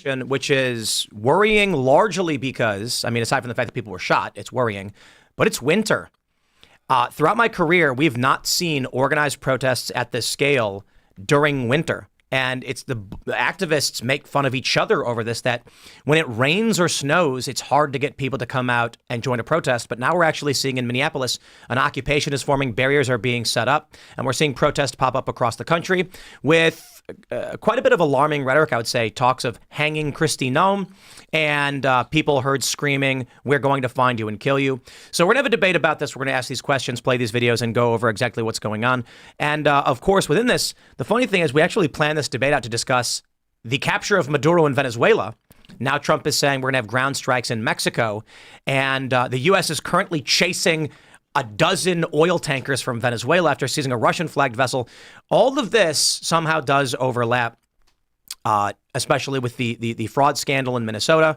Which is worrying largely because, I mean, aside from the fact that people were shot, it's worrying, but it's winter. Throughout my career, we've not seen organized protests at this scale during winter. And it's the activists make fun of each other over this, that when it rains or snows, it's hard to get people to come out and join a protest. But now we're actually seeing in Minneapolis, an occupation is forming, barriers are being set up, and we're seeing protests pop up across the country with quite a bit of alarming rhetoric, I would say, talks of hanging Kristi Noem, and people heard screaming, "We're going to find you and kill you." So we're going to have a debate about this. We're going to ask these questions, play these videos, and go over exactly what's going on. And of course, within this, the funny thing is we actually planned this debate out to discuss the capture of Maduro in Venezuela. Now Trump is saying we're going to have ground strikes in Mexico, and the U.S. is currently chasing a dozen oil tankers from Venezuela after seizing a Russian-flagged vessel. All of this somehow does overlap, especially with the fraud scandal in Minnesota,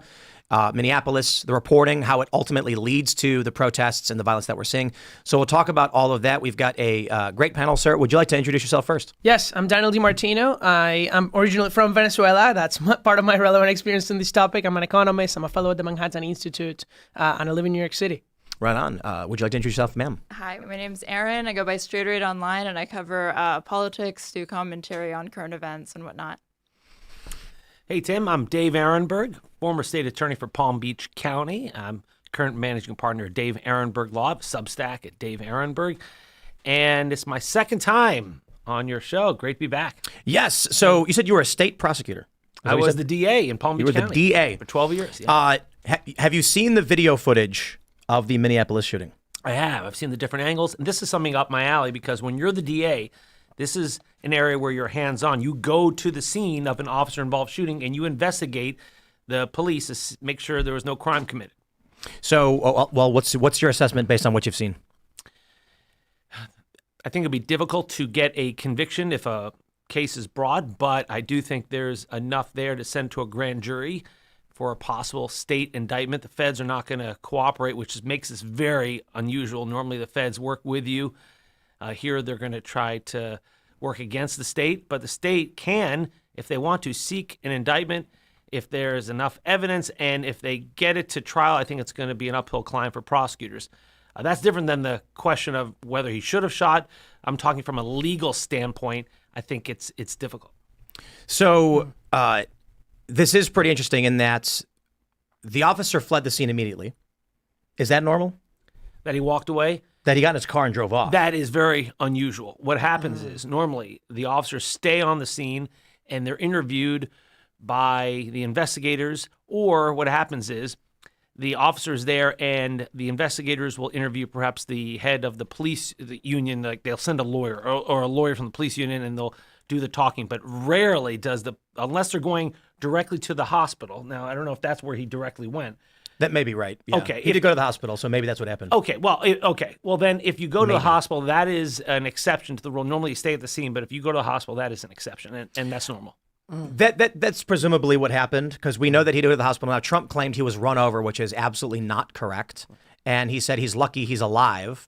Minneapolis, the reporting, how it ultimately leads to the protests and the violence that we're seeing. So we'll talk about all of that. We've got a great panel, sir. Would you like to introduce yourself first? Yes, I'm Daniel Martino. I am originally from Venezuela. That's part of my relevant experience in this topic. I'm an economist. I'm a fellow at the Manhattan Institute, and I live in New York City. Right on. Would you like to introduce yourself, ma'am? Hi, my name's Erin. I go by Straight Rate Online, and I cover politics, do commentary on current events and whatnot. Hey, Tim. I'm Dave Aronberg, former state attorney for Palm Beach County. I'm current managing partner at Dave Aronberg Law, Substack at Dave Aronberg. And it's my second time on your show. Great to be back. Yes. So you said you were a state prosecutor. I was the DA in Palm Beach County. You were the DA. For 12 years, yeah. Have you seen the video footage of the Minneapolis shooting? I have. I've seen the different angles. And this is something up my alley because when you're the DA, this is an area where you're hands-on. You go to the scene of an officer-involved shooting and you investigate the police to make sure there was no crime committed. So, well, what's your assessment based on what you've seen? I think it'd be difficult to get a conviction if a case is broad, but I do think there's enough there to send to a grand jury for a possible state indictment. The feds are not going to cooperate, which makes this very unusual. Normally the feds work with you. Here they're going to try to work against the state, but the state can, if they want to, seek an indictment if there's enough evidence, and if they get it to trial, I think it's going to be an uphill climb for prosecutors. That's different than the question of whether he should have shot. I'm talking from a legal standpoint. I think it's difficult. So, this is pretty interesting in that the officer fled the scene immediately. Is that normal? That he walked away? That he got in his car and drove off? That is very unusual. What happens is normally the officers stay on the scene and they're interviewed by the investigators, or what happens is the officer's there and the investigators will interview perhaps the head of the police union. Like they'll send a lawyer or a lawyer from the police union and they'll do the talking, but rarely does unless they're going directly to the hospital. Now, I don't know if that's where he directly went. That may be right. Yeah. Okay. He did go to the hospital, so maybe that's what happened. Okay. Well, then if you go to the hospital, that is an exception to the rule. Normally you stay at the scene, but if you go to the hospital, that is an exception, and that's normal. That's presumably what happened, because we know that he did go to the hospital. Now, Trump claimed he was run over, which is absolutely not correct. And he said he's lucky he's alive.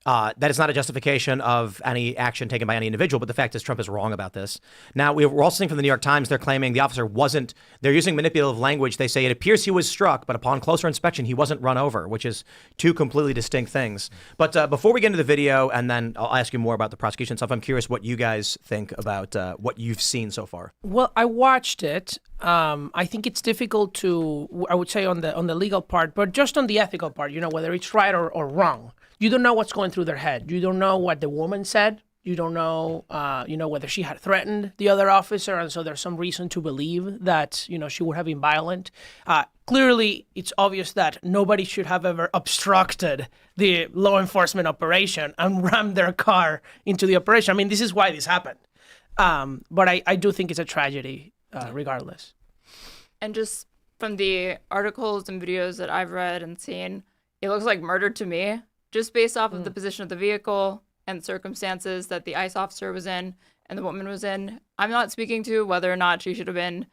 That is not a justification of any action taken by any individual, but the fact is Trump is wrong about this. Now, we're also seeing from the New York Times, they're claiming the officer wasn't, they're using manipulative language. They say it appears he was struck, but upon closer inspection, he wasn't run over, which is two completely distinct things. But before we get into the video, and then I'll ask you more about the prosecution stuff, I'm curious what you guys think about what you've seen so far. Well, I watched it. I think it's difficult to, I would say on the legal part, but just on the ethical part, whether it's right or wrong. You don't know what's going through their head. You don't know what the woman said. You don't know, whether she had threatened the other officer, and so there's some reason to believe that, she would have been violent. Clearly, it's obvious that nobody should have ever obstructed the law enforcement operation and rammed their car into the operation. I mean, this is why this happened. But I do think it's a tragedy, regardless. And just from the articles and videos that I've read and seen, it looks like murder to me. Just based off of the position of the vehicle and circumstances that the ICE officer was in and the woman was in. I'm not speaking to whether or not she should have been,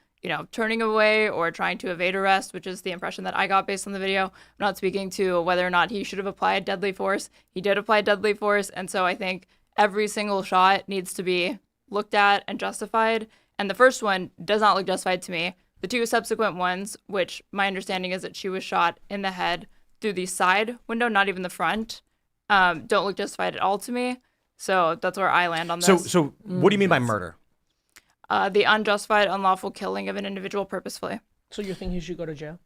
turning away or trying to evade arrest, which is the impression that I got based on the video. I'm not speaking to whether or not he should have applied deadly force. He did apply deadly force. And so I think every single shot needs to be looked at and justified. And the first one does not look justified to me. The two subsequent ones, which my understanding is that she was shot in the head through the side window, not even the front, don't look justified at all to me. So that's where I land on this. So what do you mean by murder? The unjustified, unlawful killing of an individual purposefully. So you think he should go to jail?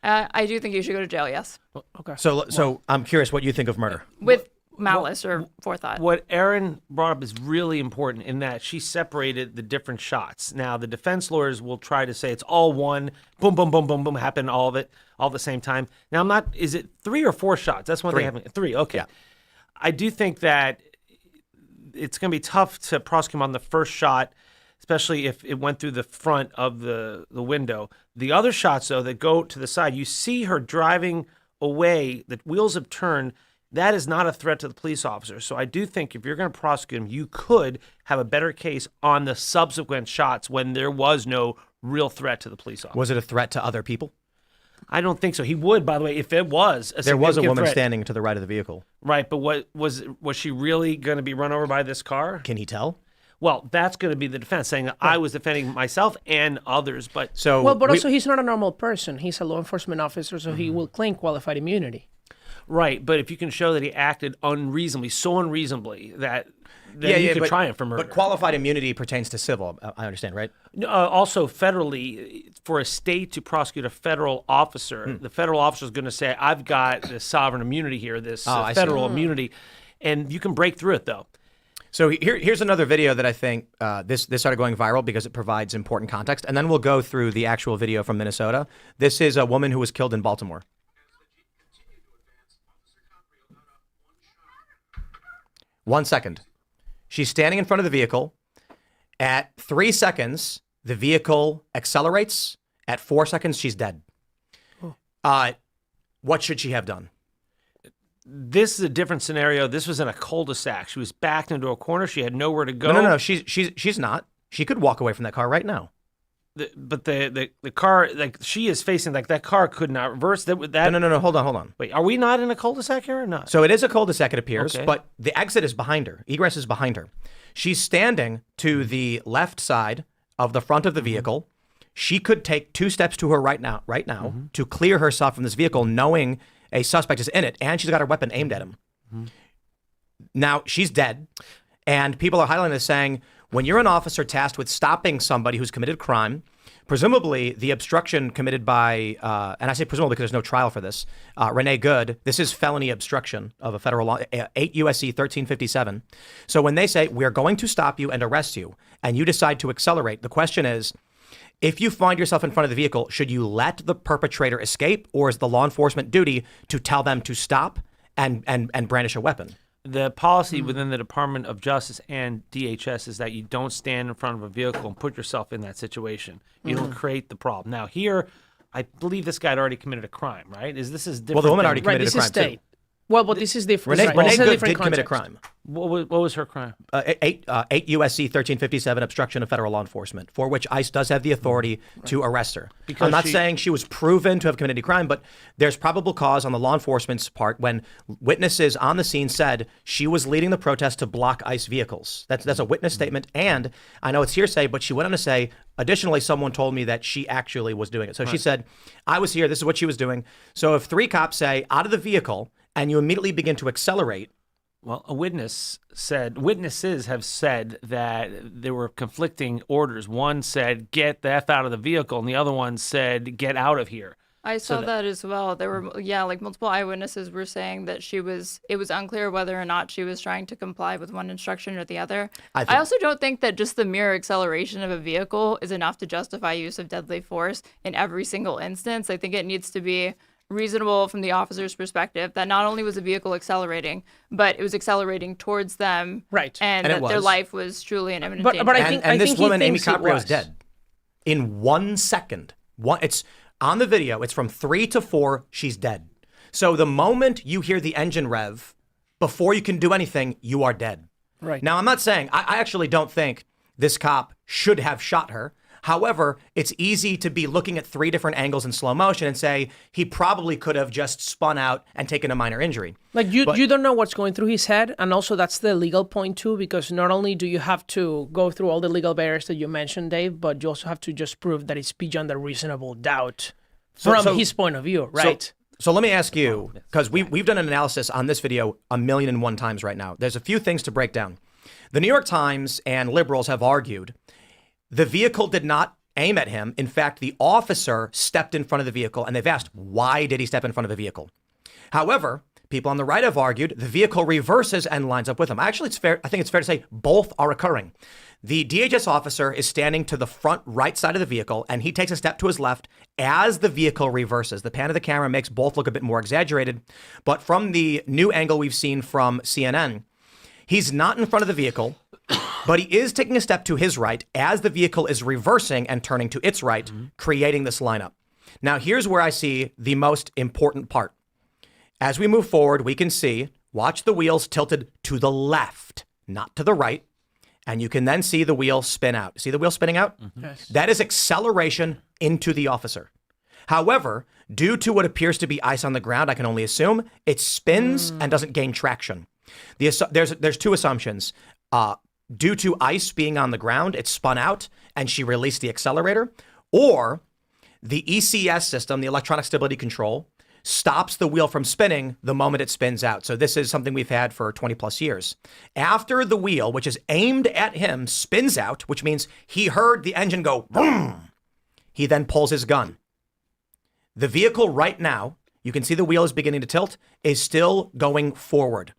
I do think you should go to jail, yes. Okay. So I'm curious what you think of murder. With malice or forethought. What Erin brought up is really important in that she separated the different shots. Now, the defense lawyers will try to say it's all one, boom, boom, boom, boom, boom, happened, all of it, all at the same time. Now, is it 3 or 4 shots? That's one thing happening. 3, okay. Yeah. I do think that it's going to be tough to prosecute him on the first shot, especially if it went through the front of the window. The other shots, though, that go to the side, you see her driving away, the wheels have turned. That is not a threat to the police officer. So I do think if you're going to prosecute him, you could have a better case on the subsequent shots when there was no real threat to the police officer. Was it a threat to other people? I don't think so. He would, by the way, if it was a There was a significant woman threat. standing to the right of the vehicle. Right, but what was she really going to be run over by this car? Can he tell? Well, that's going to be the defense, saying that I was defending myself and others. But So Well, but also he's not a normal person. He's a law enforcement officer, so he will claim qualified immunity. right, but if you can show that he acted unreasonably, so unreasonably that then you could triumph for murder. But qualified immunity pertains to civil. I understand, right? Also, federally, for a state to prosecute a federal officer, the federal officer is going to say, "I've got this sovereign immunity here, this I see. federal immunity," and you can break through it though. So here's another video that I think this started going viral because it provides important context, and then we'll go through the actual video from Minnesota. This is a woman who was killed in Baltimore. 1 second. She's standing in front of the vehicle. At 3 seconds, the vehicle accelerates. At 4 seconds, she's dead. What should she have done? This is a different scenario. This was in a cul-de-sac. She was backed into a corner. She had nowhere to go. No. She's not. She could walk away from that car right now. But the car, like she is facing, like that car could not reverse. That No. Hold on. Wait, are we not in a cul-de-sac here or not? So it is a cul-de-sac, it appears, Okay. but the exit is behind her. Egress is behind her. She's standing to the left side of the front of the vehicle. She could take 2 steps to her right now, to clear herself from this vehicle, knowing a suspect is in it, and she's got her weapon aimed at him. Now, she's dead, and people are highlighting this, saying, when you're an officer tasked with stopping somebody who's committed crime, presumably the obstruction committed by, and I say presumably because there's no trial for this, Renee Good, this is felony obstruction of a federal law, 8 U.S.C. 1357. So when they say, we're going to stop you and arrest you, and you decide to accelerate, the question is, if you find yourself in front of the vehicle, should you let the perpetrator escape, or is the law enforcement duty to tell them to stop and brandish a weapon? The policy within the Department of Justice and DHS is that you don't stand in front of a vehicle and put yourself in that situation. You don't create the problem. Now here, I believe this guy had already committed a crime, right? This is different? Well, the woman already Right, committed this a is crime state. too. Well, but this is different. Renee This is a Good different did commit a context. crime. What was her crime? 8 U.S.C. 1357, obstruction of federal law enforcement, for which ICE does have the authority to arrest her. Because I'm not she- saying she was proven to have committed a crime, but there's probable cause on the law enforcement's part when witnesses on the scene said she was leading the protest to block ICE vehicles. That's a witness statement, and I know it's hearsay, but she went on to say, additionally, someone told me that she actually was doing it. So she said, I was here, this is what she was doing. So if 3 cops say, out of the vehicle, and you immediately begin to accelerate, Well, witnesses have said that there were conflicting orders. One said, get the F out of the vehicle, and the other one said, get out of here. I saw that as well. There were, like multiple eyewitnesses were saying that it was unclear whether or not she was trying to comply with one instruction or the other. I also don't think that just the mere acceleration of a vehicle is enough to justify use of deadly force in every single instance. I think it needs to be reasonable from the officer's perspective that not only was the vehicle accelerating, but it was accelerating towards them. Right. And And it that their was. life was truly in imminent But danger. I think and this he woman, Amy thinks it Caprio, is was. dead in 1 second. It's on the video. It's from 3 to 4. She's dead. So the moment you hear the engine rev, before you can do anything, you are dead. Right. Now, I'm not saying I actually don't think this cop should have shot her. However, it's easy to be looking at 3 different angles in slow motion and say he probably could have just spun out and taken a minor injury. Like you don't know what's going through his head, and also that's the legal point too, because not only do you have to go through all the legal barriers that you mentioned, Dave, but you also have to just prove that it's beyond a reasonable doubt from his point of view, right? So let me ask you, because we've done an analysis on this video 1,000,001 times right now. There's a few things to break down. The New York Times and liberals have argued the vehicle did not aim at him. In fact, the officer stepped in front of the vehicle, and they've asked, why did he step in front of the vehicle? However, people on the right have argued the vehicle reverses and lines up with him. Actually, I think it's fair to say both are occurring. The DHS officer is standing to the front right side of the vehicle, and he takes a step to his left as the vehicle reverses. The pan of the camera makes both look a bit more exaggerated, but from the new angle we've seen from CNN, he's not in front of the vehicle, but he is taking a step to his right as the vehicle is reversing and turning to its right, creating this lineup. Now, here's where I see the most important part. As we move forward, we can see, watch the wheels tilted to the left, not to the right. And you can then see the wheel spin out. See the wheel spinning out? Yes. That is acceleration into the officer. However, due to what appears to be ice on the ground, I can only assume it spins and doesn't gain traction. There's 2 assumptions. Due to ice being on the ground, it spun out and she released the accelerator, or the ECS system, the electronic stability control, stops the wheel from spinning the moment it spins out. So this is something we've had for 20 plus years. After the wheel, which is aimed at him, spins out, which means he heard the engine go boom, he then pulls his gun. The vehicle right now, you can see the wheel is beginning to tilt, is still going forward.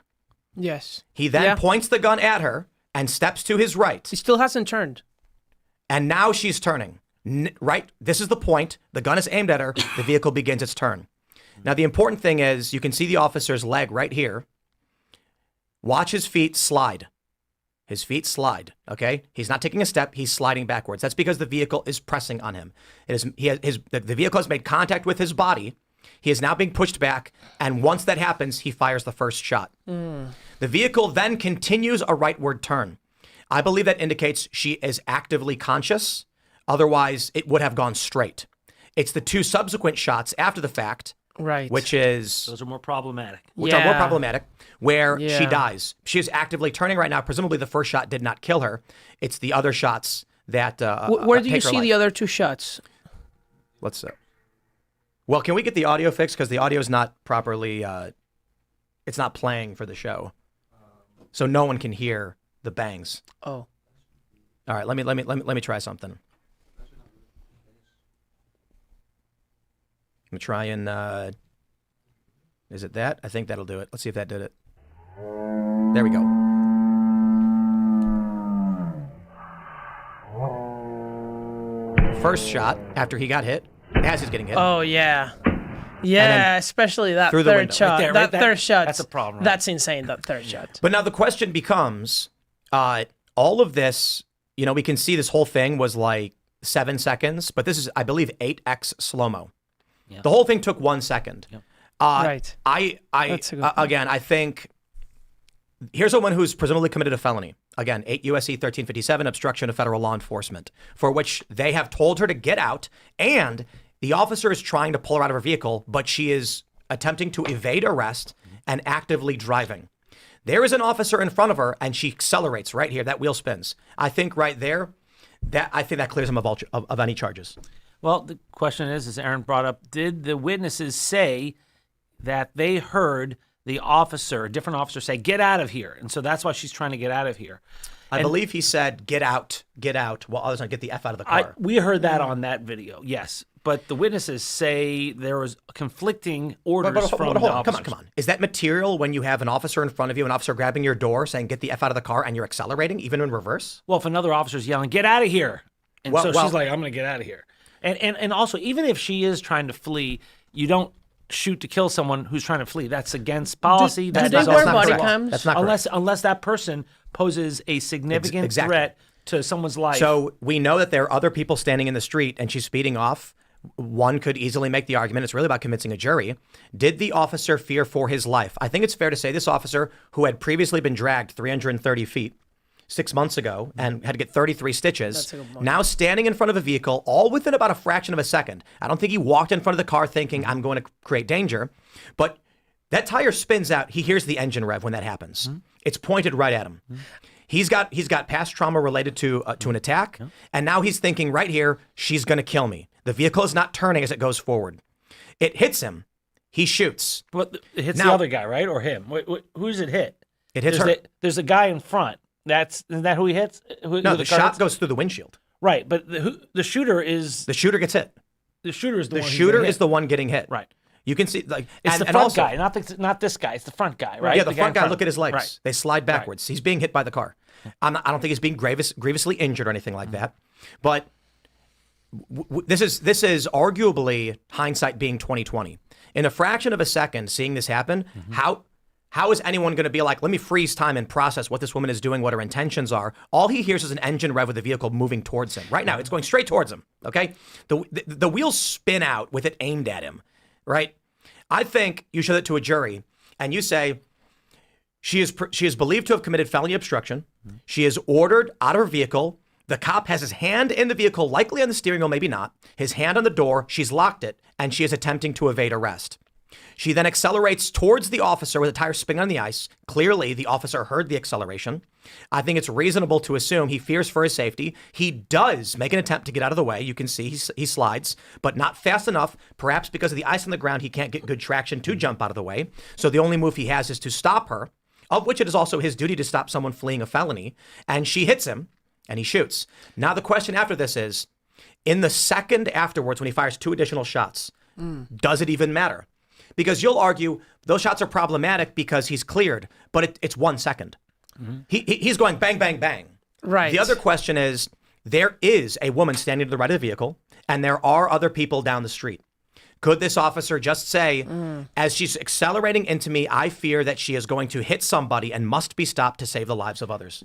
Yes. He then points the gun at her and steps to his right. He still hasn't turned. And now she's turning. Right? This is the point. The gun is aimed at her. The vehicle begins its turn. Now, the important thing is you can see the officer's leg right here. Watch his feet slide. His feet slide, okay? He's not taking a step. He's sliding backwards. That's because the vehicle is pressing on him. The vehicle has made contact with his body. He is now being pushed back. And once that happens, he fires the first shot. The vehicle then continues a rightward turn. I believe that indicates she is actively conscious. Otherwise, it would have gone straight. It's the 2 subsequent shots after the fact, right, which is Those are more problematic. are more problematic, where she dies. She is actively turning right now. Presumably, the first shot did not kill her. It's the other shots that where do you take her see life. the other 2 shots? Let's well, can we get the audio fixed, because the audio is not properly it's not playing for the show, so no one can hear the bangs. Oh, all right, let me try something. I'm gonna try and is it that? I think that'll do it. Let's see if that did it. There we go. First shot after he got hit, as he's getting hit. oh yeah, yeah. Especially that through the third window. shot. Right there, that right there. third shot. That's a problem, right? That's insane. That third shot. But now the question becomes, all of this, we can see this whole thing was like 7 seconds, but this is, I believe, 8x slow-mo. Yeah. The whole thing took 1 second. Yep. Right. That's a good point. Again, I think, here's someone who's presumably committed a felony. Again, 8 U.S.C. 1357, obstruction of federal law enforcement, for which they have told her to get out, and the officer is trying to pull her out of her vehicle, but she is attempting to evade arrest and actively driving. There is an officer in front of her, and she accelerates right here. That wheel spins. I think right there, I think that clears him of any charges. Well, the question is, as Aaron brought up, did the witnesses say that they heard the officer, a different officer, say, get out of here? And so that's why she's trying to get out of here. I believe he said, get out, while others don't get the F out of the car. We heard that on that video, yes. But the witnesses say there was conflicting orders from the officers. Come on. Is that material when you have an officer in front of you, an officer grabbing your door saying, get the F out of the car, and you're accelerating, even in reverse? Well, if another officer's yelling, get out of here. And Well, she's like, I'm going to get out of here. And also, even if she is trying to flee, you don't shoot to kill someone who's trying to flee. That's against policy. Do they not- wear that's not body correct. cams? That's not correct. unless that person poses a significant Exactly. threat to someone's life. So we know that there are other people standing in the street and she's speeding off. One could easily make the argument, it's really about convincing a jury. Did the officer fear for his life? I think it's fair to say this officer, who had previously been dragged 330 feet, 6 months ago and had to get 33 stitches. That's a good point. Now standing in front of a vehicle, all within about a fraction of a second. I don't think he walked in front of the car thinking, I'm going to create danger. But that tire spins out. He hears the engine rev when that happens. It's pointed right at him. He's got past trauma related to an attack. And now he's thinking right here, she's going to kill me. The vehicle is not turning as it goes forward. It hits him. He shoots. Well, it hits Now- the other guy, right? Or him? Who does it hit? It hits there's her. There's a guy in front. Isn't that who he hits? No, who the car shot hits? goes through the windshield. Right, but the shooter is The shooter gets hit. the shooter is the, The one who's shooter getting is hit. the one getting hit. Right. You can see like It's and, the and front also, guy, not this guy. It's the front guy, right? Yeah, the front guy. in Look at his legs. Right. They slide backwards. He's being hit by the car. I don't think he's being grievously injured or anything like that. But this is arguably hindsight being 2020. In a fraction of a second, seeing this happen, how is anyone going to be like, let me freeze time and process what this woman is doing, what her intentions are? All he hears is an engine rev of the vehicle moving towards him. Right now, it's going straight towards him. Okay, the wheels spin out with it aimed at him. Right. I think you show that to a jury and you say, she is believed to have committed felony obstruction. She is ordered out of her vehicle. The cop has his hand in the vehicle, likely on the steering wheel, maybe not. His hand on the door. She's locked it, and she is attempting to evade arrest. She then accelerates towards the officer with a tire spinning on the ice. Clearly, the officer heard the acceleration. I think it's reasonable to assume he fears for his safety. He does make an attempt to get out of the way. You can see he slides, but not fast enough. Perhaps because of the ice on the ground, he can't get good traction to jump out of the way. So the only move he has is to stop her, of which it is also his duty to stop someone fleeing a felony. And she hits him, and he shoots. Now the question after this is, in the second afterwards, when he fires 2 additional shots, does it even matter? Because you'll argue those shots are problematic because he's cleared, but it's 1 second. He's going bang, bang, bang. Right. The other question is, there is a woman standing to the right of the vehicle, and there are other people down the street. Could this officer just say, as she's accelerating into me, I fear that she is going to hit somebody and must be stopped to save the lives of others?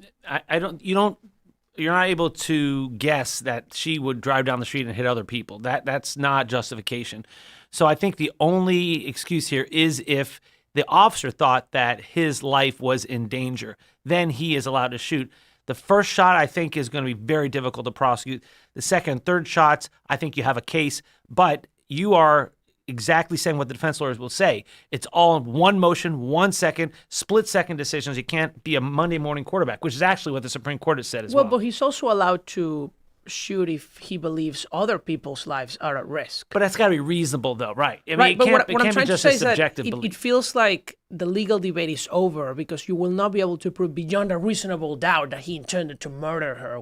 You're not able to guess that she would drive down the street and hit other people. That's not justification. So I think the only excuse here is if the officer thought that his life was in danger, then he is allowed to shoot. The first shot, I think, is going to be very difficult to prosecute. The second and third shots, I think you have a case, but you are exactly saying what the defense lawyers will say. It's all in one motion, 1 second, split-second decisions. You can't be a Monday morning quarterback, which is actually what the Supreme Court has said as well. Well, but he's also allowed to shoot if he believes other people's lives are at risk. But that's got to be reasonable, though, right? I mean, Right, it but can't, what it I'm can't be trying to just say a is that subjective it belief. feels like the legal debate is over because you will not be able to prove beyond a reasonable doubt that he intended to murder her,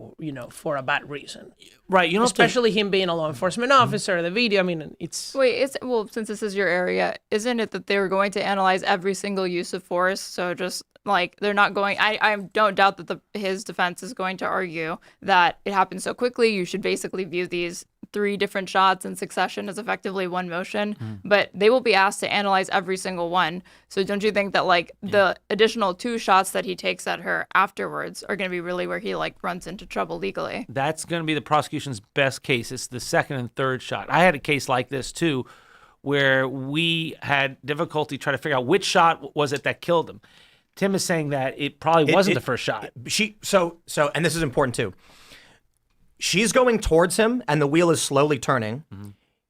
for a bad reason. Right, you know, Especially him being a law enforcement officer, the video, I mean, it's... Wait, since this is your area, isn't it that they were going to analyze every single use of force? So just like they're not going. I don't doubt that his defense is going to argue that it happened so quickly. You should basically view these 3 different shots in succession as effectively one motion. But they will be asked to analyze every single one. So don't you think that the additional 2 shots that he takes at her afterwards are going to be really where he runs into trouble legally? That's going to be the prosecution's best case. It's the second and third shot. I had a case like this too, where we had difficulty trying to figure out which shot was it that killed him. Tim is saying that it probably wasn't the first shot. And this is important too. She's going towards him, and the wheel is slowly turning.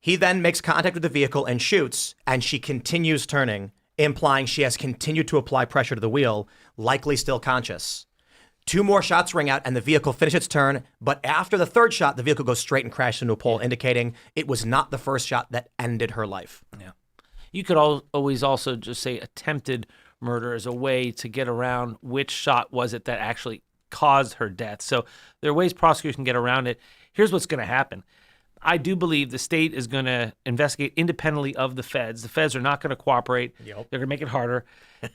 He then makes contact with the vehicle and shoots, and she continues turning, implying she has continued to apply pressure to the wheel, likely still conscious. 2 more shots ring out, and the vehicle finishes its turn. But after the third shot, the vehicle goes straight and crashes into a pole, indicating it was not the first shot that ended her life. Yeah. You could always also just say attempted murder as a way to get around which shot was it that actually caused her death. So there are ways prosecutors can get around it. Here's what's going to happen. I do believe the state is going to investigate independently of the feds. The feds are not going to cooperate. Yep. They're going to make it harder.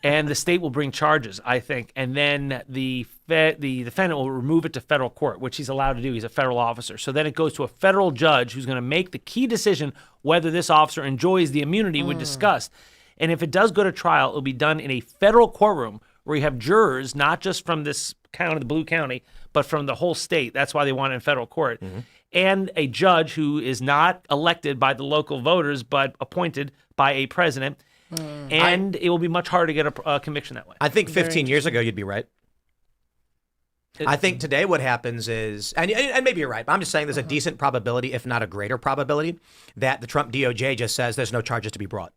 And the state will bring charges, I think. And then the defendant will remove it to federal court, which he's allowed to do. He's a federal officer. So then it goes to a federal judge who's going to make the key decision whether this officer enjoys the immunity we discussed. And if it does go to trial, it'll be done in a federal courtroom where you have jurors, not just from this county, the blue county, but from the whole state. That's why they want it in federal court. And a judge who is not elected by the local voters, but appointed by a president. And it will be much harder to get a conviction that way. I think 15 years ago, you'd be right. I think today what happens is, and maybe you're right, but I'm just saying there's a decent probability, if not a greater probability, that the Trump DOJ just says there's no charges to be brought.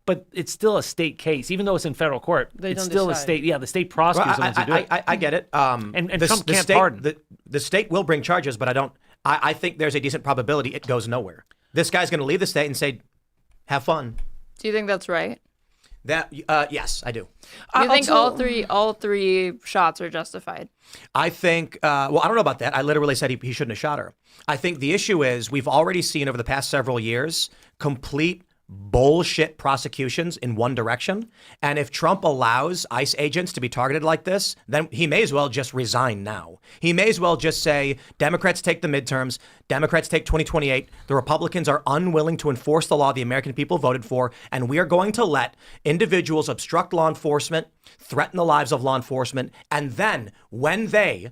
But it's still a state case, even though it's in federal court. It's don't still a decide. state. Yeah, the state prosecutors are the ones who do it. I get it. And Trump can't state, pardon. The state will bring charges, but I think there's a decent probability it goes nowhere. This guy's going to leave the state and say, have fun. Do you think that's right? That yes, I do. Do you think Also- all three shots are justified? I think, well, I don't know about that. I literally said he shouldn't have shot her. I think the issue is we've already seen over the past several years complete bullshit prosecutions in one direction. And if Trump allows ICE agents to be targeted like this, then he may as well just resign now. He may as well just say, Democrats take the midterms, Democrats take 2028. The Republicans are unwilling to enforce the law the American people voted for, and we are going to let individuals obstruct law enforcement, threaten the lives of law enforcement, and then when they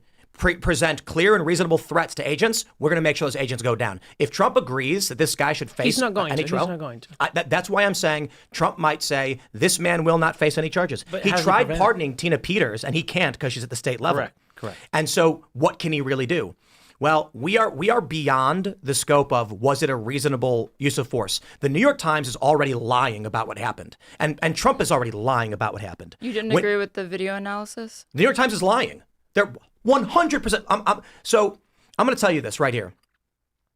present clear and reasonable threats to agents, we're going to make sure those agents go down. If Trump agrees that this guy should face He's not going any to. trial, He's not going to. that's why I'm saying Trump might say this man will not face any charges. But He how does he tried prevent it? pardoning Tina Peters, and he can't because she's at the state level. Correct. And so, what can he really do? Well, we are beyond the scope of was it a reasonable use of force. The New York Times is already lying about what happened, and Trump is already lying about what happened. You didn't When- agree with the video analysis? The New York Times is lying. They're 100%. So I'm going to tell you this right here.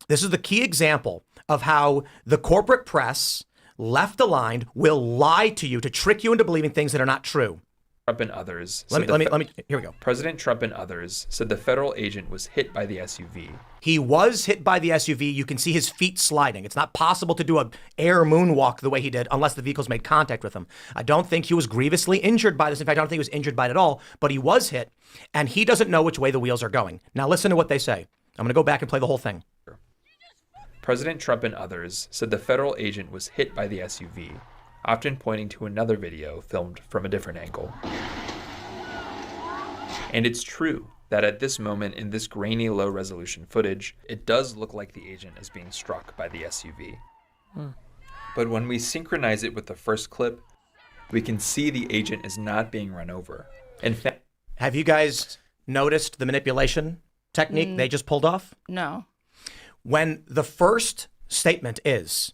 This is the key example of how the corporate press, left aligned, will lie to you to trick you into believing things that are not true. Trump and others. Let me. Here we go. President Trump and others said the federal agent was hit by the SUV. He was hit by the SUV. You can see his feet sliding. It's not possible to do an air moonwalk the way he did unless the vehicle's made contact with him. I don't think he was grievously injured by this. In fact, I don't think he was injured by it at all, but he was hit, and he doesn't know which way the wheels are going. Now listen to what they say. I'm going to go back and play the whole thing. President Trump and others said the federal agent was hit by the SUV, often pointing to another video filmed from a different angle. And it's true that at this moment in this grainy low-resolution footage, it does look like the agent is being struck by the SUV. But when we synchronize it with the first clip, we can see the agent is not being run over. In fact, Have you guys noticed the manipulation technique they just pulled off? No. When the first statement is,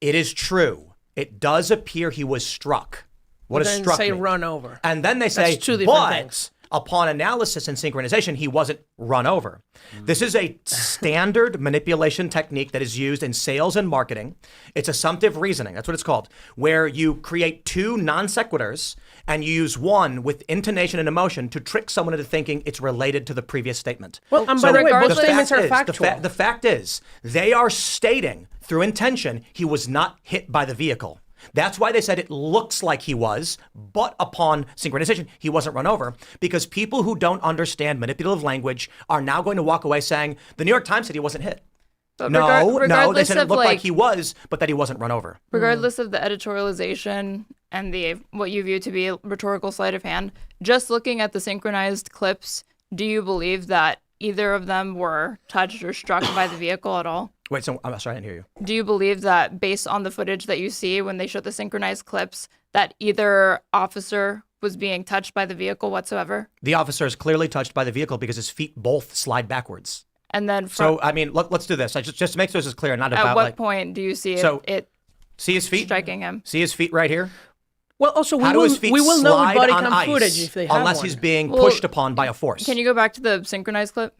it is true, it does appear he was struck. What does Then struck say mean? run over. And then they say, That's two different but things. upon analysis and synchronization, he wasn't run over. This is a standard manipulation technique that is used in sales and marketing. It's assumptive reasoning. That's what it's called, where you create two non sequiturs and you use one with intonation and emotion to trick someone into thinking it's related to the previous statement. Well, and So by the way, both regardless- statements are fact factual. the fact is, they are stating through intention he was not hit by the vehicle. That's why they said it looks like he was, but upon synchronization, he wasn't run over, because people who don't understand manipulative language are now going to walk away saying, the New York Times said he wasn't hit. But No, they regardless said it of, looked like he was, but that he wasn't run over. regardless of the editorialization and the what you view to be a rhetorical sleight of hand, just looking at the synchronized clips, do you believe that either of them were touched or struck by the vehicle at all? Wait, so I'm sorry, I didn't hear you. Do you believe that based on the footage that you see when they show the synchronized clips, that either officer was being touched by the vehicle whatsoever? The officer is clearly touched by the vehicle because his feet both slide backwards. And then So, I mean, let's do this. Just to make sure this is clear, not at about what like, point do you see So- it see his feet? striking him? See his feet right here? Well, also, How do his feet we will know with slide body on cam ice footage if they have unless one. he's being Well, pushed upon by a force? Can you go back to the synchronized clip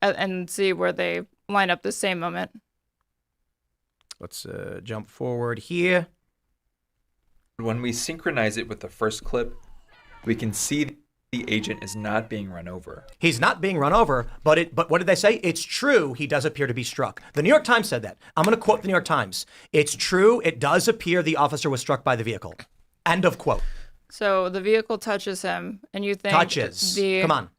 and see where they line up the same moment? Let's jump forward here. when we synchronize it with the first clip, we can see the agent is not being run over. He's not being run over, but what did they say? It's true he does appear to be struck. The New York Times said that. I'm going to quote the New York Times. It's true it does appear the officer was struck by the vehicle. End of quote. So the vehicle touches him, and you think Touches. the Come on.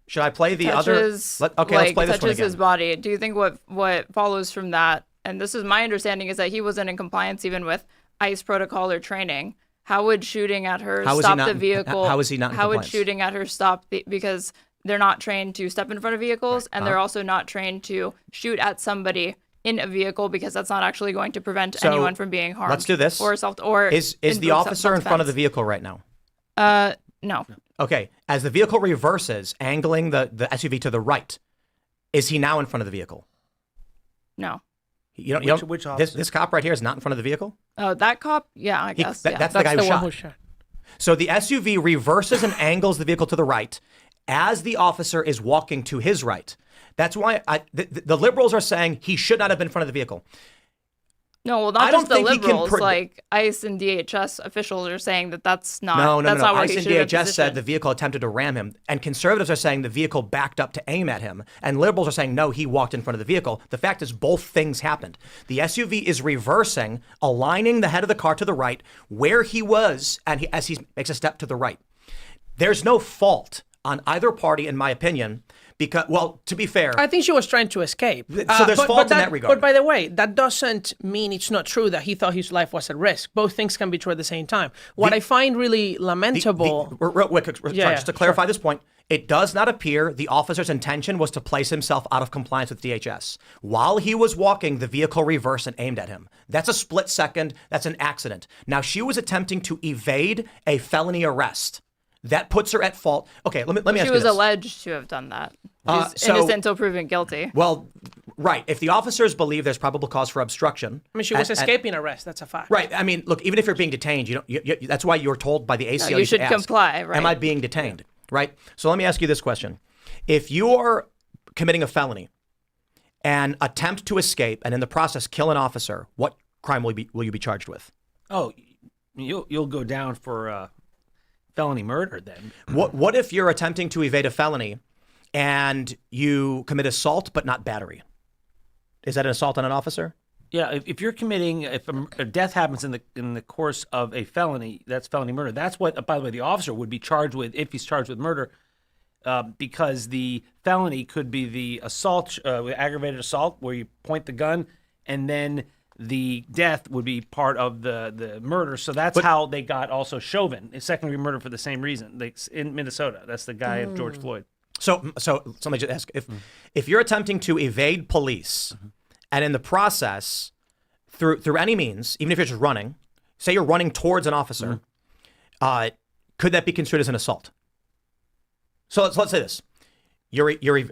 Should I play the touches, other? Okay, let's like, play this one touches again. his body. Do you think what follows from that? And this is my understanding is that he wasn't in compliance even with ICE protocol or training. How would shooting at her How is he stop not the in- vehicle? how is he not in How would compliance? shooting at her stop because they're not trained to step in front of vehicles, and Uh-huh. they're also not trained to shoot at somebody in a vehicle because that's not actually going to prevent So, anyone from being harmed. let's do this. Or self or Is the invoke officer in front of the self-defense. vehicle right now? No. Okay, as the vehicle reverses, angling the SUV to the right, is he now in front of the vehicle? No. Which officer? This cop right here is not in front of the vehicle? Oh, that cop? Yeah, I guess. Yeah. That's the guy who one shot. who shot. So the SUV reverses and angles the vehicle to the right as the officer is walking to his right. That's why the liberals are saying he should not have been in front of the vehicle. No, well, I not don't just the think he can liberals. Like ICE and DHS officials are saying that that's not. No. That's not where ICE he and should have been DHS said positioned. the vehicle attempted to ram him, and conservatives are saying the vehicle backed up to aim at him, and liberals are saying no, he walked in front of the vehicle. The fact is, both things happened. The SUV is reversing, aligning the head of the car to the right where he was, and as he makes a step to the right. There's no fault on either party, in my opinion, because, well, to be fair, I think she was trying to escape. So there's fault in that regard. But by the way, that doesn't mean it's not true that he thought his life was at risk. Both things can be true at the same time. What I find really lamentable... real quick, just to clarify this point, it does not appear the officer's intention was to place himself out of compliance with DHS. While he was walking, the vehicle reversed and aimed at him. That's a split second. That's an accident. Now, she was attempting to evade a felony arrest. That puts her at fault. Okay, let me ask you this. She was alleged to have done that. She's innocent until proven guilty. Well, right. If the officers believe there's probable cause for obstruction. I mean, she was escaping arrest. That's a fact. Right. I mean, look, even if you're being detained, that's why you're told by the ACO. You should ask, comply, right? Am I being detained? Right. So let me ask you this question. If you're committing a felony and attempt to escape and in the process kill an officer, what crime will you be charged with? Oh, you'll go down for felony murder then. What if you're attempting to evade a felony and you commit assault but not battery? Is that an assault on an officer? Yeah, if you're committing, if a death happens in the course of a felony, that's felony murder. That's what, by the way, the officer would be charged with if he's charged with murder, because the felony could be the assault, aggravated assault, where you point the gun, and then the death would be part of the murder. So that's how they got also Chauvin, a second-degree murder for the same reason. Like in Minnesota, that's the guy of George Floyd. So let me just ask, if you're attempting to evade police and in the process, through any means, even if you're just running, say you're running towards an officer, could that be construed as an assault? So let's say this. A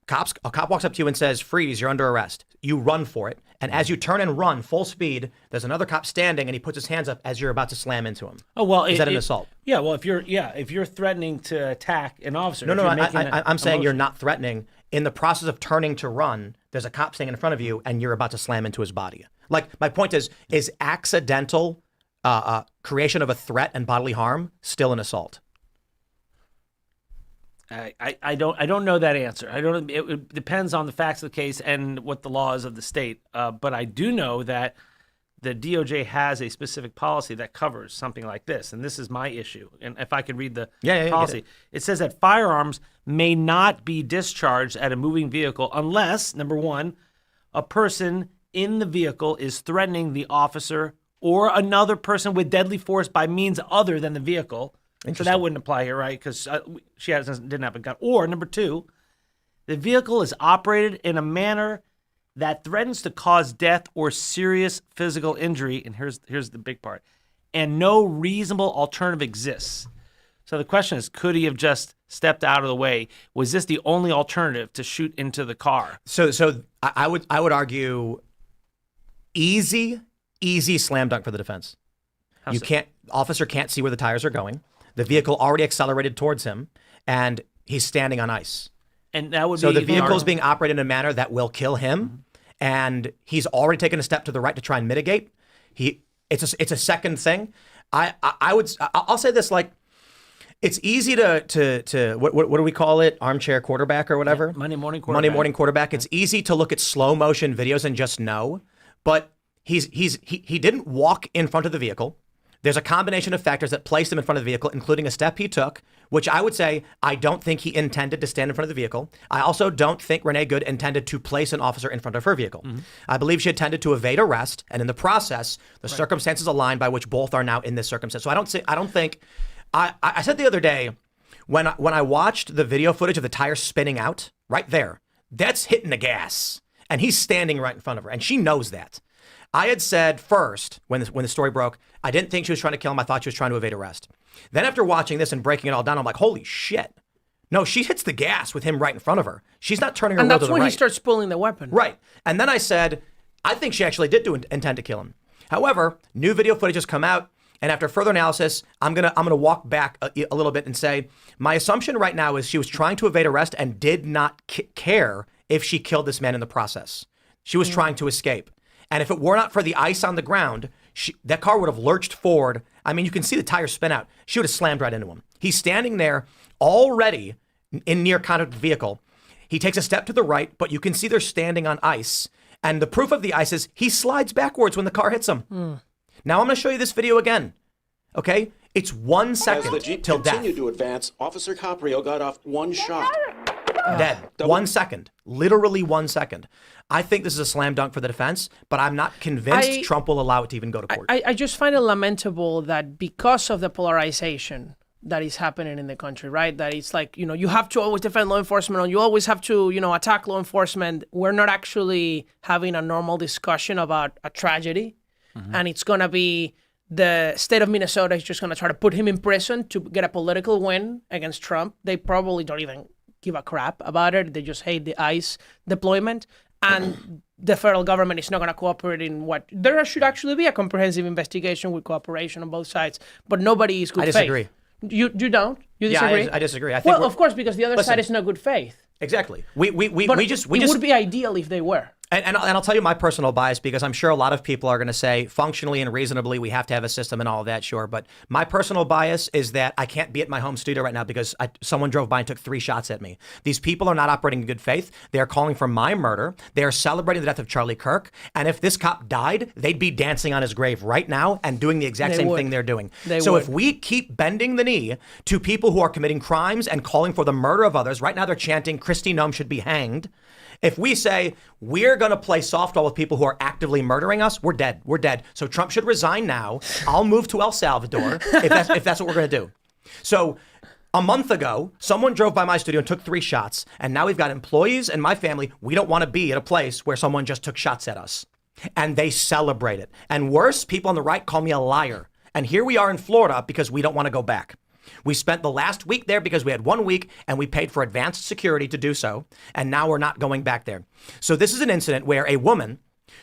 cop walks up to you and says, freeze, you're under arrest. You run for it. And as you turn and run full speed, there's another cop standing and he puts his hands up as you're about to slam into him. Oh, well, is that an assault? Yeah, well, if you're threatening to attack an officer. No, I'm saying you're not threatening. In the process of turning to run, there's a cop standing in front of you and you're about to slam into his body. Like, my point is accidental creation of a threat and bodily harm still an assault? I don't know that answer. It depends on the facts of the case and what the law is of the state. But I do know that the DOJ has a specific policy that covers something like this, and this is my issue. And if I could read the policy, it says that firearms may not be discharged at a moving vehicle unless, number one, a person in the vehicle is threatening the officer or another person with deadly force by means other than the vehicle. So that wouldn't apply here, right? Because she didn't have a gun. Or number two, the vehicle is operated in a manner that threatens to cause death or serious physical injury. And here's the big part. And no reasonable alternative exists. So the question is, could he have just stepped out of the way? Was this the only alternative to shoot into the car? So I would argue easy slam dunk for the defense. Officer can't see where the tires are going. The vehicle already accelerated towards him, and he's standing on ice. And that would so the vehicle is being operated in a manner that will kill him, and he's already taken a step to the right to try and mitigate. It's a second thing. I'll say this, like, it's easy to what do we call it? Armchair quarterback or whatever? Yeah, Monday morning quarterback. It's easy to look at slow motion videos and just know, but he didn't walk in front of the vehicle. There's a combination of factors that placed him in front of the vehicle, including a step he took, which I would say I don't think he intended to stand in front of the vehicle. I also don't think Renee Good intended to place an officer in front of her vehicle. Mm-hmm. I believe she intended to evade arrest, and in the process, the circumstances aligned by which both are now in this circumstance. So I don't think. I said the other day when I watched the video footage of the tire spinning out right there, that's hitting the gas, and he's standing right in front of her, and she knows that. I had said first, when the story broke, I didn't think she was trying to kill him. I thought she was trying to evade arrest. Then after watching this and breaking it all down, I'm like, holy shit. No, she hits the gas with him right in front of her. She's not turning her And wheel to that's the when right. he starts pulling the weapon. Right. And then I said, I think she actually did intend to kill him. However, new video footage has come out. And after further analysis, I'm gonna walk back a little bit and say, my assumption right now is she was trying to evade arrest and did not care if she killed this man in the process. She was trying to escape. And if it were not for the ice on the ground, that car would have lurched forward. I mean, you can see the tires spin out. She would have slammed right into him. He's standing there already in near contact with the vehicle. He takes a step to the right, but you can see they're standing on ice. And the proof of the ice is he slides backwards when the car hits him. Now I'm going to show you this video again. Okay? It's 1 second As the Jeep till death. continued to advance, Officer Caprio got off one shot. Dead. 1 second. Literally 1 second. I think this is a slam dunk for the defense, but I'm not convinced Trump will allow it to even go to court. I just find it lamentable that because of the polarization that is happening in the country, right? That it's like, you have to always defend law enforcement or you always have to, attack law enforcement. We're not actually having a normal discussion about a tragedy. And it's going to be the state of Minnesota is just going to try to put him in prison to get a political win against Trump. They probably don't even give a crap about it. They just hate the ICE deployment. And the federal government is not going to cooperate in what there should actually be a comprehensive investigation with cooperation on both sides. But nobody is good faith. I disagree. You don't? You disagree? Yeah, I disagree. I think of course, because the other side is not good faith. Exactly. We just it would be ideal if they were. And I'll tell you my personal bias, because I'm sure a lot of people are going to say functionally and reasonably we have to have a system and all of that, sure. But my personal bias is that I can't be at my home studio right now because someone drove by and took 3 shots at me. These people are not operating in good faith. They are calling for my murder. They are celebrating the death of Charlie Kirk. And if this cop died, they'd be dancing on his grave right now and doing the exact same thing they're doing. If we keep bending the knee to people who are committing crimes and calling for the murder of others, right now they're chanting Kristi Noem should be hanged. If we say we're going to play softball with people who are actively murdering us, we're dead. We're dead. So Trump should resign now. I'll move to El Salvador if that's what we're going to do. So a month ago, someone drove by my studio and took 3 shots. And now we've got employees and my family. We don't want to be at a place where someone just took shots at us. And they celebrate it. And worse, people on the right call me a liar. And here we are in Florida because we don't want to go back. We spent the last week there because we had 1 week and we paid for advanced security to do so. And now we're not going back there. So this is an incident where a woman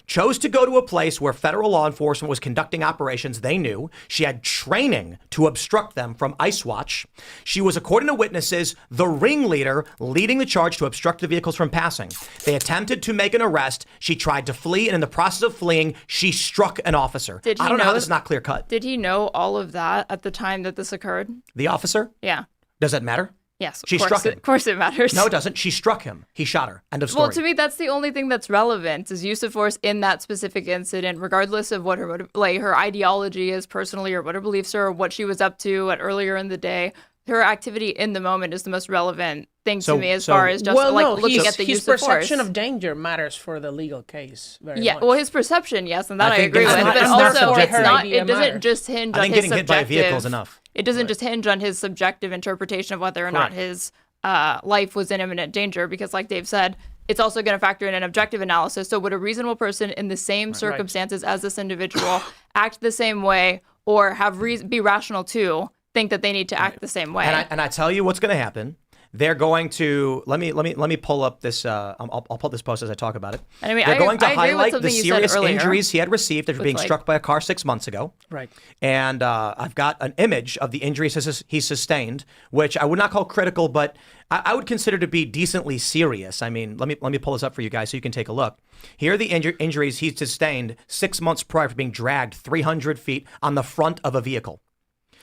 chose to go to a place where federal law enforcement was conducting operations they knew. She had training to obstruct them from ICE Watch. She was, according to witnesses, the ringleader leading the charge to obstruct the vehicles from passing. They attempted to make an arrest. She tried to flee, and in the process of fleeing, she struck an officer. I don't know how this is not clear cut. Did he know all of that at the time that this occurred? The officer? Yeah. Does that matter? Yes, she struck him. Of course it matters. No, it doesn't. She struck him. He shot her. End of story. Well, to me, that's the only thing that's relevant is use of force in that specific incident, regardless of what her ideology is personally or what her beliefs are or what she was up to earlier in the day. Her activity in the moment is the most relevant thing to me as far as just looking at the use of force. His perception of danger matters for the legal case very much. Yeah, well, his perception, yes, and that I agree with. But also, it's not. It doesn't just hinge on his subjective. Getting hit by a vehicle is enough. It doesn't just hinge on his subjective interpretation of whether or not his life was in imminent danger, because like Dave said, it's also going to factor in an objective analysis. So would a reasonable person in the same circumstances as this individual act the same way or be rational too, think that they need to act the same way? And I tell you what's going to happen. They're going to let me pull up this. I'll pull this post as I talk about it. And I mean, they're going to highlight the you serious said injuries he had received after being struck by a car 6 months ago. Right. And I've got an image of the injuries he sustained, which I would not call critical, but I would consider to be decently serious. I mean, let me pull this up for you guys so you can take a look. Here are the injuries he sustained 6 months prior to being dragged 300 feet on the front of a vehicle.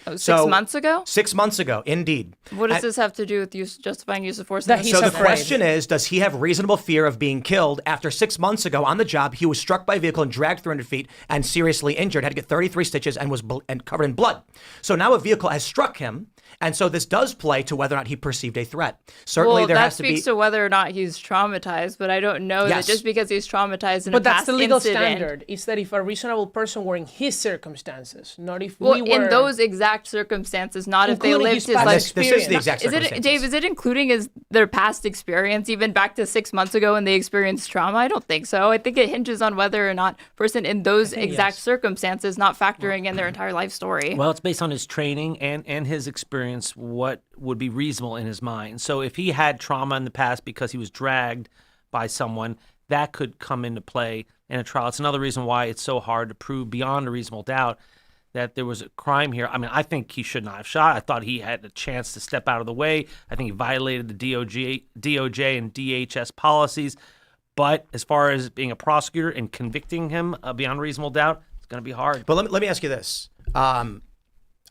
Oh, 6 months ago? 6 months ago, indeed. What does this have to do with justifying use of force? That he's so afraid. The question is, does he have reasonable fear of being killed after 6 months ago on the job? He was struck by a vehicle and dragged 300 feet and seriously injured, had to get 33 stitches and was covered in blood. So now a vehicle has struck him. And so this does play to whether or not he perceived a threat. Certainly, there has to be. That speaks to whether or not he's traumatized, but I don't know that just because he's traumatized in a past incident. But that's the legal standard. Is that if a reasonable person were in his circumstances, not if we were. In those exact exact circumstances, not if they Including lived his his past life. This is the experience. exact Is it, circumstances. Dave, is it including their past experience, even back to 6 months ago when they experienced trauma? I don't think so. I think it hinges on whether or not person in those exact circumstances, not factoring in their entire life story. Well, it's based on his training and his experience, what would be reasonable in his mind. So if he had trauma in the past because he was dragged by someone, that could come into play in a trial. It's another reason why it's so hard to prove beyond a reasonable doubt that there was a crime here. I mean, I think he should not have shot. I thought he had a chance to step out of the way. I think he violated the DOJ and DHS policies. But as far as being a prosecutor and convicting him beyond reasonable doubt, it's going to be hard. But let me ask you this.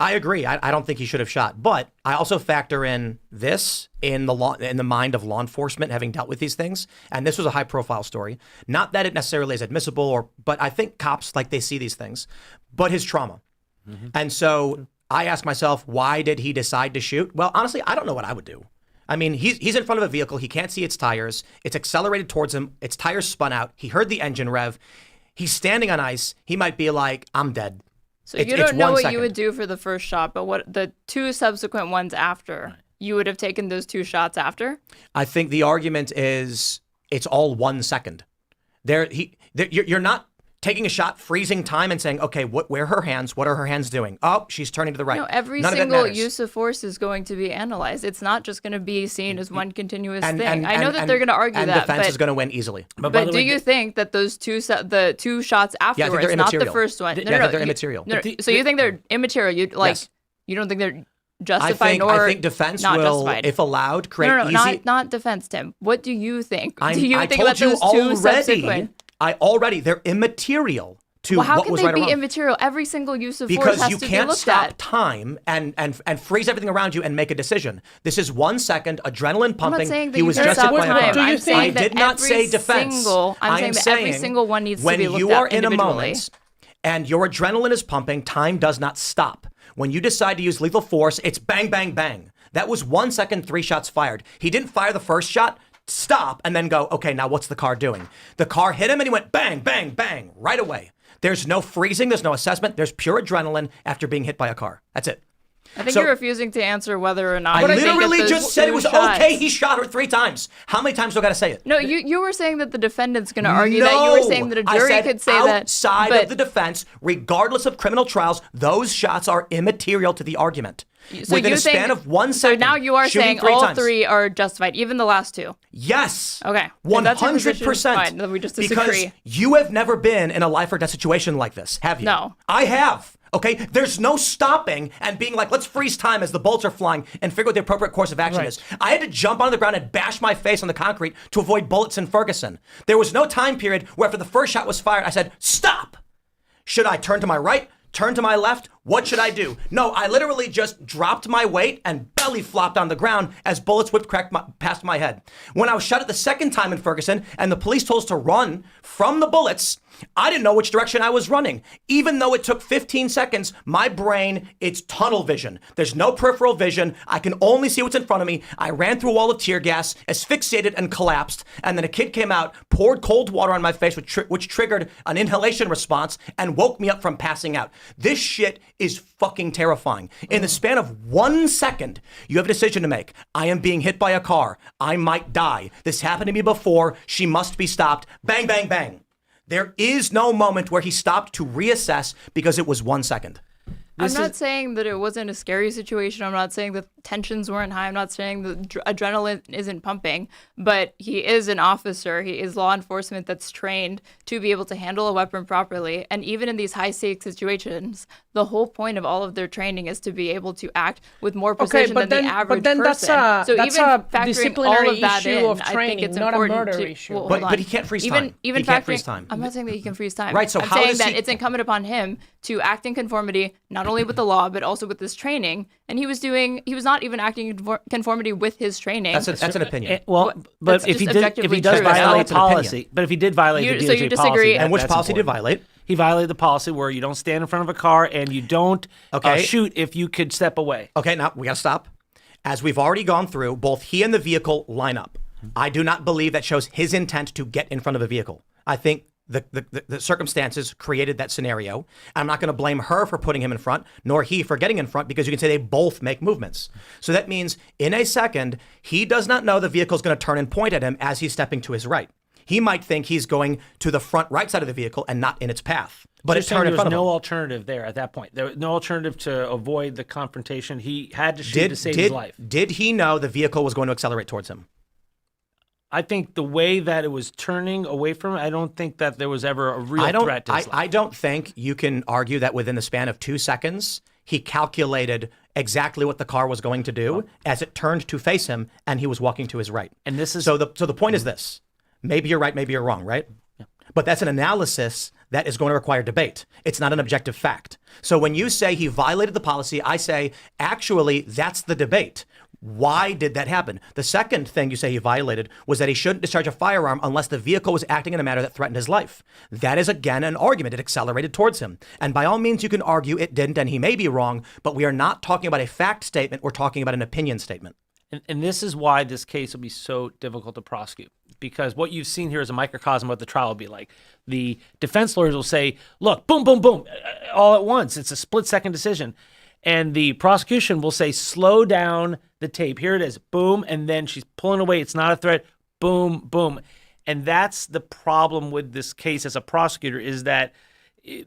I agree. I don't think he should have shot, but I also factor in this in the mind of law enforcement having dealt with these things. And this was a high profile story. Not that it necessarily is admissible, but I think cops like they see these things, but his trauma. And so I ask myself, why did he decide to shoot? Well, honestly, I don't know what I would do. I mean, he's in front of a vehicle. He can't see its tires. It's accelerated towards him. Its tires spun out. He heard the engine rev. He's standing on ice. He might be like, I'm dead. So you don't know what you would do for the first shot, but what the two subsequent ones after, you would have taken those two shots after? I think the argument is it's all 1 second. You're not taking a shot, freezing time, and saying, okay, where are her hands? What are her hands doing? Oh, she's turning to the right. No, every None of it single matters. use of force is going to be analyzed. It's not just going to be seen as one continuous thing. And I know that they're going to argue and that, defense but is going to win easily. But do you think that those the two shots afterwards, they're not the immaterial. first one? I think they're immaterial. So you think they're immaterial? Yes. You don't think they're justified nor I think defense not will, justified? if allowed, create No, easy. not defense, Tim. What do you think? I Do you think told about you those two already. subsequent? They're immaterial to Well, how what can was they right or be wrong. immaterial? Every single use of force Because has you to be can't looked stop at. time and freeze everything around you and make a decision. This is 1 second, adrenaline pumping. saying that he you was can just stop hit by a car. time. Do you I'm think- saying I that did not every say defense. single- I'm I am saying that every saying single one needs to when be looked you at are in a individually. moment and your adrenaline is pumping, time does not stop. When you decide to use lethal force, it's bang, bang, bang. That was 1 second, 3 shots fired. He didn't fire the first shot, stop, and then go, okay, now what's the car doing? The car hit him and he went bang, bang, bang, right away. There's no freezing, there's no assessment, there's pure adrenaline after being hit by a car. That's it. I think So- you're refusing to answer whether or not. I you think that literally those just said it two was shots- okay, he shot her 3 times. How many times do I gotta say it? No, you were saying that the defendant's going to argue that. You were saying that a I jury said could say that. outside but of the defense, regardless of criminal trials, those shots are immaterial to the argument. so Within you a span think- of 1 So second. now you are shooting saying 3 all times. 3 are justified, even the last 2. Yes. Okay. If 100%. that's your position, fine, then we just Because disagree. you have never been in a life or death situation like this, have you? No. I have. Okay? There's no stopping and being like, let's freeze time as the bullets are flying and figure what the appropriate course of action is. I had to jump onto the ground and bash my face on the concrete to avoid bullets in Ferguson. There was no time period where after the first shot was fired, I said, stop. Should I turn to my right? Turn to my left? What should I do? No, I literally just dropped my weight and belly flopped on the ground as bullets whipped past my head. When I was shot at the second time in Ferguson and the police told us to run from the bullets, I didn't know which direction I was running. Even though it took 15 seconds, my brain, it's tunnel vision. There's no peripheral vision. I can only see what's in front of me. I ran through a wall of tear gas, asphyxiated and collapsed. And then a kid came out, poured cold water on my face, which triggered an inhalation response and woke me up from passing out. This shit is fucking terrifying. In the span of 1 second, you have a decision to make. I am being hit by a car. I might die. This happened to me before. She must be stopped. Bang, bang, bang. There is no moment where he stopped to reassess because it was 1 second. I'm not saying that it wasn't a scary situation. I'm not saying that tensions weren't high. I'm not saying that adrenaline isn't pumping. But he is an officer. He is law enforcement that's trained to be able to handle a weapon properly. And even in these high-stakes situations, the whole point of all of their training is to be able to act with more precision than the average person. that's so that's even a factoring disciplinary all of that issue in, of I think training, it's not a important murder to, issue. well, But hold on. he can't freeze time. Even He can't factoring, freeze time. I'm not saying that he can freeze time. Right, so I'm how saying does that he- it's incumbent upon him to act in conformity, not only with the law, but also with his training. And he was not even acting in conformity with his training. That's an opinion. Well, That's but if just he objectively does true. violate That's an opinion. policy, but if he did violate the DOJ So you disagree- policy, And which that's policy did important. violate? He violated the policy where you don't stand in front of a car and you don't Okay. shoot if you could step away. Okay, now we got to stop. As we've already gone through, both he and the vehicle line up. I do not believe that shows his intent to get in front of a vehicle. I think The circumstances created that scenario. I'm not going to blame her for putting him in front, nor he for getting in front, because you can say they both make movements. So that means in a second, he does not know the vehicle is going to turn and point at him as he's stepping to his right. He might think he's going to the front right side of the vehicle and not in its path. But So it turned in there front was of him. no alternative there at that point. There was no alternative to avoid the confrontation. He had to shoot to save his life. Did he know the vehicle was going to accelerate towards him? I think the way that it was turning away from him, I don't think that there was ever a real threat to his life. I don't think you can argue that within the span of 2 seconds, he calculated exactly what the car was going to do as it turned to face him and he was walking to his right. And this is So the point is this. Maybe you're right, maybe you're wrong, right? Yeah. But that's an analysis that is going to require debate. It's not an objective fact. So when you say he violated the policy, I say, actually, that's the debate. Why did that happen? The second thing you say he violated was that he shouldn't discharge a firearm unless the vehicle was acting in a manner that threatened his life. That is, again, an argument. It accelerated towards him. And by all means, you can argue it didn't, and he may be wrong, but we are not talking about a fact statement. We're talking about an opinion statement. And this is why this case will be so difficult to prosecute, because what you've seen here is a microcosm of what the trial will be like. The defense lawyers will say, look, boom, boom, boom, all at once. It's a split-second decision. And the prosecution will say, slow down the tape. Here it is, boom, and then she's pulling away. It's not a threat, boom, boom. And that's the problem with this case as a prosecutor, is that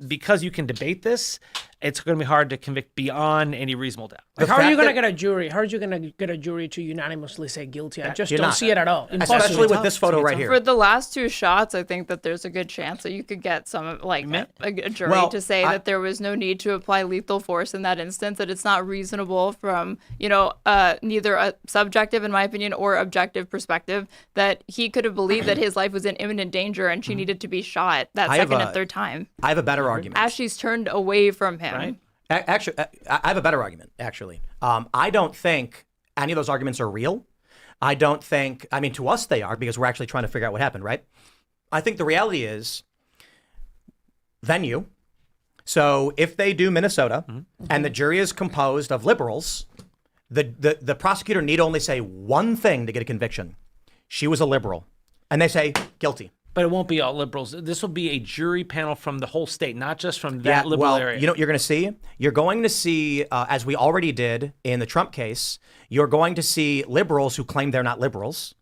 because you can debate this, it's going to be hard to convict beyond any reasonable doubt. Like, how are you going to get a jury? How are you going to get a jury to unanimously say guilty? I just You're don't not. see it at all. Especially with this photo right here. For the last two shots, I think that there's a good chance that you could get some, like, a jury Well, to say that there was no need to apply lethal force in that instance, that it's not reasonable from, neither a subjective, in my opinion, or objective perspective, that he could have believed that his life was in imminent danger and she needed to be shot that second and third time. I have a better argument. As she's turned away from him. Right. Actually, I have a better argument, actually. I don't think any of those arguments are real. I don't think, to us they are, because we're actually trying to figure out what happened, right? I think the reality is venue. So if they do Minnesota and the jury is composed of liberals, the prosecutor need only say one thing to get a conviction. She was a liberal. And they say guilty. But it won't be all liberals. This will be a jury panel from the whole state, not just from that liberal area. You know what you're going to see? You're going to see, as we already did in the Trump case, you're going to see liberals who claim they're not liberals.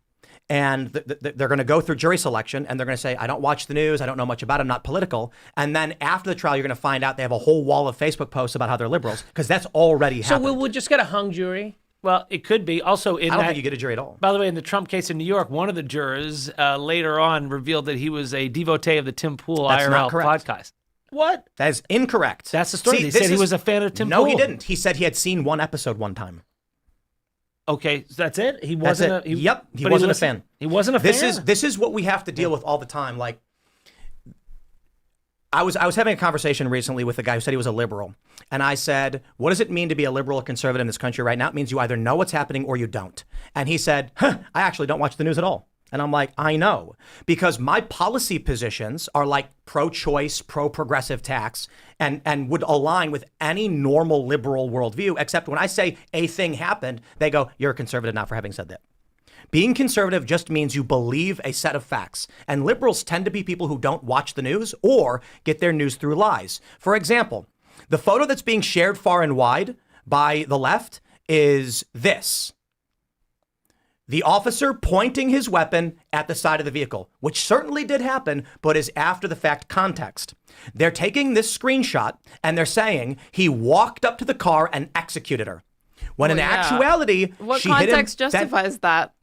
And they're going to go through jury selection and they're going to say, I don't watch the news. I don't know much about it. I'm not political. And then after the trial, you're going to find out they have a whole wall of Facebook posts about how they're liberals, because that's already happened. So we'll just get a hung jury? Well, it could be. Also, I don't think you get a jury at all. By the way, in the Trump case in New York, one of the jurors later on revealed that he was a devotee of the Tim Pool That's IRL not correct. podcast. What? That is incorrect. That's the story. See, They said he was a fan of Tim No, Pool. he didn't. He said he had seen one episode one time. Okay, so that's it? He That's wasn't it. a... Yep, he wasn't a fan. He wasn't a fan? This is what we have to deal with all the time. Like, I was having a conversation recently with a guy who said he was a liberal. And I said, what does it mean to be a liberal or conservative in this country right now? It means you either know what's happening or you don't. And he said, I actually don't watch the news at all. And I'm like, I know, because my policy positions are like pro-choice, pro-progressive tax, and would align with any normal liberal worldview, except when I say a thing happened, they go, you're a conservative now for having said that. Being conservative just means you believe a set of facts. And liberals tend to be people who don't watch the news or get their news through lies. For example, the photo that's being shared far and wide by the left is this. The officer pointing his weapon at the side of the vehicle, which certainly did happen, but is after the fact context. They're taking this screenshot and they're saying he walked up to the car and executed her. When in actuality, what she hit him. context justifies that?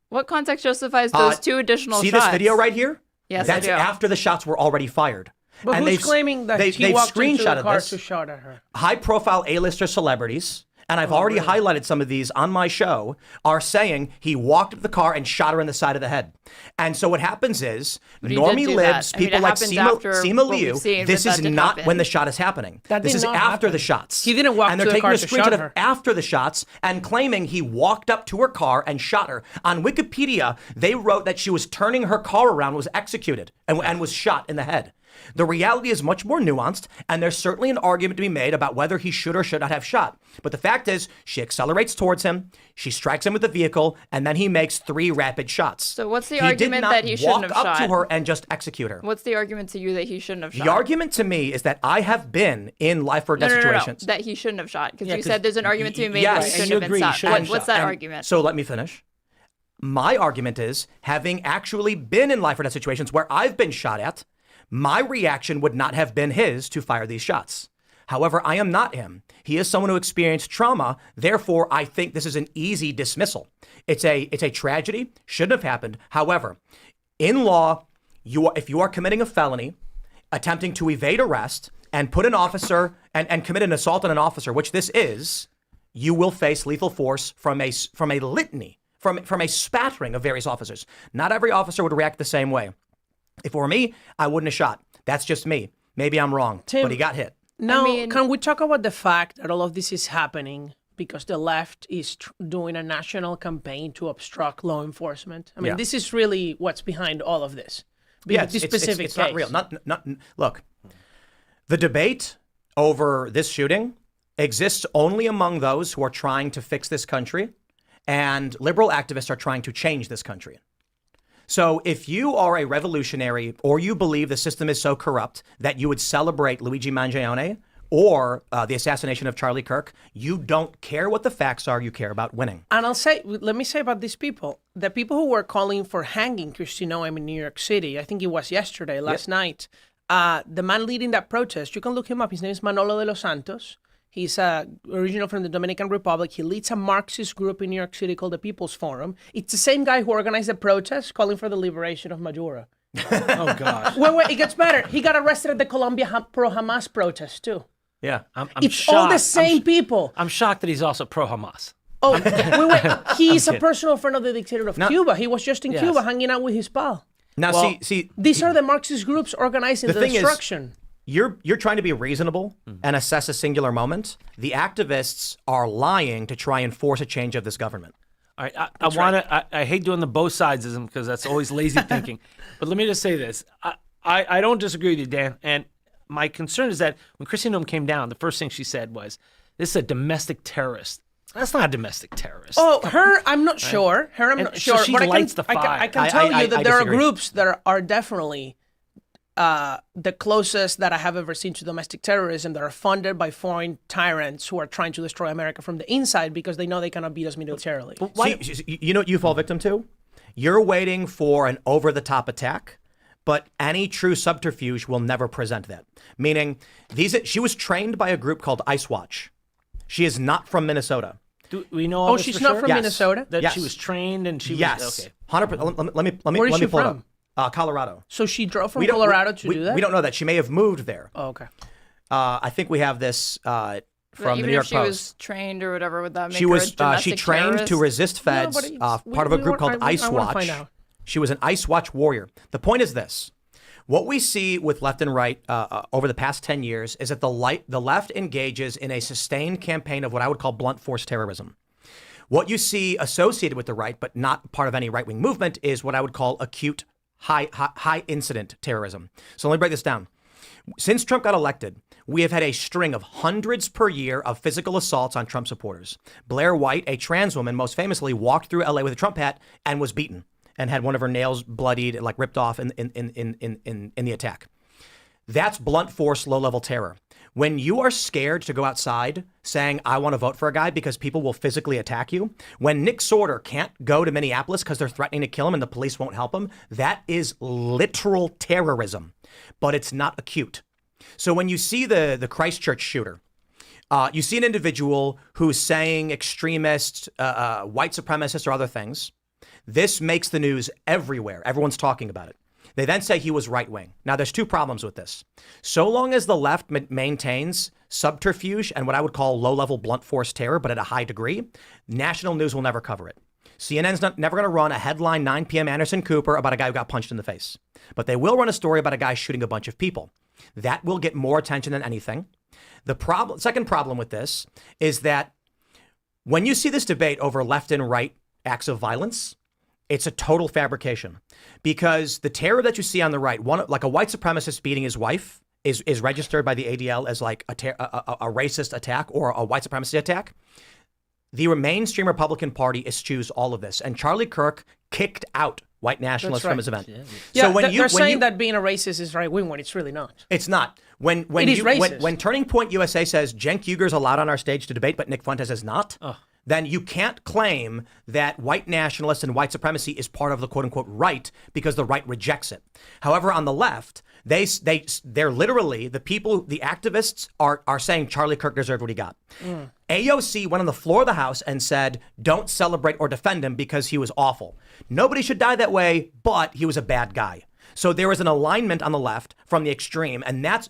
What context justifies those two additional see shots? See this video right here? Yes, That's I do. after the shots were already fired. But and who's claiming that he walked into the car to shot at her? High-profile A-lister celebrities, and I've already highlighted some of these on my show, are saying he walked up to the car and shot her in the side of the head. And so what happens is, But he normie did do libs, that. I mean, people it like happens Seema after what Liu, we've seen, this but is that did not happen. when the shot is happening. That This did is not after happen. the shots. He didn't walk and to they're the taking car a to screenshot shot of her. after the shots and claiming he walked up to her car and shot her. On Wikipedia, they wrote that she was turning her car around, was executed, and was shot in the head. The reality is much more nuanced, and there's certainly an argument to be made about whether he should or should not have shot. But the fact is, she accelerates towards him, she strikes him with the vehicle, and then he makes 3 rapid shots. So what's the argument that he shouldn't have walk up shot? to her and just execute her. What's the argument to you that he shouldn't have shot? The argument to me is that I have been in life or death situations. That he shouldn't have shot. Because you 'cause said there's an argument to be made yes, that he and shouldn't you have agree been he shot. shouldn't have What's shot. that And argument? So let me finish. My argument is, having actually been in life or death situations where I've been shot at, my reaction would not have been his to fire these shots. However, I am not him. He is someone who experienced trauma. Therefore, I think this is an easy dismissal. It's a tragedy. Shouldn't have happened. However, in law, if you are committing a felony, attempting to evade arrest and put an officer and commit an assault on an officer, which this is, you will face lethal force from a litany, from a spattering of various officers. Not every officer would react the same way. If it were me, I wouldn't have shot. That's just me. Maybe I'm wrong, Tim, but he got hit. Now, mean- can we talk about the fact that all of this is happening because the left is doing a national campaign to obstruct law enforcement? I mean, Yeah. this is really what's behind all of this. Yeah, this it's specific not case. real. Not look. The debate over this shooting exists only among those who are trying to fix this country, and liberal activists are trying to change this country. So if you are a revolutionary or you believe the system is so corrupt that you would celebrate Luigi Mangione or the assassination of Charlie Kirk, you don't care what the facts are, you care about winning. And let me say about these people, the people who were calling for hanging Kristi Noem in New York City, I think it was yesterday, last night, the man leading that protest, you can look him up, his name is Manolo de los Santos. He's original from the Dominican Republic. He leads a Marxist group in New York City called the People's Forum. It's the same guy who organized the protest calling for the liberation of Maduro. Oh, gosh. Wait, it gets better. He got arrested at the Colombia pro-Hamas protest, too. Yeah. I'm It's shocked. all the same people. I'm shocked that he's also pro-Hamas. Oh, wait. He's a personal friend of the dictator of Cuba. He was just in Yes. Cuba hanging out with his pal. Now, Well, see, These are the Marxist groups organizing the thing is, destruction. You're trying to be reasonable and assess a singular moment. The activists are lying to try and force a change of this government. All right, I hate doing the both sidesism because that's always lazy thinking. But let me just say this. I don't disagree with you, Dan. And my concern is that when Kristi Noem came down, the first thing she said was, this is a domestic terrorist. That's not a domestic terrorist. Oh, her, I'm not sure. Her, I'm And not so sure. she But lights the I fire. can tell you that I there are disagree. groups that are definitely the closest that I have ever seen to domestic terrorism that are funded by foreign tyrants who are trying to destroy America from the inside because they know they cannot beat us militarily. See, you know what you fall victim to? You're waiting for an over-the-top attack, but any true subterfuge will never present that. Meaning, she was trained by a group called Ice Watch. She is not from Minnesota. Do we know all this she's for not sure? from Yes. Minnesota? That Yes. she was trained and she Yes, was... Okay. 100%. Let me Where is she pull it from? up. Colorado. So she drove from We don't- Colorado to we- do that? We don't know that. She may have moved there. Oh, okay. I think we have this But from the even New York if she Post. was trained or whatever, would that make She her was a domestic she trained terrorist? to resist feds, but it's- part of a group called Ice I wanna Watch. find out. She was an Ice Watch warrior. The point is this. What we see with left and right over the past 10 years is that the left engages in a sustained campaign of what I would call blunt force terrorism. What you see associated with the right, but not part of any right-wing movement, is what I would call acute high incident terrorism. So let me break this down. Since Trump got elected, we have had a string of hundreds per year of physical assaults on Trump supporters. Blair White, a trans woman, most famously walked through LA with a Trump hat and was beaten and had one of her nails bloodied, like ripped off in the attack. That's blunt force, low-level terror. When you are scared to go outside saying, I want to vote for a guy because people will physically attack you, when Nick Sorter can't go to Minneapolis because they're threatening to kill him and the police won't help him, that is literal terrorism, but it's not acute. So when you see the Christchurch shooter, you see an individual who's saying extremist, white supremacist or other things. This makes the news everywhere. Everyone's talking about it. They then say he was right-wing. Now, there's two problems with this. So long as the left maintains subterfuge and what I would call low-level blunt force terror, but at a high degree, national news will never cover it. CNN's never going to run a headline 9 p.m. Anderson Cooper about a guy who got punched in the face. But they will run a story about a guy shooting a bunch of people. That will get more attention than anything. The second problem with this is that when you see this debate over left and right acts of violence, It's a total fabrication, because the terror that you see on the right, like a white supremacist beating his wife, is registered by the ADL as like a racist attack or a white supremacy attack. The mainstream Republican Party eschews all of this, and Charlie Kirk kicked out white nationalists from his event. Yeah, So they're saying that being a racist is right wing when it's really not. It's not. When Turning Point USA says Cenk Uygur's allowed on our stage to debate, but Nick Fuentes is not, then you can't claim that white nationalists and white supremacy is part of the quote unquote right, because the right rejects it. However, on the left, they're literally, the people, the activists are saying Charlie Kirk deserved what he got. AOC went on the floor of the House and said, don't celebrate or defend him because he was awful. Nobody should die that way, but he was a bad guy. So there is an alignment on the left from the extreme, and that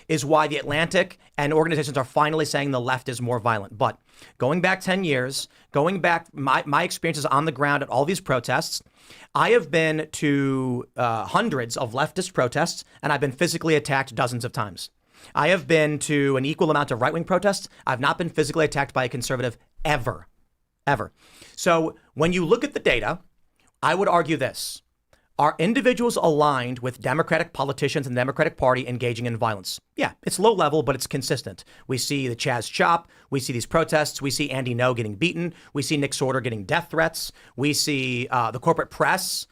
is why the Atlantic and organizations are finally saying the left is more violent. But going back 10 years, going back my experiences on the ground at all these protests, I have been to hundreds of leftist protests, and I've been physically attacked dozens of times. I have been to an equal amount of right-wing protests. I've not been physically attacked by a conservative ever. So when you look at the data, I would argue this. Are individuals aligned with Democratic politicians and the Democratic Party engaging in violence? Yeah, it's low level, but it's consistent. We see the Chaz Chop. We see these protests. We see Andy Ngo getting beaten. We see Nick Sorter getting death threats. We see the corporate press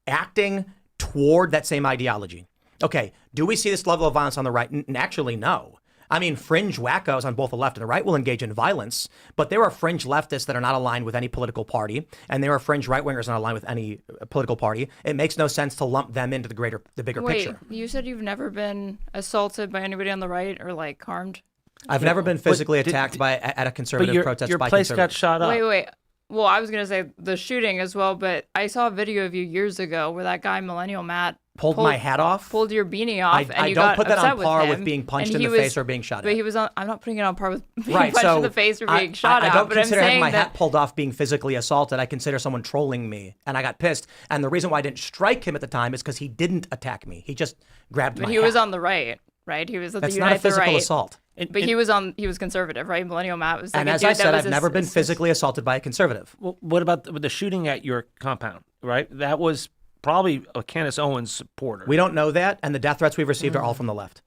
acting toward that same ideology. Okay, do we see this level of violence on the right? Actually, no. I mean, fringe wackos on both the left and the right will engage in violence, but there are fringe leftists that are not aligned with any political party, and there are fringe right-wingers not aligned with any political party. It makes no sense to lump them into the bigger picture. Wait, you said you've never been assaulted by anybody on the right or like harmed? I've never been physically attacked at a conservative protest your by place conservatives. got shot up. Wait. Well, I was going to say the shooting as well, but I saw a video of you years ago where that guy, Millennial Matt, pulled my hat off. Pulled your beanie off, and I you don't got put that upset on par with him, being punched and in the face or being shot at. But he was on. I'm not putting it on par with being Right, punched so in the face or being shot at. I don't but I'm consider having saying my that hat pulled off being physically assaulted. I consider someone trolling me, and I got pissed. And the reason why I didn't strike him at the time is because he didn't attack me. He just grabbed my But he hat. was on the right. He was at That's the not a Unite the physical Right. assault. But he was conservative, right? Millennial Matt was like And a as dude I said, that was I've never been physically assaulted by a conservative. Well, what about the shooting at your compound, right? That was probably a Candace Owens supporter. We don't know that, and the death threats we've received are all from the left.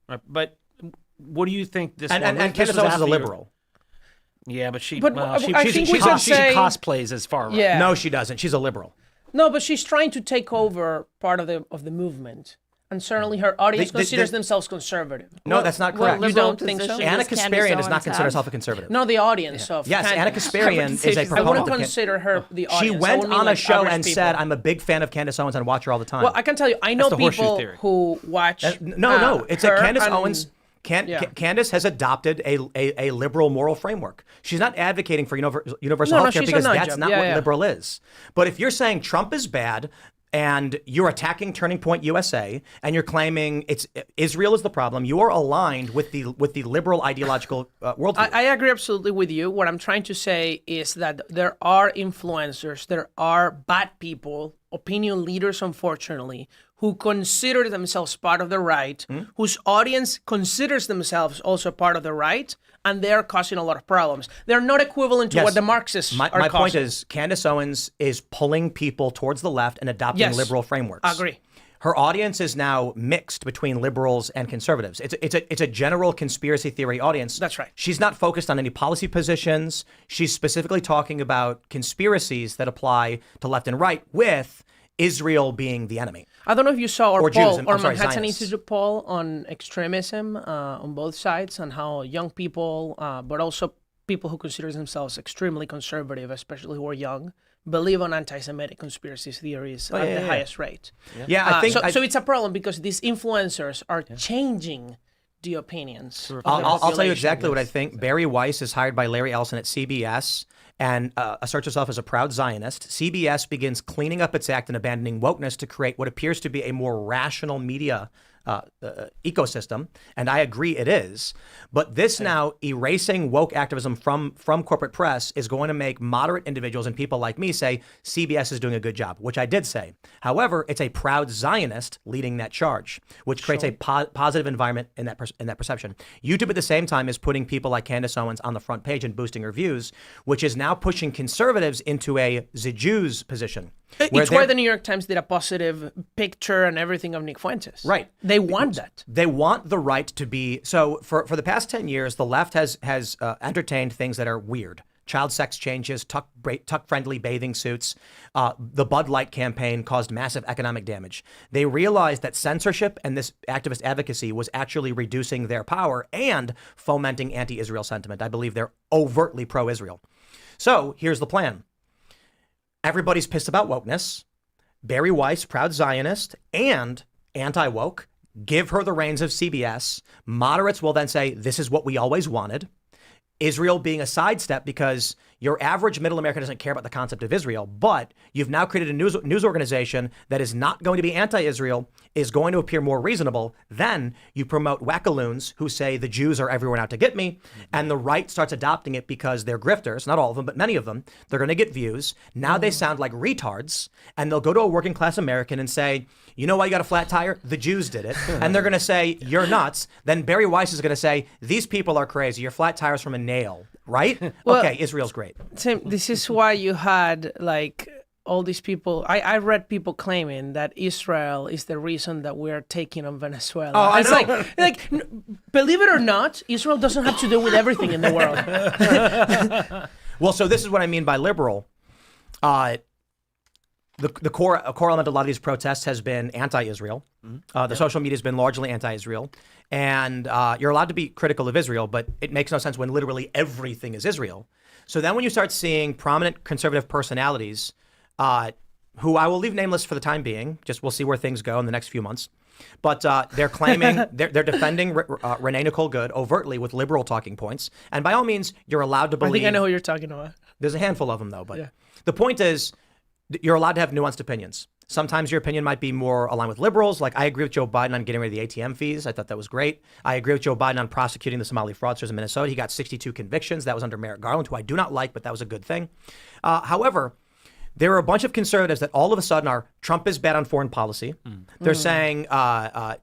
Right, but what do you think this And this Candace was Owens is a after your- liberal. Yeah, but she I think we she can say- cosplays as far right. Yeah. No, she doesn't. She's a liberal. No, but she's trying to take over part of the movement, and certainly her audience considers themselves conservative. No, that's not what correct. You liberal don't think so? position Anna does Candace Kasparian does not Owens consider have? herself a conservative. No, the audience of Yes, Anna Candace. Kasparian is a I proponent wouldn't of consider her the She audience. I went would mean on a like show average and people. said, I'm a big fan of Candace Owens and watch her all the time. Well, I can tell you, I know the horseshoe people theory. who watch. No, it's a her Candace and- Owens. Candace has adopted a liberal moral framework. She's not advocating for universal health care she's a because nut that's job. not Yeah, what yeah. liberal is. But if you're saying Trump is bad and you're attacking Turning Point USA and you're claiming Israel is the problem, you are aligned with the liberal ideological worldview. I agree absolutely with you. What I'm trying to say is that there are influencers, there are bad people, opinion leaders, unfortunately, who consider themselves part of the right, whose audience considers themselves also part of the right, and they're causing a lot of problems. They're not equivalent to Yes. what the Marxists My are point causing. is Candace Owens is pulling people towards the left and adopting Yes. liberal frameworks. I agree. Her audience is now mixed between liberals and conservatives. It's a general conspiracy theory audience. That's right. She's not focused on any policy positions. She's specifically talking about conspiracies that apply to left and right, with Israel being the enemy. I don't know if you saw our Or poll, Jews, or I'm sorry, Manhattan Zionists. Institute poll on extremism on both sides, and how young people, but also people who consider themselves extremely conservative, especially who are young, believe on anti-Semitic conspiracy theories at the highest rate. Yeah, I think so it's a problem because these influencers are changing the opinions. of the I'll tell you population. exactly what I think. Barry Weiss is hired by Larry Ellison at CBS and asserts herself as a proud Zionist. CBS begins cleaning up its act and abandoning wokeness to create what appears to be a more rational media ecosystem, and I agree it is. But this now erasing woke activism from corporate press is going to make moderate individuals and people like me say CBS is doing a good job, which I did say. However, it's a proud Zionist leading that charge, which creates a positive environment in that perception. YouTube at the same time is putting people like Candace Owens on the front page and boosting her views, which is now pushing conservatives into a the Jews position. It's why the New York Times did a positive picture and everything of Nick Fuentes. Right. They want that. They want the right to be. So for the past 10 years, the left has entertained things that are weird. Child sex changes, tuck-friendly bathing suits. The Bud Light campaign caused massive economic damage. They realized that censorship and this activist advocacy was actually reducing their power and fomenting anti-Israel sentiment. I believe they're overtly pro-Israel. So here's the plan. Everybody's pissed about wokeness. Bari Weiss, proud Zionist and anti-woke, give her the reins of CBS. Moderates will then say, this is what we always wanted. Israel being a sidestep because your average middle American doesn't care about the concept of Israel, but you've now created a news organization that is not going to be anti-Israel, is going to appear more reasonable. Then you promote wackaloons who say the Jews are everyone out to get me, and the right starts adopting it because they're grifters, not all of them, but many of them. They're going to get views. Now they sound like retards, and they'll go to a working class American and say, you know why you got a flat tire? The Jews did it. And they're going to say, you're nuts. Then Bari Weiss is going to say, these people are crazy. Your flat tire's from a nail, right? Well, okay, Israel's great. Tim, this is why you had like all these people. I read people claiming that Israel is the reason that we're taking on Venezuela. Oh, I it's know. like, believe it or not, Israel doesn't have to do with everything in the world. Well, so this is what I mean by liberal. The core element of a lot of these protests has been anti-Israel. The social media has been largely anti-Israel. And you're allowed to be critical of Israel, but it makes no sense when literally everything is Israel. So then when you start seeing prominent conservative personalities, who I will leave nameless for the time being, just we'll see where things go in the next few months. But they're claiming, they're defending Renee Nicole Good overtly with liberal talking points. And by all means, you're allowed to believe. I think I know who you're talking about. There's a handful of them, though. But the point is, you're allowed to have nuanced opinions. Sometimes your opinion might be more aligned with liberals. Like I agree with Joe Biden on getting rid of the ATM fees. I thought that was great. I agree with Joe Biden on prosecuting the Somali fraudsters in Minnesota. He got 62 convictions. That was under Merrick Garland, who I do not like, but that was a good thing. However, there are a bunch of conservatives that all of a sudden are Trump is bad on foreign policy. They're saying they're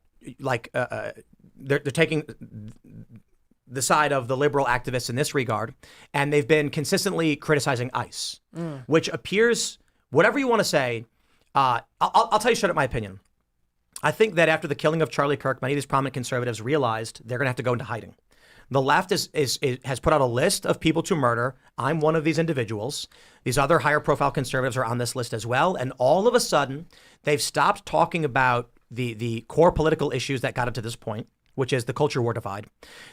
taking the side of the liberal activists in this regard, and they've been consistently criticizing ICE, which appears, whatever you want to say, I'll tell you straight up my opinion. I think that after the killing of Charlie Kirk, many of these prominent conservatives realized they're going to have to go into hiding. The left has put out a list of people to murder. I'm one of these individuals. These other higher profile conservatives are on this list as well. And all of a sudden, they've stopped talking about the core political issues that got up to this point, which is the culture war divide.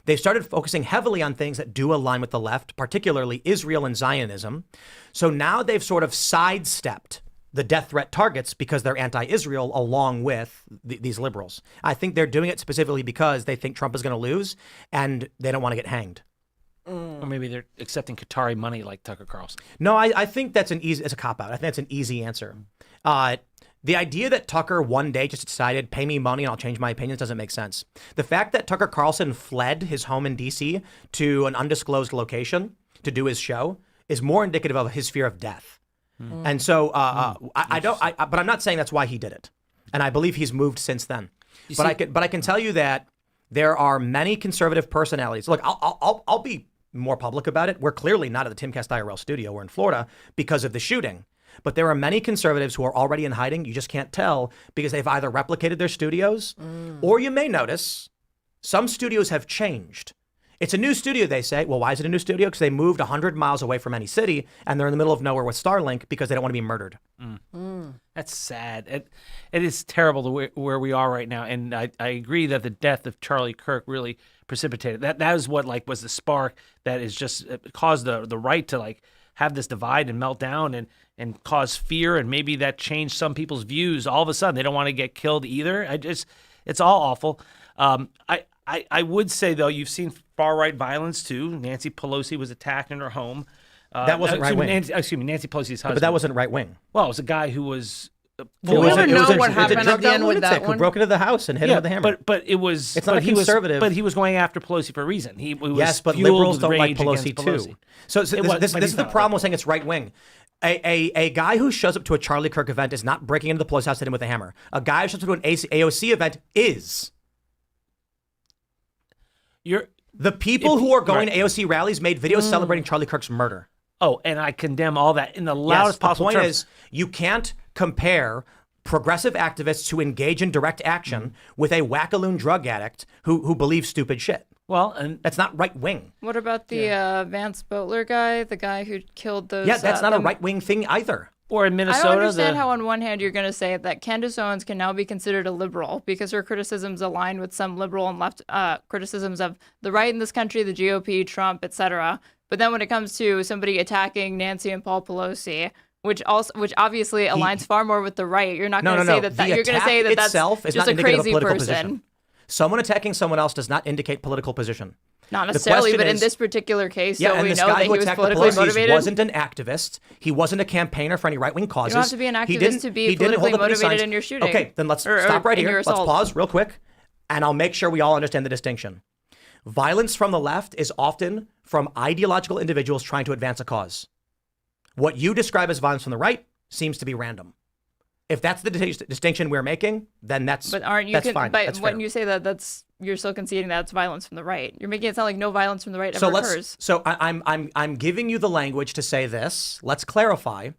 They've started focusing heavily on things that do align with the left, particularly Israel and Zionism. So now they've sort of sidestepped the death threat targets because they're anti-Israel along with these liberals. I think they're doing it specifically because they think Trump is going to lose and they don't want to get hanged. Or maybe they're accepting Qatari money like Tucker Carlson. No, I think that's it's a cop-out. I think that's an easy answer. The idea that Tucker one day just decided, pay me money and I'll change my opinions doesn't make sense. The fact that Tucker Carlson fled his home in D.C. to an undisclosed location to do his show is more indicative of his fear of death. And so but I'm not saying that's why he did it. And I believe he's moved since then. But I can tell you that there are many conservative personalities. Look, I'll be more public about it. We're clearly not at the Timcast IRL studio. We're in Florida because of the shooting. But there are many conservatives who are already in hiding. You just can't tell because they've either replicated their studios or you may notice some studios have changed. It's a new studio, they say. Well, why is it a new studio? Because they moved 100 miles away from any city and they're in the middle of nowhere with Starlink because they don't want to be murdered. That's sad. It is terrible where we are right now. And I agree that the death of Charlie Kirk really precipitated. That is what was the spark that is just caused the right to have this divide and melt down and cause fear. And maybe that changed some people's views. All of a sudden, they don't want to get killed either. It's all awful. I would say, though, you've seen far-right violence, too. Nancy Pelosi was attacked in her home. That wasn't right-wing. Nancy Pelosi's husband. But that wasn't right-wing. Well, it was a guy who was Do we ever know what happened at the end with that who one? broke into the house and hit him with a hammer. But it was. It's not but a he was- conservative. But he was going after Pelosi for a reason. He was Yes, but fueled liberals with don't like rage Pelosi against too. Pelosi. So It was- this but is he's the not problem right with saying it's right wing. A guy who shows up to a Charlie Kirk event is not breaking into the Pelosi house and hit him with a hammer. A guy who shows up to an AOC event is. The people who are going to AOC rallies made videos celebrating Charlie Kirk's murder. Oh, and I condemn all that in the Yes, loudest the possible point terms. is you can't compare progressive activists who engage in direct action with a wackaloon drug addict who believes stupid shit. Well, and That's not right wing. What about the Vance Butler guy, the guy who killed those? Yeah, that's not a right wing thing either. or in I Minnesota, don't understand how on one hand you're going to say that Candace Owens can now be considered a liberal because her criticisms align with some liberal and left criticisms of the right in this country, the GOP, Trump, etc. But then when it comes to somebody attacking Nancy and Paul Pelosi, which obviously aligns far more with the right, you're not going to say that. The You're going to say attack that itself that's is just not a indicative of crazy political person. position. Someone attacking someone else does not indicate political position. Not The necessarily, question but in is- this particular case, Yeah, so and we this know guy that who he was attacked the politically Pelosi's motivated. wasn't an activist. He wasn't a campaigner for any right-wing causes. You don't have to be an He activist didn't- to be he didn't hold politically up any motivated signs. in your shooting. Okay, then let's Or stop right in here. your Let's assault. pause real quick, and I'll make sure we all understand the distinction. Violence from the left is often from ideological individuals trying to advance a cause. What you describe as violence from the right seems to be random. If that's the distinction we're making, then that's But aren't you? that's fine. But That's when fair. you say that, you're still conceding that's violence from the right. You're making it sound like no violence from the right So ever let's. occurs. So I'm giving you the language to say this. Let's clarify.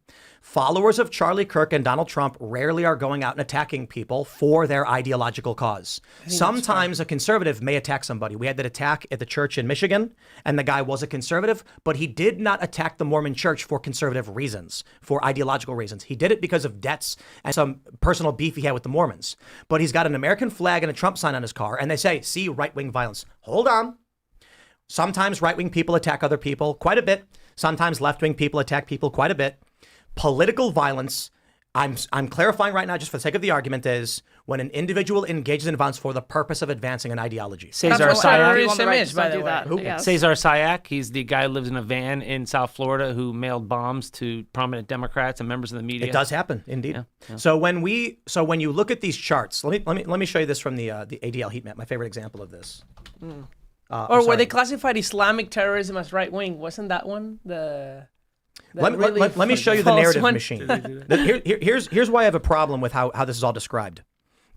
Followers of Charlie Kirk and Donald Trump rarely are going out and attacking people for their ideological cause. Sometimes a conservative may attack somebody. We had that attack at the church in Michigan, and the guy was a conservative, but he did not attack the Mormon church for conservative reasons, for ideological reasons. He did it because of debts and some personal beef he had with the Mormons. But he's got an American flag and a Trump sign on his car, and they say, see, right-wing violence. Hold on. Sometimes right-wing people attack other people quite a bit. Sometimes left-wing people attack people quite a bit. Political violence, I'm clarifying right now just for the sake of the argument, is when an individual engages in violence for the purpose of advancing an ideology. Cesar That's what Sayak. terrorism People on the right is, just by don't the do way. that. Who? Yes. Cesar Sayak, he's the guy who lives in a van in South Florida who mailed bombs to prominent Democrats and members of the media. It does happen, indeed. So when you look at these charts, let me show you this from the ADL heat map. My favorite example of this. Or where they classified Islamic terrorism as right wing. Wasn't that one Let me show you the false narrative one? machine. Here's why I have a problem with how this is all described.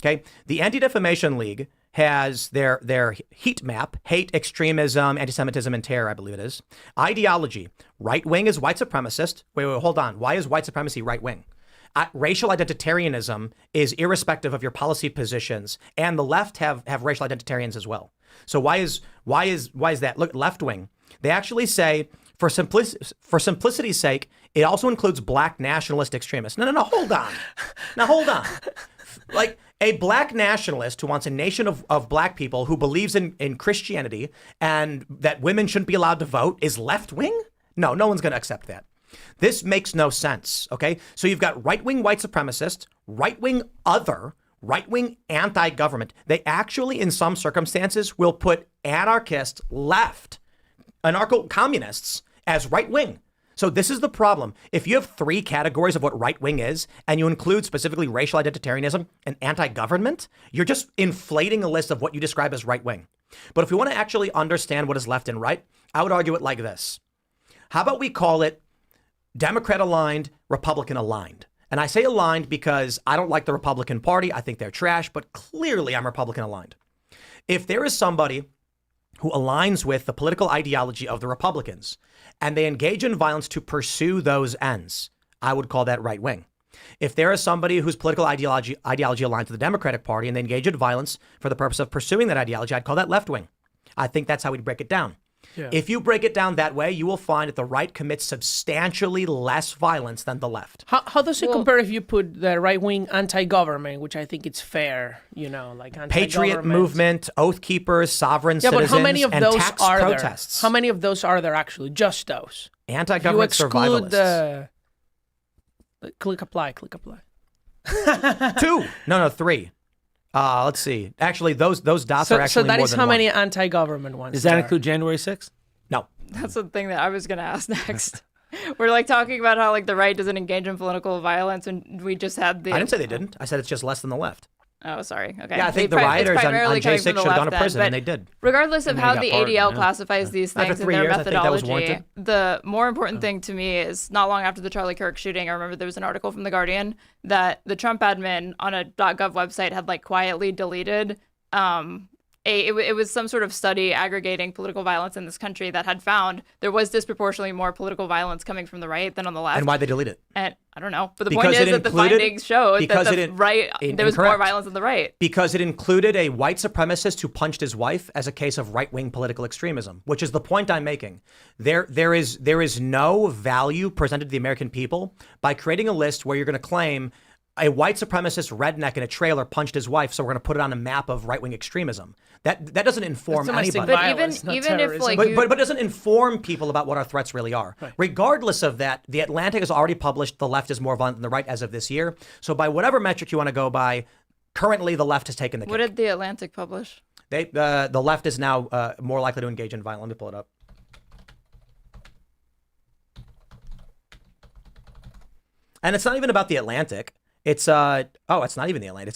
Okay, the Anti-Defamation League has their heat map: hate, extremism, anti-Semitism, and terror. I believe it is. Ideology: right wing is white supremacist. Wait, hold on. Why is white supremacy right wing? Racial identitarianism is irrespective of your policy positions, and the left have racial identitarians as well. So why is that? Look, left wing. They actually say, for simplicity's sake, it also includes black nationalist extremists. No, hold on. Now, hold on. Like a black nationalist who wants a nation of black people who believes in Christianity and that women shouldn't be allowed to vote is left wing? No one's going to accept that. This makes no sense, okay? So you've got right-wing white supremacists, right-wing other, right-wing anti-government. They actually, in some circumstances, will put anarchist left, anarcho-communists as right-wing. So this is the problem. If you have three categories of what right-wing is, and you include specifically racial identitarianism and anti-government, you're just inflating a list of what you describe as right-wing. But if we want to actually understand what is left and right, I would argue it like this. How about we call it Democrat aligned, Republican aligned? And I say aligned because I don't like the Republican Party. I think they're trash, but clearly I'm Republican aligned. If there is somebody who aligns with the political ideology of the Republicans and they engage in violence to pursue those ends, I would call that right wing. If there is somebody whose political ideology aligns to the Democratic Party and they engage in violence for the purpose of pursuing that ideology, I'd call that left wing. I think that's how we'd break it down. Yeah. If you break it down that way, you will find that the right commits substantially less violence than the left. How does it compare if you put the right wing anti-government, which I think it's fair, like anti-government? Patriot movement, oath keepers, sovereign citizens, but how many of and those tax are protests. there? How many of those are there actually? Just those. Anti-government survivalists. Click apply. 2. No, 3. Let's see. Actually, those dots are actually more than one. So that is how many anti-government ones. Does that include January 6th? No. That's the thing that I was going to ask next. We're like talking about how like the right doesn't engage in political violence, and we just had the. I didn't say they didn't. I said it's just less than the left. Oh, sorry. Okay. Yeah, I think the It's rioters on primarily coming J6 from the should have gone to left prison, then, and they did. Regardless of And how they the got pardoned, ADL yeah. classifies these After things in 3 their years, I think that was methodology, warranted. the more important thing to me is not long after the Charlie Kirk shooting, I remember there was an article from The Guardian that the Trump admin on a .gov website had like quietly deleted it was some sort of study aggregating political violence in this country that had found there was disproportionately more political violence coming from the right than on the left. And why'd they delete it? And I don't know. But the Because point it is that the included- findings showed that because the it in- right, there was more incorrect. violence on the right. Because it included a white supremacist who punched his wife as a case of right-wing political extremism, which is the point I'm making. There is no value presented to the American people by creating a list where you're going to claim a white supremacist redneck in a trailer punched his wife, so we're going to put it on a map of right-wing extremism. That doesn't inform domestic anybody. But violence, not even if terrorism. like But, you, but it doesn't inform people about what our threats really are. Right. Regardless of that, The Atlantic has already published the left is more violent than the right as of this year. So by whatever metric you want to go by, currently the left has taken the what cake. did the Atlantic publish? The left is now more likely to engage in violence. Let me pull it up. And it's not even about The Atlantic. It's it's not even The Atlantic.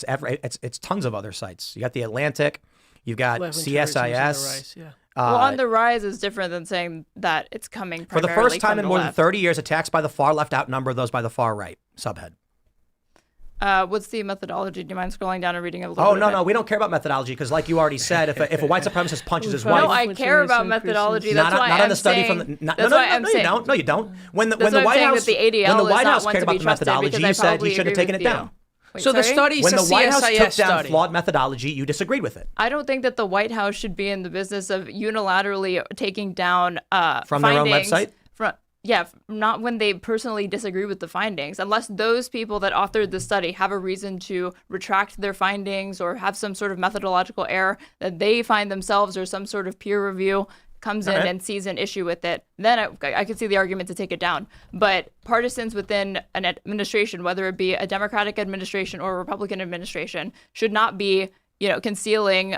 It's tons of other sites. You got The Atlantic. You've got Left-wing terrorism is on the CSIS. rise, yeah. Well, on the rise is different than saying that it's coming For the primarily first time from in the more than left. 30 years, attacks by the far left outnumber those by the far right. Subhead. What's the methodology? Do you mind scrolling down and reading a little Oh, bit no, of it? no, we don't care about methodology because, like you already said, if a white supremacist punches his No, wife, No, I Which care one is about increasing? methodology. not, That's why not I'm on the study saying, from the. Not, that's no, why no, I'm no, you saying, don't. No, you don't. When the That's why I'm White saying House, that the ADL when the is White not House one cared to about be the trusted methodology, because you I said you probably should have agree taken with it you. down. Wait, So the sorry? study is When a the White House CSIS took down study. flawed methodology, you disagreed with it I don't think that the White House should be in the business of unilaterally taking down from their own findings website. Not when they personally disagree with the findings, unless those people that authored the study have a reason to retract their findings or have some sort of methodological error that they find themselves or some sort of peer review comes in Alright. and sees an issue with it, then I could see the argument to take it down. But partisans within an administration, whether it be a Democratic administration or a Republican administration, should not be concealing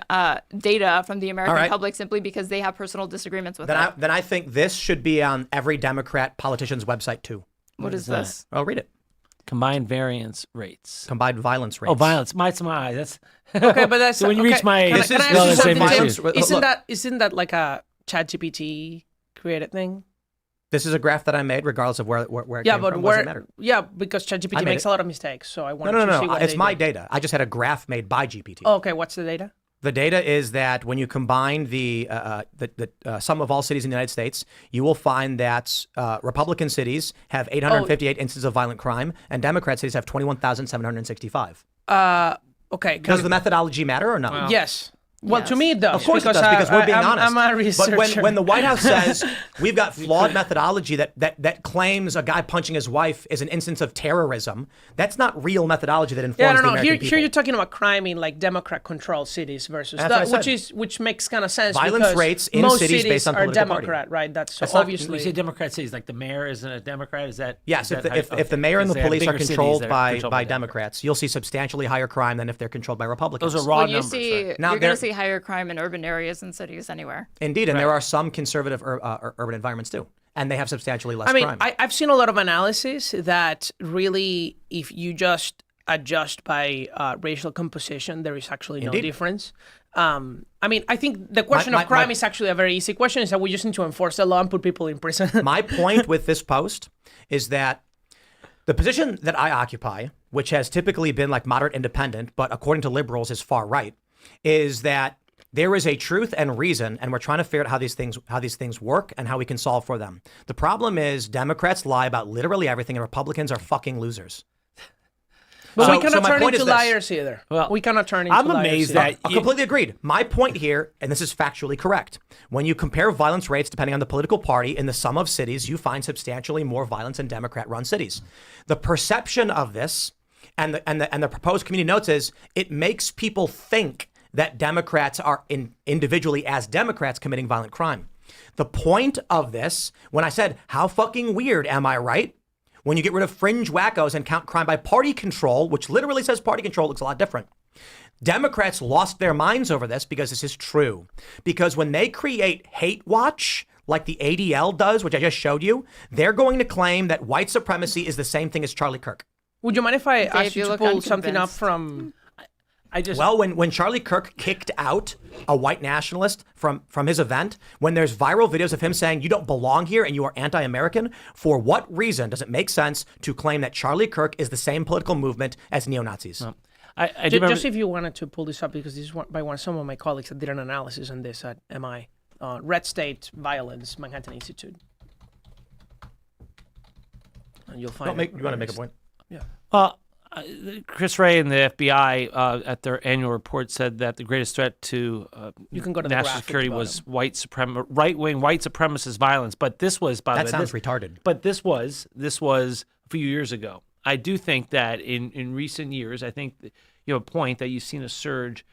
data from the American Alright. public simply because they have personal disagreements with it. Then I think this should be on every Democrat politician's website too. What is this? I'll read it. Combined variance rates. Combined violence rates. Oh, violence. My eye. That's Okay, but that's So when you reach my- Can I This is- ask this you is something, violence- Tim? look. Isn't that like a ChatGPT created thing? This is a graph that I made, regardless of where it Yeah, came but from. where? Doesn't matter. Yeah, because I ChatGPT made makes it. a lot of mistakes, so I No, wanted no, to see no. what It's they my did. data. I just had a graph made by GPT. Oh, okay, what's the data? The data is that when you combine the sum of all cities in the United States, you will find that Republican cities have 858 instances of violent crime, and Democrat cities have 21,765. Okay, Does the methodology matter or not? yes. Well, Yes. to me it does. Of course it does, because we're being honest. I'm a researcher. But when the White House says we've got flawed methodology that claims a guy punching his wife is an instance of terrorism, that's not real methodology that informs yeah, I the don't know. American Here people. you're talking about crime in like Democrat-controlled cities versus That's what I that, said. which makes kind of sense. Violence because rates in most cities based on are political party. Democrat, right? That's so That's not- obviously. When you say Democrat cities, like the mayor isn't a Democrat. Is that? Yes, is if that the, how- if the mayor and the They have police are bigger cities controlled that are by controlled Democrats, you'll see substantially higher crime than if they're controlled by Republicans. Those are raw Well, you numbers. see, right? Now, you're going there- to see higher crime in urban areas than cities anywhere. Indeed, and there are some conservative urban environments too, and they have substantially less I mean, crime. I've seen a lot of analysis that really, if you just adjust by racial composition, there is actually no Indeed. difference. I mean, I think the question my- of crime my- is actually a very easy question. Is that we just need to enforce the law and put people in prison. My point with this post is that the position that I occupy, which has typically been like moderate independent, but according to liberals is far right, is that there is a truth and reason, and we're trying to figure out how these things work and how we can solve for them. The problem is Democrats lie about literally everything, and Republicans are fucking losers. But So- we cannot so my turn point into is this. liars either. Well, we cannot turn into I'm liars amazed either. that I completely agreed. My point here, and this is factually correct, when you compare violence rates depending on the political party in the sum of cities, you find substantially more violence in Democrat-run cities. The perception of this and the proposed community notes is it makes people think that Democrats are individually as Democrats committing violent crime. The point of this, when I said, how fucking weird am I, right? When you get rid of fringe wackos and count crime by party control, which literally says party control, looks a lot different. Democrats lost their minds over this because this is true. Because when they create hate watch, like the ADL does, which I just showed you, they're going to claim that white supremacy is the same thing as Charlie Kirk. Would you mind if I ask you you to look pull something up unconvinced. from? I just Well, when Charlie Kirk kicked out a white nationalist from his event, when there's viral videos of him saying you don't belong here and you are anti-American, for what reason does it make sense to claim that Charlie Kirk is the same political movement as neo-Nazis? I do remember, just if you wanted to pull this up, because this is by some of my colleagues that did an analysis on this at MI, Red State Violence, Manhattan Institute. And you'll find. You want to make a point? Yeah. Chris Wray and the FBI at their annual report said that the greatest threat to You can go to the national graphic security bottom. was right-wing white supremacist violence. But this was, by the That way, sounds retarded. But this was a few years ago. I do think that in recent years, I think that you have a point that you've seen a surge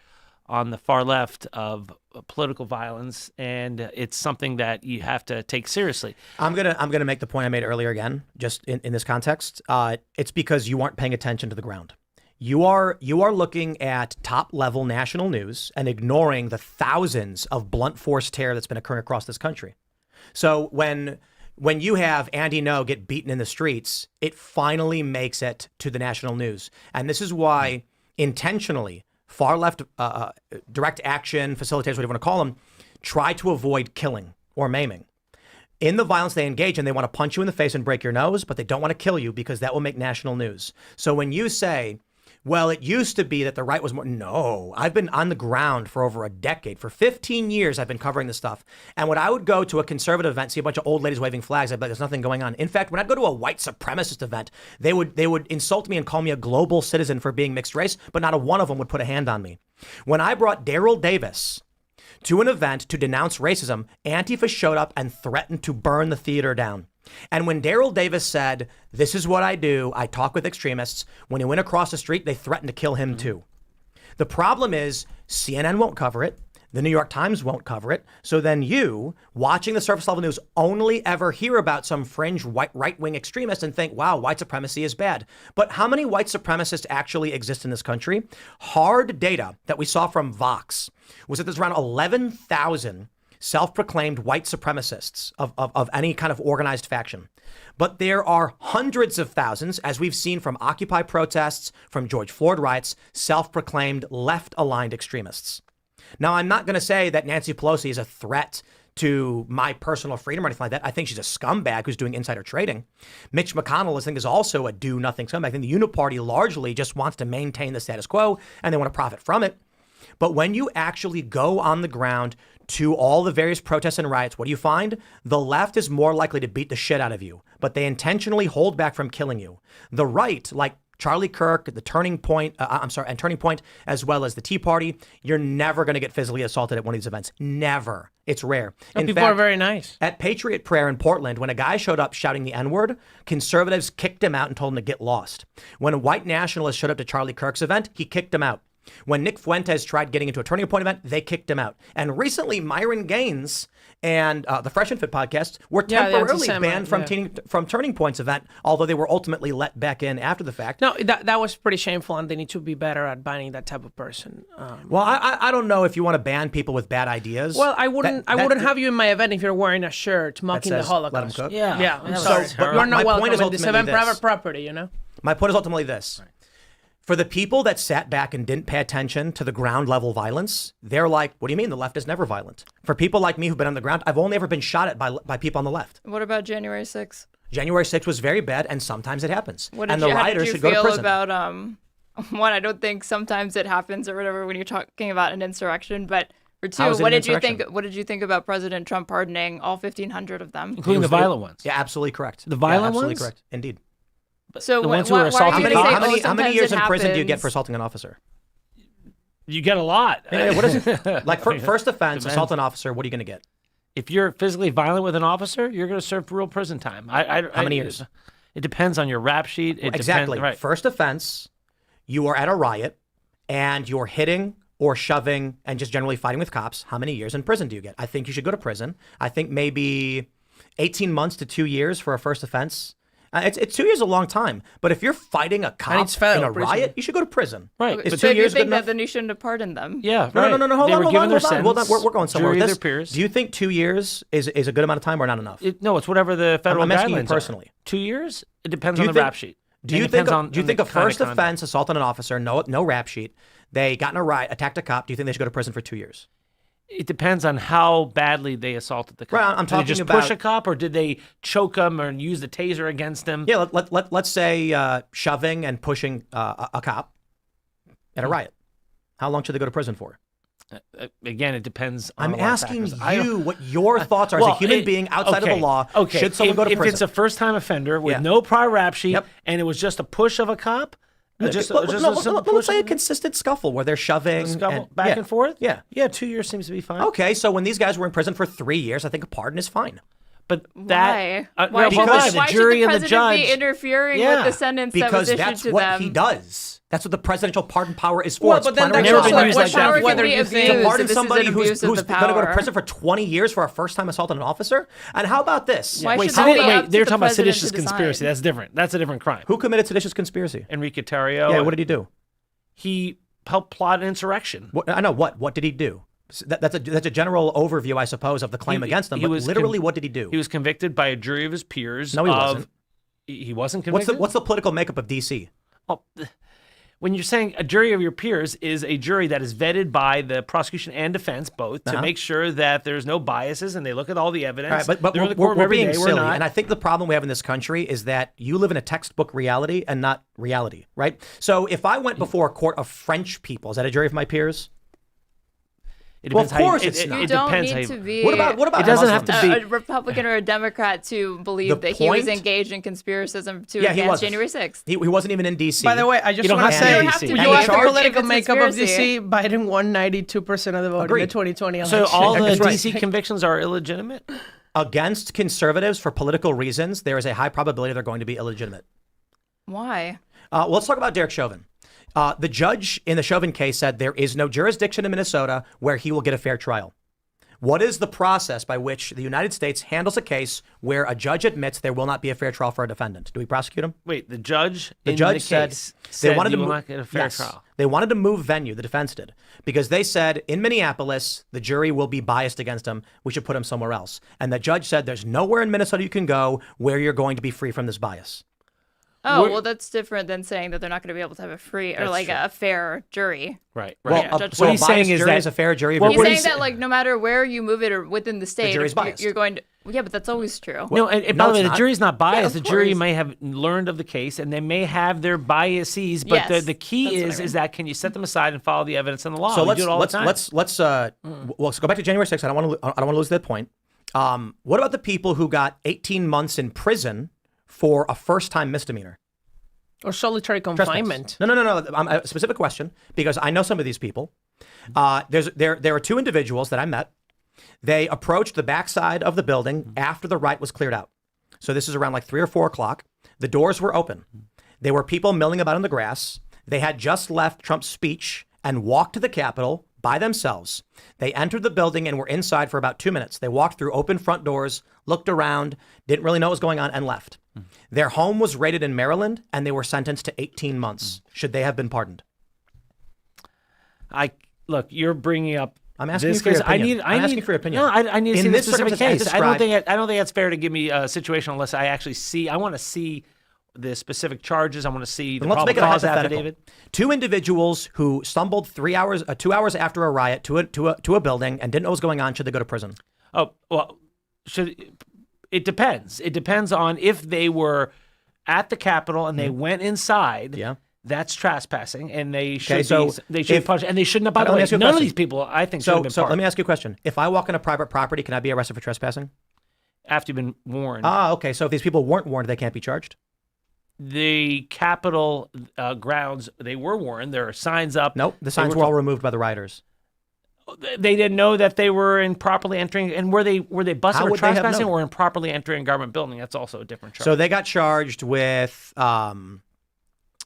on the far left of political violence, and it's something that you have to take seriously. I'm gonna make the point I made earlier again, just in this context. It's because you aren't paying attention to the ground. You are looking at top level national news and ignoring the thousands of blunt force terror that's been occurring across this country. So when you have Andy Ngo get beaten in the streets, it finally makes it to the national news, and this is why intentionally far left direct action facilitators, whatever you want to call them, try to avoid killing or maiming. In the violence they engage in, they want to punch you in the face and break your nose, but they don't want to kill you because that will make national news. So when you say, well, it used to be that the right was more, no, I've been on the ground for over a decade. For 15 years, I've been covering this stuff. And when I would go to a conservative event, see a bunch of old ladies waving flags, I'd be like, there's nothing going on. In fact, when I'd go to a white supremacist event, they would insult me and call me a global citizen for being mixed race, but not a one of them would put a hand on me. When I brought Daryl Davis to an event to denounce racism, Antifa showed up and threatened to burn the theater down. And when Daryl Davis said, this is what I do, I talk with extremists, when he went across the street, they threatened to kill him too. The problem is CNN won't cover it. The New York Times won't cover it. So then you, watching the surface level news, only ever hear about some fringe right-wing extremist and think, wow, white supremacy is bad. But how many white supremacists actually exist in this country? Hard data that we saw from Vox was that there's around 11,000 self-proclaimed white supremacists of any kind of organized faction. But there are hundreds of thousands, as we've seen from Occupy protests, from George Floyd riots, self-proclaimed left-aligned extremists. Now, I'm not going to say that Nancy Pelosi is a threat to my personal freedom or anything like that. I think she's a scumbag who's doing insider trading. Mitch McConnell, I think, is also a do-nothing scumbag. I think the Uniparty largely just wants to maintain the status quo, and they want to profit from it. But when you actually go on the ground to all the various protests and riots, what do you find? The left is more likely to beat the shit out of you, but they intentionally hold back from killing you. The right, like Charlie Kirk, the Turning Point, and Turning Point, as well as the Tea Party, you're never going to get physically assaulted at one of these events. Never. It's rare. In People fact, are very nice. At Patriot Prayer in Portland, when a guy showed up shouting the N-word, conservatives kicked him out and told him to get lost. When a white nationalist showed up to Charlie Kirk's event, he kicked him out. When Nick Fuentes tried getting into a Turning Point event, they kicked him out. And recently, Myron Gaines and the Fresh and Fit podcast were Yeah, the temporarily anti-Semite, banned from Turning Point's event, although they were ultimately let back in after the fact. No, that was pretty shameful, and they need to be better at banning that type of person. Well, I don't know if you want to ban people with bad ideas. Well, I wouldn't have you in my event if you're wearing a shirt mocking the says, "Let 'em Holocaust. cook." Yeah, I'm that sorry. was terrible. You're not My point welcome is in this ultimately event, this. private property, you know? My point is ultimately this. For the people that sat back and didn't pay attention to the ground level violence, they're like, what do you mean? The left is never violent. For people like me who've been on the ground, I've only ever been shot at by people on the left. What about January 6th? January 6th was very bad, and sometimes it happens. How and did the rioters you should go to feel prison. about one? I don't think sometimes it happens or whatever when you're talking about an insurrection, but for two, How is it what an did you insurrection? think? What did you think about President Trump pardoning all 1,500 of them? Including the violent ones. Yeah, absolutely correct. The violent absolutely ones? correct. Indeed. So The why, ones who were why are assaulting you How gonna many, say, how many years in prison do you get happens? for assaulting an officer? You get a lot. What is it? Like first offense, Depends. assault an officer, what are you going to get? If you're physically violent with an officer, you're going to serve real prison time. How many years? It depends on your rap sheet. It Exactly. Depends, right. First offense, you are at a riot and you're hitting or shoving and just generally fighting with cops. How many years in prison do you get? I think you should go to prison. I think maybe 18 months to 2 years for a first offense. It's 2 years is a long time, but if you're fighting a cop it's federal in a prison. riot, you should go to prison. Right. Okay, Is so 2 if you years good think that, enough? then you shouldn't have pardoned them. Yeah. No, right. no, no, no, hold They on, were hold given on, their hold on, hold on. sentence, We're going somewhere jury with their this. peers. Do you think 2 years is a good amount of time or not enough? No, it's whatever the federal I'm asking you guidelines personally. are. 2 years? It depends Do on you the think- rap sheet. Do It you depends think? on Do you the think a kind of first conduct. offense, assault on an officer, no rap sheet, they got in a riot, attacked a cop? Do you think they should go to prison for 2 years? It depends on how badly they assaulted the cop. Right, I'm did talking they just about- push a cop, or did they choke him or use the taser against him? Yeah, let's say shoving and pushing a cop at a riot. How long should they go to prison for? Again, it depends on I'm a lot of asking factors. I don't- you what your thoughts are as a human being outside of the law. Okay. Should someone go to if prison? it's a first-time offender with Yeah. no prior rap sheet, Yep. and it was just a push of a cop, just No, a simple let's say push a consistent scuffle where they're shoving scuffle and, back yeah. and forth. Yeah. yeah, 2 years seems to be fine. Okay, so when these guys were in prison for 3 years, I think a pardon is fine. But Why? that Why, should, because why the should jury the and the president judge be interfering Yeah, with the sentence that Because was issued that's to what them? he does. That's what the presidential pardon power is for. Well, It's but then plenary there's never also been a used like question that of before. whether Can be you abused. think to pardon This is an somebody who's abuse of going the to go to power. prison for 20 years for a first-time assault on an officer? And how about this? Why Wait, should that be up to they're the talking about president seditious to decide? conspiracy. That's different. That's a different crime. Who committed seditious conspiracy? Enrique Tarrio. Yeah, what did he do? He helped plot an insurrection. I know what. What did he do? That's a general overview, I suppose, of the claim against him. He But was literally, con- what did he do? He was convicted by a jury of his peers. No, he of- wasn't. He wasn't convicted. What's the political makeup of D.C.? Well, when you're saying a jury of your peers is a jury that is vetted by the prosecution and defense both to make sure that there's no biases and they look at all the evidence. All right, but They're in the we're courtroom every being day, we're silly, not. and I think the problem we have in this country is that you live in a textbook reality and not reality, right? So if I went before a court of French people, is that a jury of my peers? It Well, of depends how course you, it's it, not. You it don't depends how need you, to be What about It doesn't have to Muslims? be- a Republican or a Democrat to believe The that he was point- engaged in conspiracism to Yeah, he advance wasn't. January 6th. He wasn't even in D.C. By the way, I just You don't want to have to say, be You have to you be have the charged political if it's makeup of conspiracy. DC. Biden won 92% of the vote Agreed. in the 2020 election. So all the That's right. DC convictions are illegitimate? Against conservatives for political reasons, there is a high probability they're going to be illegitimate. Why? Well, let's talk about Derek Chauvin. The judge in the Chauvin case said there is no jurisdiction in Minnesota where he will get a fair trial. What is the process by which the United States handles a case where a judge admits there will not be a fair trial for a defendant? Do we prosecute him? Wait, the judge The in judge the said case they wanted you to will move, not get a fair yes, trial. They wanted to move venue, the defense did, because they said in Minneapolis, the jury will be biased against him. We should put him somewhere else. And the judge said there's nowhere in Minnesota you can go where you're going to be free from this bias. Oh, well, that's different than saying that they're not going to be able to have a free or That's like true. a fair jury. Right, Well, right. Judge- so What a he's biased saying is jury that- is a fair jury. Well, He's what saying he's- that like no matter where you move it or within the state, jury's biased. you're going to. Yeah, but that's always true. No, and No, by the way, it's the not. jury's not biased. of The jury course. may have learned of the case, and they may have their biases. But Yes, the key that's what I is mean. that can you set them aside and follow the evidence and the law? So We let's do it all the time. let's go back to January 6th. I don't want to lose that point. What about the people who got 18 months in prison for a first-time misdemeanor? or solitary Trespass. confinement. No. A specific question, because I know some of these people. There are two individuals that I met. They approached the backside of the building after the riot was cleared out. So this is around like 3 or 4 o'clock. The doors were open. There were people milling about in the grass. They had just left Trump's speech and walked to the Capitol by themselves. They entered the building and were inside for about 2 minutes. They walked through open front doors, looked around, didn't really know what was going on, and left. Their home was raided in Maryland, and they were sentenced to 18 months. Should they have been pardoned? Look, you're bringing up. I'm asking this you for your case. opinion. I I'm need, asking for your opinion. No, I need to In see the this specific circumstance case. I I don't described- think that's fair to give me a situation unless I actually see. I want to see the specific charges. I want to see the Then let's make probable it a cause hypothetical. affidavit. Two individuals who stumbled 2 hours after a riot to a building and didn't know what was going on. Should they go to prison? Oh well, it depends. It depends on if they were at the Capitol and they went inside. Yeah. That's trespassing, and they should Okay, so they should if- punish, and they shouldn't have. By Let the me way, ask you a none of question. these people, I think, should So have been let pardoned me ask you a question. If I walk on a private property, can I be arrested for trespassing? after you've been warned. Okay. So if these people weren't warned, they can't be charged. The Capitol grounds, they were warned. There are signs up. Nope. The They signs were all removed by the rioters. They didn't know that they were improperly entering, and were they busted How for would they have trespassing known? or improperly entering a government building? That's also a different charge. So they got charged with.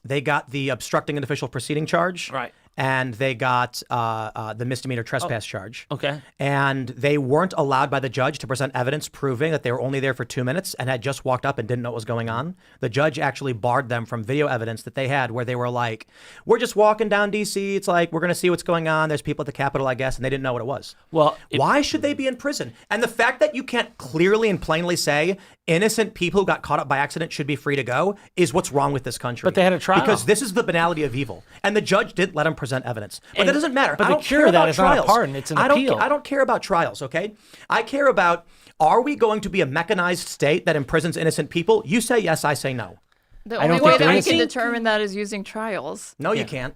They got the obstructing an official proceeding charge. Right. and they got the misdemeanor trespass charge. Okay. And they weren't allowed by the judge to present evidence proving that they were only there for 2 minutes and had just walked up and didn't know what was going on. The judge actually barred them from video evidence that they had where they were like, we're just walking down D.C. It's like, we're going to see what's going on. There's people at the Capitol, I guess, and they didn't know what it was. Well, why should they be in prison? And the fact that you can't clearly and plainly say innocent people who got caught up by accident should be free to go is what's wrong with this country. But they had a trial. Because this is the banality of evil. And the judge did let them present evidence. But that doesn't matter. But I the don't cure care of that about is not a trials. pardon, it's an appeal. I don't care about trials, okay? I care about, are we going to be a mechanized state that imprisons innocent people? You say yes, I say no. The I don't only think way there that we is. can determine that is using trials. No, you can't.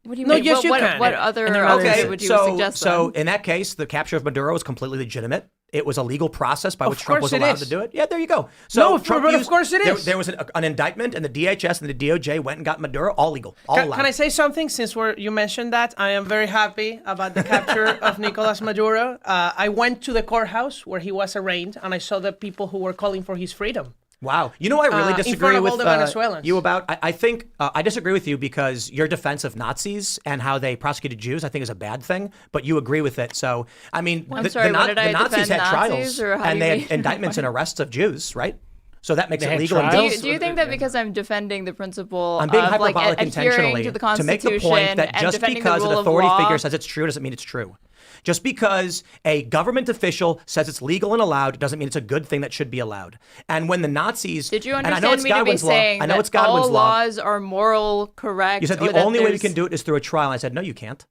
What do you No, mean? yes, you what, can. What other And there are alternative others. would you so, suggest so then? in that case, the capture of Maduro was completely legitimate. It was a legal process by which Trump course was it allowed is. to do it. Yeah, there you go. So No, Trump but of used- course it there- is. There was an indictment, and the DHS and the DOJ went and got Maduro. All legal. All allowed. Can I say something since you mentioned that? I am very happy about the capture of Nicolas Maduro. I went to the courthouse where he was arraigned, and I saw the people who were calling for his freedom. Wow. You know, I really in disagree front of with all the Venezuelans. you about. I think I disagree with you because your defense of Nazis and how they prosecuted Jews, I think, is a bad thing. But you agree with it. So, I mean, I'm sorry, what did I the Nazis defend had Nazis, trials or how and do they you had mean? indictments and arrests of Jews, right? So that makes They it had legal and trials? Do you think that because I'm defending the principle I'm being of like hyperbolic adhering intentionally to the to Constitution make the point that and just defending because the an rule of authority law, figure says it's true doesn't mean it's true. Just because a government official says it's legal and allowed doesn't mean it's a good thing that should be allowed. And when the Nazis, did you and I know understand it's me to be Godwin's law. saying I know that it's Godwin's all law. laws are moral, correct? You said or the that only way we there's- can do it is through a trial. And I said, no, you can't.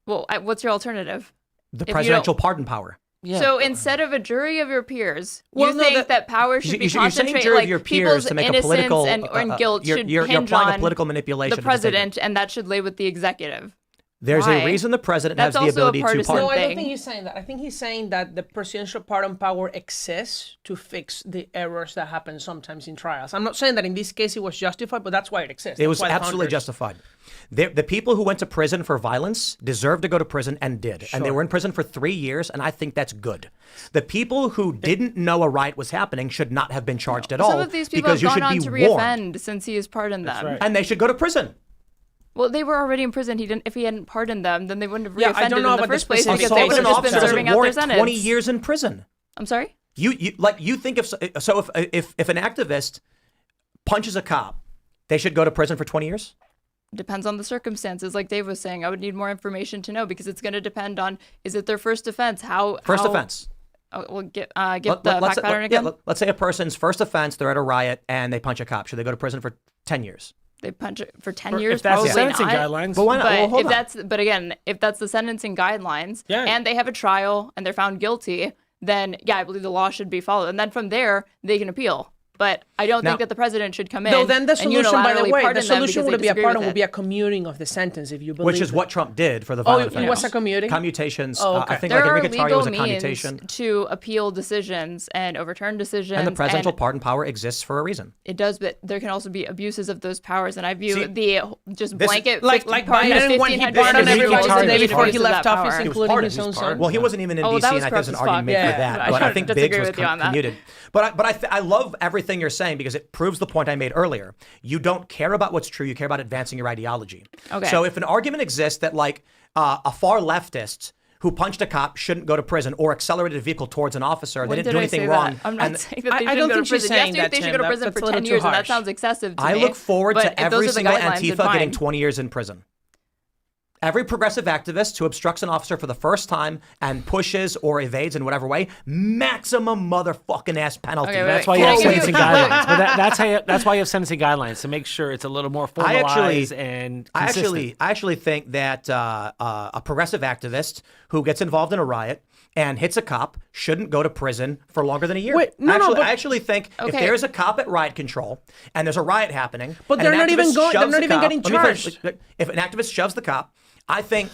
Well, what's your alternative? The If you presidential don't- pardon power. Yeah. So instead of a jury of your peers, Well, you no, think that power should be You're saying concentrated, jury like of your peers people's to make a innocence political and guilt you're, should you're hinge applying a on political manipulation the to the statement. president, and that should lay with the executive. There's Why? a reason the president That's has the also a ability to partisan pardon. No, I don't thing. think he's saying that. I think he's saying that the presidential pardon power exists to fix the errors that happen sometimes in trials. I'm not saying that in this case it was justified, but that's why it exists. It That's was why the absolutely founders- justified. The people who went to prison for violence deserved to go to prison and did. And they were in prison for 3 years, and I think that's good. The people who didn't know a riot was happening should not have been charged at all. Some of these people because have you gone should on be to warned. reoffend since he has pardoned them. right. And they should go to prison. Well, they were already in prison. If he hadn't pardoned them, then they wouldn't have Yeah, I reoffended don't know in the about the first place specific because they Assault would an have just been officer serving doesn't out their warrant sentence. 20 years in prison. I'm sorry? You think if an activist punches a cop, they should go to prison for 20 years? Depends on the circumstances. Like Dave was saying, I would need more information to know because it's going to depend on, is it their first offense? First offense. Oh, well, give the fact pattern again. Let's say a person's first offense, they're at a riot and they punch a cop. Should they go to prison for 10 years? They punch it for 10 years, if that's the probably sentencing not. guidelines. But why not? Well, hold on. But again, if that's the sentencing guidelines Yeah. and they have a trial and they're found guilty, then yeah, I believe the law should be followed. And then from there, they can appeal. But I don't Now- think that the president should come in. No, then the and solution, by the unilaterally way, the pardon them solution because they would be a disagree pardon with would it. be a commuting of the sentence if you believe Which is it. what Trump did for the Oh, violent it offenders. was a commuting? Commutations. okay. I think There like are Enrique Tarrio legal was a means commutation. to appeal decisions and overturn decisions. And the presidential and pardon power exists for a reason. it does, but there can also be abuses of those powers. And I view See, the just this- blanket Like pardon of Biden when he 1,500 pardoned individuals everybody the is day an before he abuse of left that office, power. He was including pardoned. his own son. Well, he wasn't even in Oh, D.C., that was and I think there's an corrupt as argument made fuck. for that. Yeah. But I I think disagree Biggs was with you on that. commuted. But I love everything you're saying because it proves the point I made earlier. You don't care about what's true. You care about advancing your ideology. Okay. So if an argument exists that like a far leftist who punched a cop shouldn't go to prison or accelerated a vehicle towards an officer, When they didn't did do I anything say wrong. that? I'm not and saying that they I shouldn't don't go to think she's prison. Yes, saying that, they should Tim. go to prison That's for a little 10 too years, and that harsh. sounds excessive to I me. look forward But to if every those are the single guidelines, then Antifa getting fine. 20 years in prison. Every progressive activist who obstructs an officer for the first time and pushes or evades in whatever way, maximum motherfucking ass penalty. Okay, wait, That's wait. why you Can have I give you- sentencing guidelines. But that's why you have sentencing guidelines to make sure it's a little more formalized and consistent. I actually think that a progressive activist who gets involved in a riot and hits a cop shouldn't go to prison for longer than a year. Wait, no, actually, but- I actually think if Okay. there's a cop at riot control and there's a riot happening, But and they're an not even activist going- they're shoves not the even cop- getting let me finish. charged. If an activist shoves the cop, I think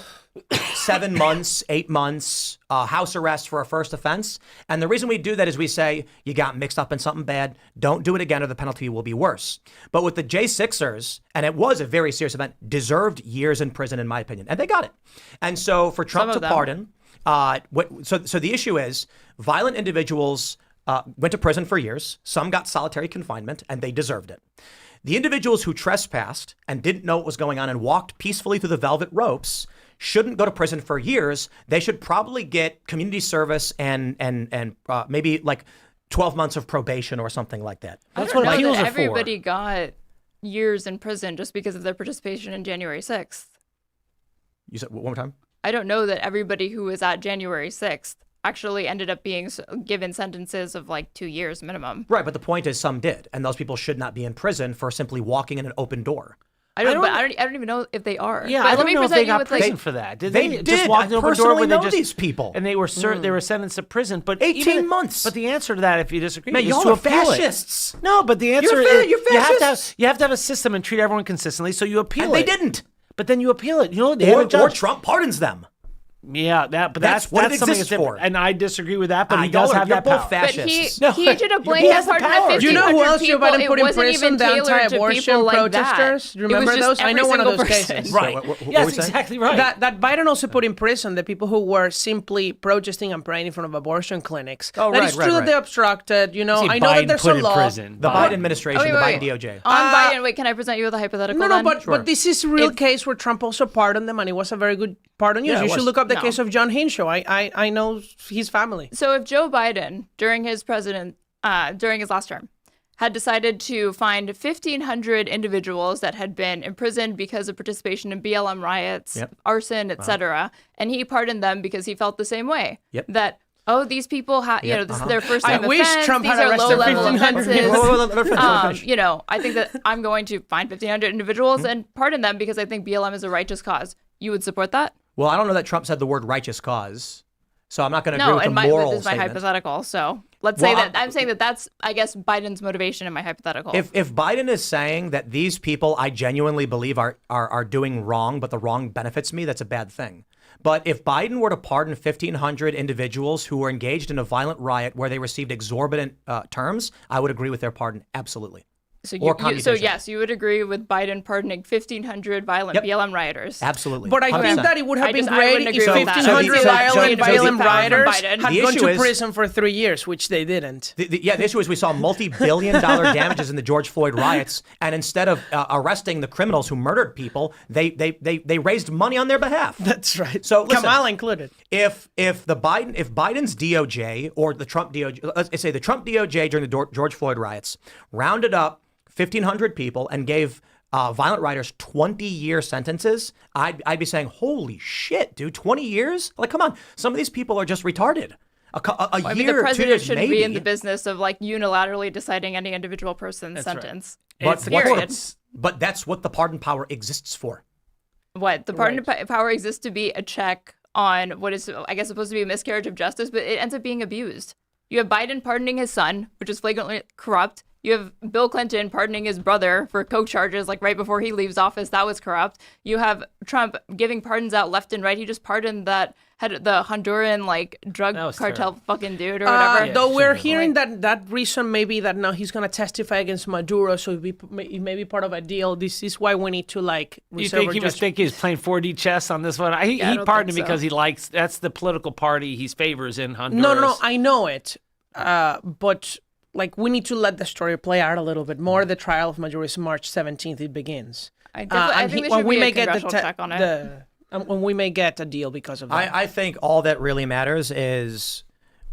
7 months, 8 months, house arrest for a first offense. And the reason we do that is we say, you got mixed up in something bad, don't do it again or the penalty will be worse. But with the J6ers, and it was a very serious event, deserved years in prison in my opinion. And they got it. And so for Trump Some to of them. pardon, so the issue is violent individuals went to prison for years. Some got solitary confinement and they deserved it. The individuals who trespassed and didn't know what was going on and walked peacefully through the velvet ropes shouldn't go to prison for years. They should probably get community service and maybe like 12 months of probation or something like that. That's I don't what know appeals that are for. everybody got years in prison just because of their participation in January 6th. You said one more time? I don't know that everybody who was at January 6th actually ended up being given sentences of like 2 years minimum. Right, but the point is some did, and those people should not be in prison for simply walking in an open door. I don't even know if they are. Yeah, But I let don't me know if present they you got with prison like, for that. Did They just did. walk I in an open door personally where they know just these people. and they were they were sentenced to prison, but 18 months. But the answer to that, if you disagree, Man, is y'all to are appeal fascists. it. No, but the answer You're is fascists. you have to have a system and treat everyone consistently. So you appeal And they it. didn't. But then you appeal it. You know, they have a Or judge. Trump pardons them. Yeah, That's what it something exists that's different. for. And I disagree with that, but he y'all does are- have you're that both power. but he fascists. he should have blamed he that has the pardon power. of Do Do you know who 1,500 else Joe people. Biden It put in wasn't prison? even The tailored to anti-abortion people like protesters. that. You remember It was just those? I know every one of single those person. cases. Right. What Yes, we say? exactly right. That Biden also put in prison the people who were simply protesting and praying in front of abortion clinics. Oh, That right, is right, true right. that they obstructed. You know, See, I know Biden that there's put a in law. prison. The Biden administration, Oh, the wait, Biden DOJ. On Biden, wait, can I present you with a hypothetical? No, then? but this is a real case where Trump also pardoned them, and it was a very good pardon. Yeah, it You should was. look up the No. case of John Hinshaw. I know his family. So if Joe Biden, during his last term, had decided to find 1,500 individuals that had been imprisoned because of participation in BLM riots, Yep. arson, etc., and he pardoned them because he felt the same way. Yep. That these people have, this is their first time I wish offense. Trump These had are arrested low-level 1,500 offenses. people. I think that I'm going to find 1,500 individuals and pardon them because I think BLM is a righteous cause. You would support that? Well, I don't know that Trump said the word righteous cause, so I'm not going to agree No, with and the moral this is my statement. hypothetical. So let's Well, say that I'm saying that that's, I guess, Biden's motivation in my hypothetical. If Biden is saying that these people I genuinely believe are doing wrong, but the wrong benefits me, that's a bad thing. But if Biden were to pardon 1,500 individuals who were engaged in a violent riot where they received exorbitant terms, I would agree with their pardon, absolutely. So, Or so commutation. yes, you would agree with Biden pardoning 1,500 violent Yep. BLM rioters. Absolutely. But I 100%. think that it would have been I great wouldn't if agree with that. 1,500 violent so BLM the- rioters Biden. had The gone issue to is- prison for 3 years, which they didn't. The issue is we saw multi-billion-dollar damages in the George Floyd riots, and instead of arresting the criminals who murdered people, they raised money on their behalf. That's right. So listen, Kamala included. If Biden's DOJ or the Trump DOJ, let's say the Trump DOJ during the George Floyd riots rounded up 1,500 people and gave violent rioters 20-year sentences, I'd be saying, holy shit, dude, 20 years? Like, come on, some of these people are just retarded. A I mean, year, the 2 president years, shouldn't maybe. be in the business of like unilaterally deciding any individual person's sentence. But Period. but that's what the pardon power exists for. What the pardon power exists to be a check on what is, I guess, supposed to be a miscarriage of justice, but it ends up being abused. You have Biden pardoning his son, which is flagrantly corrupt. You have Bill Clinton pardoning his brother for coke charges, like right before he leaves office. That was corrupt. You have Trump giving pardons out left and right. He just pardoned the Honduran drug That was cartel terrible. fucking dude or whatever. Though we're hearing that reason maybe that now he's going to testify against Maduro, so it may be part of a deal. This is why we need to You reserve think our he was judgment. thinking he was playing 4D chess on this one? He don't pardoned him think so. because he likes, that's the political party he favors in Honduras. No, I know it. But we need to let the story play out a little bit more. The trial of Maduro is March 17th. It begins. I think there should be a congressional check on it. When we may get a deal because of that. I think all that really matters is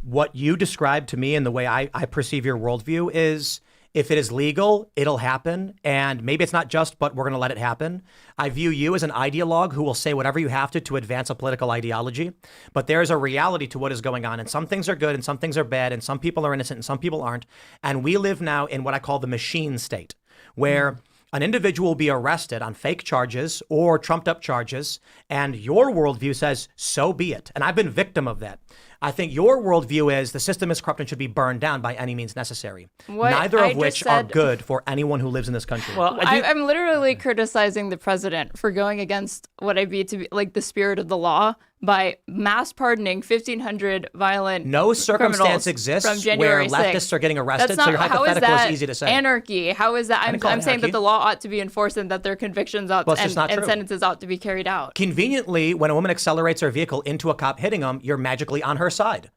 what you described to me and the way I perceive your worldview is if it is legal, it'll happen. And maybe it's not just, but we're going to let it happen. I view you as an ideologue who will say whatever you have to advance a political ideology. But there is a reality to what is going on. And some things are good and some things are bad. And some people are innocent and some people aren't. And we live now in what I call the machine state, where an individual will be arrested on fake charges or trumped up charges, and your worldview says, so be it. And I've been victim of that. I think your worldview is the system is corrupt and should be burned down by any means necessary. What Neither I of just which are said- good for anyone who lives in this country. Well, I'm literally criticizing the president for going against what I view to be like the spirit of the law by mass pardoning 1,500 violent no circumstance criminals exists from January where leftists 6th. are getting arrested, That's not, so your how is hypothetical that is easy to say. anarchy? How is that? didn't call it I'm saying anarchy. that the law ought to be enforced and that their convictions ought Well, it's just not and true. sentences ought to be carried out. Conveniently, when a woman accelerates her vehicle into a cop hitting them, you're magically on her side.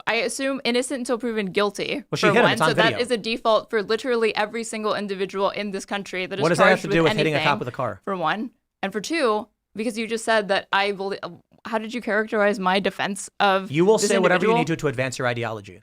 I assume innocent until proven guilty. Well, she for hit him. one, It's on so that video. is a default for literally every single individual in this country that is What does that have charged to do with hitting a anything, cop with a car? For one, and for two, because you just said that I believe. How did you characterize my defense of You will this say whatever you individual? need to advance your ideology.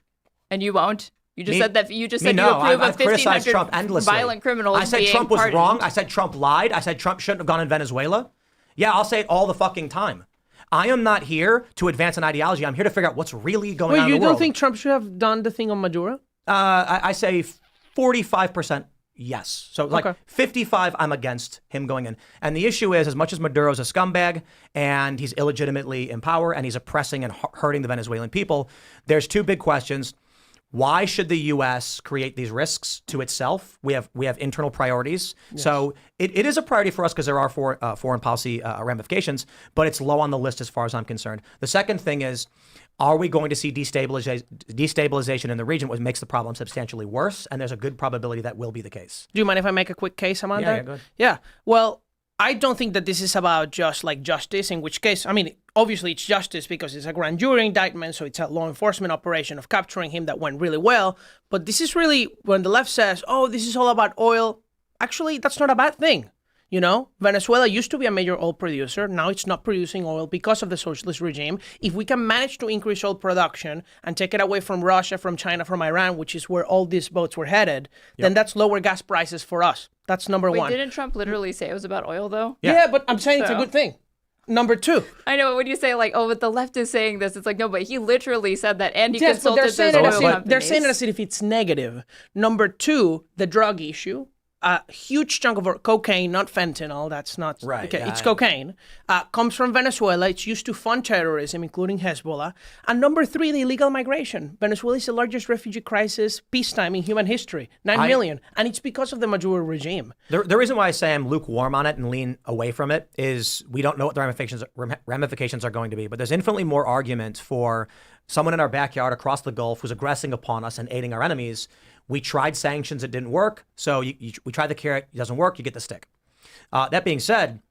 And you won't. You just Me- said that. You just Me, said you no, approve I've of criticized 1,500 Trump endlessly. violent criminals. I said being Trump was pardoned. wrong. I said Trump lied. I said Trump shouldn't have gone in Venezuela. Yeah, I'll say it all the fucking time. I am not here to advance an ideology. I'm here to figure out what's really going on Wait, in you the don't world. think Trump should have done the thing on Maduro? I say 45% yes. So like Okay. 55, I'm against him going in. And the issue is, as much as Maduro's a scumbag and he's illegitimately in power and he's oppressing and hurting the Venezuelan people, there's two big questions. Why should the U.S. create these risks to itself? We have internal priorities. Yes. So it is a priority for us because there are foreign policy ramifications, but it's low on the list as far as I'm concerned. The second thing is, are we going to see destabilization in the region, which makes the problem substantially worse? And there's a good probability that will be the case. Do you mind if I make a quick case, Amanda? Yeah, go ahead. Yeah. Well, I don't think that this is about just like justice, in which case, I mean, obviously it's justice because it's a grand jury indictment, so it's a law enforcement operation of capturing him that went really well. But this is really when the left says, oh, this is all about oil. Actually, that's not a bad thing. You know, Venezuela used to be a major oil producer. Now it's not producing oil because of the socialist regime. If we can manage to increase oil production and take it away from Russia, from China, from Iran, which is where all these boats were headed, then that's lower gas prices for us. That's number Wait, one. didn't Trump literally say it was about oil, though? Yeah, but I'm saying it's a So- good thing. Number two. I know when you say like, oh, but the left is saying this, it's like, no, but he literally said that, and he Yes, but consulted they're saying, those it oil as if, companies. they're saying it as if it's negative. Number two, the drug issue. A huge chunk of our cocaine, not fentanyl, that's not, Right, okay, yeah, it's yeah. cocaine, comes from Venezuela. It's used to fund terrorism, including Hezbollah. And number three, the illegal migration. Venezuela is the largest refugee crisis peacetime in human history, 9 million. And it's because of the Maduro regime. The reason why I say I'm lukewarm on it and lean away from it is we don't know what the ramifications are going to be. But there's infinitely more argument for someone in our backyard across the Gulf who's aggressing upon us and aiding our enemies. We tried sanctions, it didn't work. So we tried the carrot, it doesn't work, you get the stick. That being said,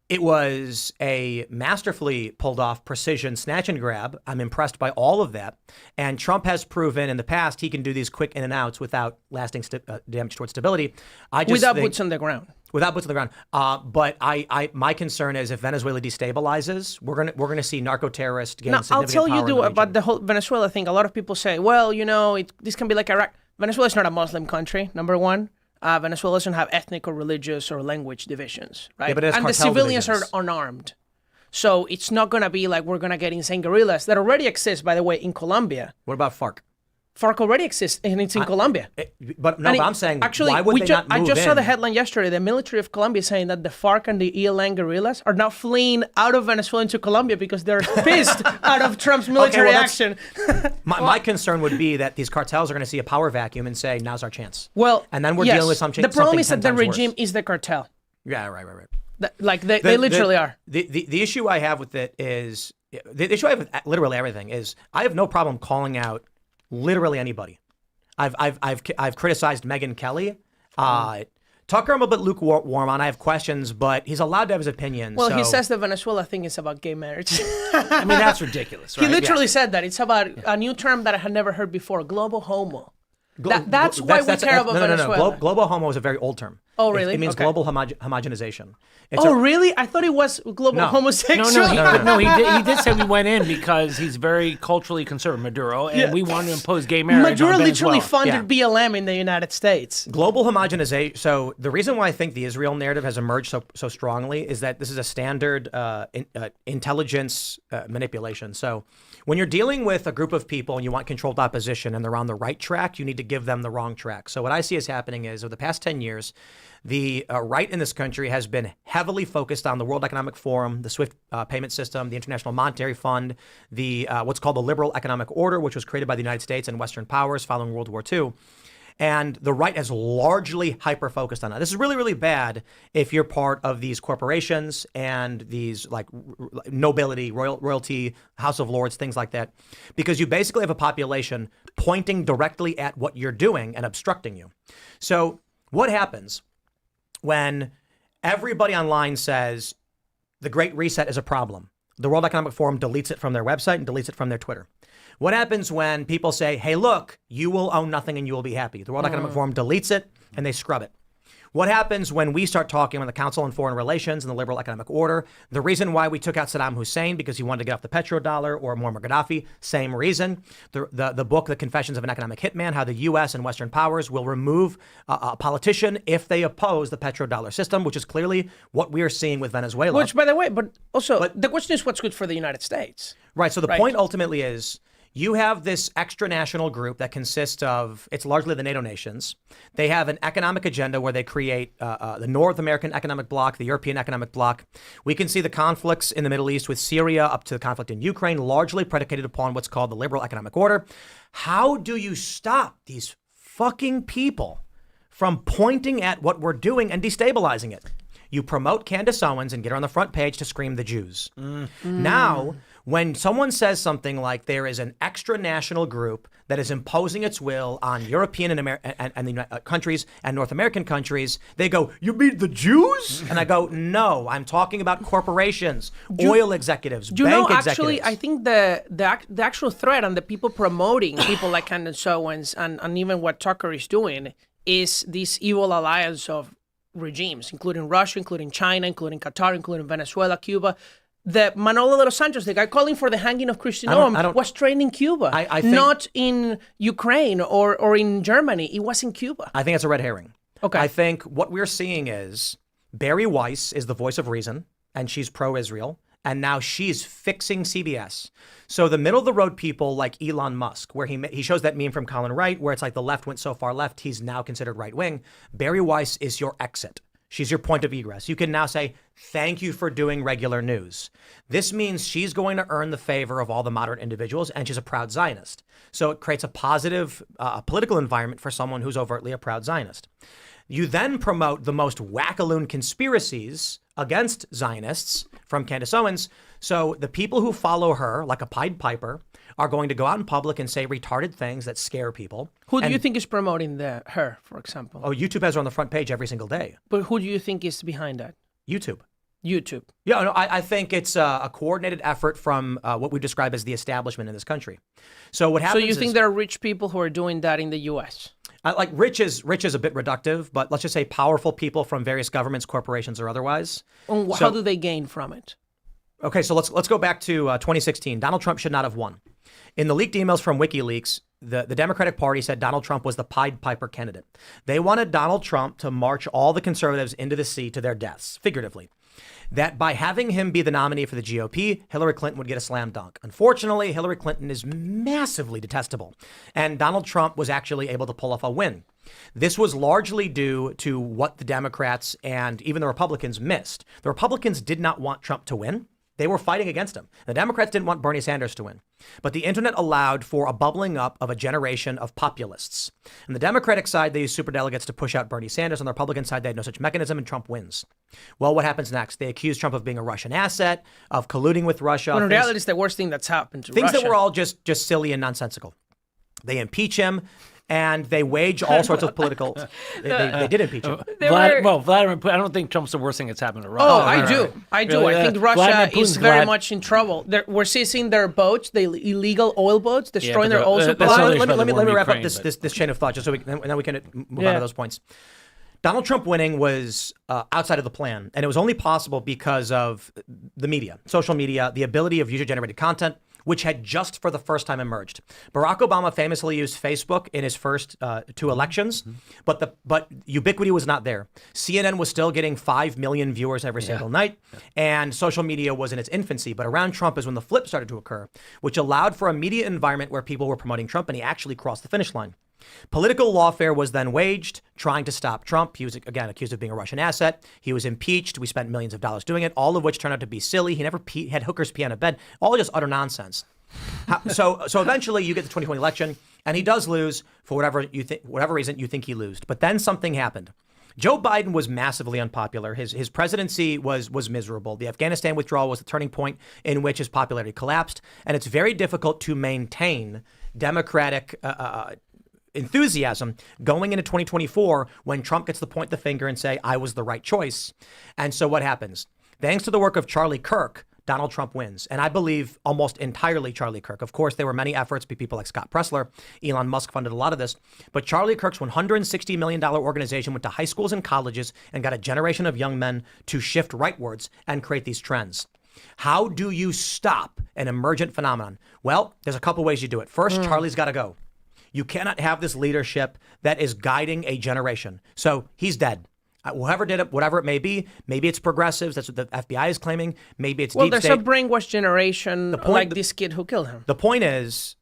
it was a masterfully pulled off precision snatch and grab. I'm impressed by all of that. And Trump has proven in the past he can do these quick in and outs without lasting damage towards stability. Without boots on the ground. Without boots on the ground. But my concern is if Venezuela destabilizes, we're gonna see narco terrorists gain Now, significant I'll tell power you in the about region. the whole Venezuela thing. A lot of people say, well, you know, this can be like Iraq. Venezuela is not a Muslim country, number one. Venezuela doesn't have ethnic or religious or language divisions, right? Yeah, but it has and the cartel civilians divisions. are unarmed. So it's not going to be like we're going to get insane guerrillas that already exist, by the way, in Colombia. What about FARC? FARC already exists, and it's in Colombia. But no, And but I'm saying, actually, why would they not move I just saw the in? headline yesterday. The military of Colombia saying that the FARC and the ELN guerrillas are now fleeing out of Venezuela into Colombia because they're pissed out of Trump's military that's- action. My concern would be that these cartels are going to see a power vacuum and say, now's our chance. Well, and then we're yes. dealing with The problem something is that 10 the times regime worse. is the cartel. Yeah, right. Like they literally are. The issue I have with it is the issue I have with literally everything is I have no problem calling out literally anybody. I've criticized Megyn Kelly. Tucker, I'm a bit lukewarm on. I have questions, but he's allowed to have his opinions. Well, he so- sass the Venezuela thing is about gay marriage. I mean, that's ridiculous, right? He literally said that. It's about a new term that I had never heard before, global homo. That's why we care about Venezuela. No. Global homo is a very old term. Oh, really? It means Okay. global homogenization. It's Oh, a- really? I thought it was global No. homosexual. He did say we went in because he's very culturally conservative, Maduro, and we wanted to impose gay marriage Maduro on literally Venezuela. funded BLM in the United States. Global homogenization. So the reason why I think the Israel narrative has emerged so strongly is that this is a standard intelligence manipulation. So when you're dealing with a group of people and you want controlled opposition and they're on the right track, you need to give them the wrong track. So what I see is happening is over the past 10 years, the right in this country has been heavily focused on the World Economic Forum, the SWIFT payment system, the International Monetary Fund, the what's called the Liberal Economic Order, which was created by the United States and Western powers following World War II. And the right has largely hyper-focused on that. This is really, really bad if you're part of these corporations and these like nobility, royalty, House of Lords, things like that, because you basically have a population pointing directly at what you're doing and obstructing you. So what happens when everybody online says the Great Reset is a problem? The World Economic Forum deletes it from their website and deletes it from their Twitter. What happens when people say, hey, look, you will own nothing and you will be happy? The World Economic Forum deletes it and they scrub it. What happens when we start talking on the Council on Foreign Relations and the liberal economic order? The reason why we took out Saddam Hussein because he wanted to get off the petrodollar, or Muammar Gaddafi, same reason. The book, The Confessions of an Economic Hitman, how the U.S. and Western powers will remove a politician if they oppose the petrodollar system, which is clearly what we are seeing with Venezuela. Which, by the way, but the question is what's good for the United States. Right. So the point ultimately is, you have this extra-national group that consists of, it's largely the NATO nations. They have an economic agenda where they create the North American economic bloc, the European economic bloc. We can see the conflicts in the Middle East with Syria up to the conflict in Ukraine, largely predicated upon what's called the liberal economic order. How do you stop these fucking people from pointing at what we're doing and destabilizing it? You promote Candace Owens and get her on the front page to scream the Jews. Now, when someone says something like there is an extra-national group that is imposing its will on European and the countries and North American countries, they go, you mean the Jews? And I go, no, I'm talking about corporations, oil executives, bank executives. Actually, I think the actual threat and the people promoting people like Candace Owens and even what Tucker is doing is this evil alliance of regimes, including Russia, including China, including Qatar, including Venezuela, Cuba. The Manolo de los Santos, the guy calling for the hanging of Christian Noam, was trained in Cuba, I think, not in Ukraine or in Germany. It was in Cuba. I think it's a red herring. Okay. I think what we're seeing is Barry Weiss is the voice of reason, and she's pro-Israel, and now she's fixing CBS. So the middle-of-the-road people like Elon Musk, where he shows that meme from Colin Wright, where it's like the left went so far left, he's now considered right-wing. Barry Weiss is your exit. She's your point of egress. You can now say, thank you for doing regular news. This means she's going to earn the favor of all the moderate individuals, and she's a proud Zionist. So it creates a positive political environment for someone who's overtly a proud Zionist. You then promote the most wackaloon conspiracies against Zionists from Candace Owens. So the people who follow her, like a Pied Piper, are going to go out in public and say retarded things that scare people. Who do you think is promoting her, for example? Oh, YouTube has her on the front page every single day. But who do you think is behind that? YouTube. Yeah, no, I think it's a coordinated effort from what we describe as the establishment in this country. So what happens? So you think there are rich people who are doing that in the U.S.? Like rich is a bit reductive, but let's just say powerful people from various governments, corporations, or otherwise. How do they gain from it? Okay, so let's go back to 2016. Donald Trump should not have won. In the leaked emails from WikiLeaks, the Democratic Party said Donald Trump was the Pied Piper candidate. They wanted Donald Trump to march all the conservatives into the sea to their deaths, figuratively. That by having him be the nominee for the GOP, Hillary Clinton would get a slam dunk. Unfortunately, Hillary Clinton is massively detestable, and Donald Trump was actually able to pull off a win. This was largely due to what the Democrats and even the Republicans missed. The Republicans did not want Trump to win. They were fighting against him. The Democrats didn't want Bernie Sanders to win. But the internet allowed for a bubbling up of a generation of populists. On the Democratic side, they used superdelegates to push out Bernie Sanders. On the Republican side, they had no such mechanism, and Trump wins. Well, what happens next? They accuse Trump of being a Russian asset, of colluding with Russia. Well, in reality, it's the worst thing that's happened to Russia. Things that were all just silly and nonsensical. They impeach him. And they wage all sorts of political. They did impeach him. Vladimir Putin. I don't think Trump's the worst thing that's happened to Russia. Oh, I do. I think Russia is very much in trouble. We're seizing their boats, the illegal oil boats, destroying their oil supply. Let me wrap up this chain of thought, just so we can move on to those points. Donald Trump winning was outside of the plan, and it was only possible because of the media, social media, the ability of user-generated content, which had just for the first time emerged. Barack Obama famously used Facebook in his first two elections, but ubiquity was not there. CNN was still getting 5 million viewers every single night, and social media was in its infancy. But around Trump is when the flip started to occur, which allowed for a media environment where people were promoting Trump, and he actually crossed the finish line. Political lawfare was then waged, trying to stop Trump. He was, again, accused of being a Russian asset. He was impeached. We spent millions of dollars doing it, all of which turned out to be silly. He never had hookers pee on a bed, all just utter nonsense. So eventually you get the 2020 election, and he does lose for whatever reason you think he lost. But then something happened. Joe Biden was massively unpopular. His presidency was miserable. The Afghanistan withdrawal was the turning point in which his popularity collapsed, and it's very difficult to maintain Democratic enthusiasm going into 2024 when Trump gets to point the finger and say, I was the right choice. And so what happens? Thanks to the work of Charlie Kirk, Donald Trump wins. And I believe almost entirely Charlie Kirk. Of course, there were many efforts by people like Scott Pressler. Elon Musk funded a lot of this. But Charlie Kirk's $160 million organization went to high schools and colleges and got a generation of young men to shift rightwards and create these trends. How do you stop an emergent phenomenon? Well, there's a couple ways you do it. First, Charlie's got to go. You cannot have this leadership that is guiding a generation. So he's dead. Whoever did it, whatever it may be, maybe it's progressives. That's what the FBI is claiming. Maybe it's deep there's state. a brainwashed generation like this kid who killed him. The point is,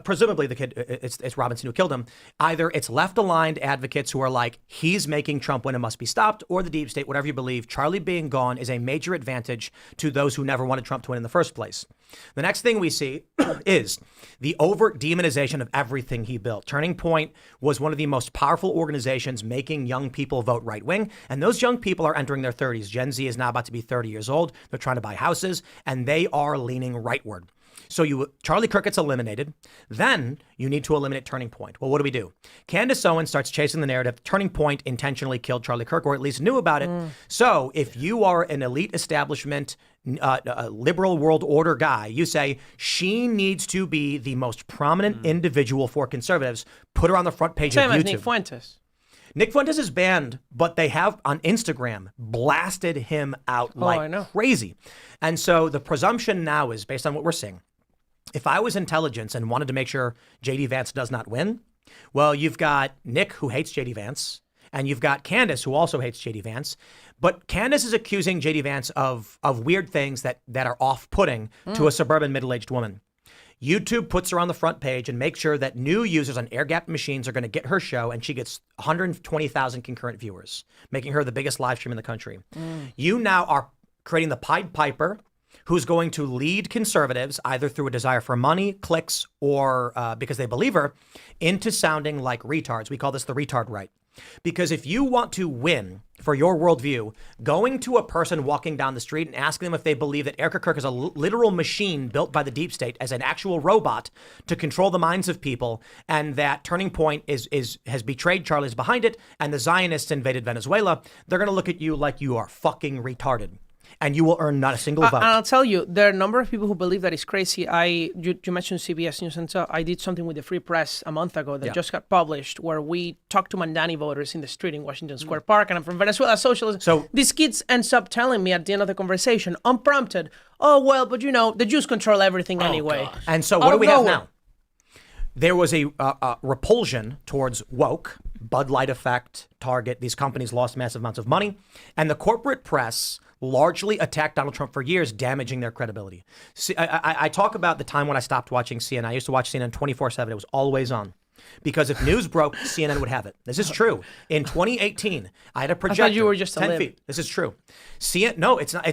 presumably the kid, it's Robinson who killed him. Either it's left-aligned advocates who are like, he's making Trump win and must be stopped, or the deep state, whatever you believe. Charlie being gone is a major advantage to those who never wanted Trump to win in the first place. The next thing we see is the overt demonization of everything he built. Turning Point was one of the most powerful organizations making young people vote right-wing, and those young people are entering their 30s. Gen Z is now about to be 30 years old. They're trying to buy houses, and they are leaning rightward. So Charlie Kirk gets eliminated. Then you need to eliminate Turning Point. Well, what do? Candace Owens starts chasing the narrative. Turning Point intentionally killed Charlie Kirk, or at least knew about it. So if you are an elite establishment, liberal world order guy, you say she needs to be the most prominent individual for conservatives. Put her on the front page of YouTube. Same as Nick Fuentes. Nick Fuentes is banned, but they have on Instagram blasted him out like crazy. And so the presumption now is, based on what we're seeing, if I was intelligence and wanted to make sure J.D. Vance does not win, well, you've got Nick, who hates J.D. Vance, and you've got Candace, who also hates J.D. Vance. But Candace is accusing J.D. Vance of weird things that are off-putting to a suburban middle-aged woman. YouTube puts her on the front page and makes sure that new users on air-gapped machines are going to get her show, and she gets 120,000 concurrent viewers, making her the biggest live stream in the country. You now are creating the Pied Piper, who's going to lead conservatives, either through a desire for money, clicks, or because they believe her, into sounding like retards. We call this the retard right. Because if you want to win for your worldview, going to a person walking down the street and asking them if they believe that Erica Kirk is a literal machine built by the deep state as an actual robot to control the minds of people, and that Turning Point has betrayed Charlie's behind it, and the Zionists invaded Venezuela, they're going to look at you like you are fucking retarded. And you will earn not a single vote. And I'll tell you, there are a number of people who believe that it's crazy. You mentioned CBS News, and so I did something with the Free Press a month ago that just got published, where we talked to Mandani voters in the street in Washington Square Park, and I'm from Venezuela, socialism. So these kids ends up telling me at the end of the conversation, unprompted, oh, well, but the Jews control everything anyway. Gosh. And so what do we have now? There was a repulsion towards woke, Bud Light Effect, Target. These companies lost massive amounts of money, and the corporate press largely attacked Donald Trump for years, damaging their credibility. See, I talk about the time when I stopped watching CNN. I used to watch CNN 24/7. It was always on. Because if news broke, CNN would have it. This is true. In 2018, I had a projector. I thought you were just 10 feet. This is true. No, it's not.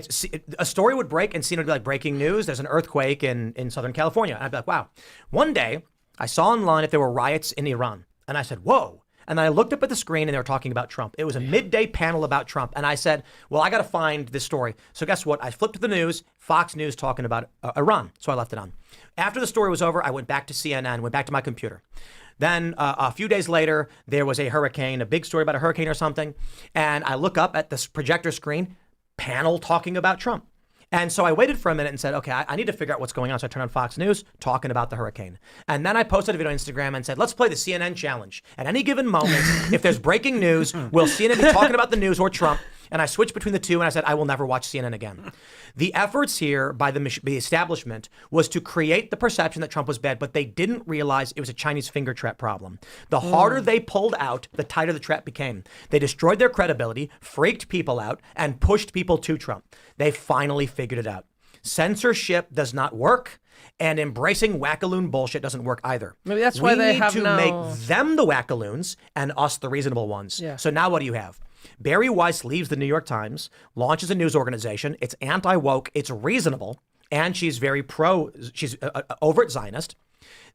A story would break, and CNN would be like, breaking news, there's an earthquake in Southern California. And I'd be like, wow. One day, I saw online that there were riots in Iran. And I said, whoa. And I looked up at the screen and they were talking about Trump. It was a midday panel about Trump. And I said, well, I got to find this story. So guess what? I flipped to the news, Fox News talking about Iran. So I left it on. After the story was over, I went back to CNN, went back to my computer. Then a few days later, there was a hurricane, a big story about a hurricane or something. And I look up at this projector screen, panel talking about Trump. And so I waited for a minute and said, okay, I need to figure out what's going on. So I turned on Fox News talking about the hurricane. And then I posted a video on Instagram and said, let's play the CNN challenge. At any given moment, if there's breaking news, will CNN be talking about the news or Trump? And I switched between the two and I said, I will never watch CNN again. The efforts here by the establishment was to create the perception that Trump was bad, but they didn't realize it was a Chinese finger trap problem. The harder they pulled out, the tighter the trap became. They destroyed their credibility, freaked people out, and pushed people to Trump. They finally figured it out. Censorship does not work, and embracing wackaloon bullshit doesn't work either. Maybe that's why they have to make them the wackaloons and us the reasonable ones. Yeah. So now what do you have? Barry Weiss leaves the New York Times, launches a news organization. It's anti-woke, it's reasonable, and she's very she's overt Zionist.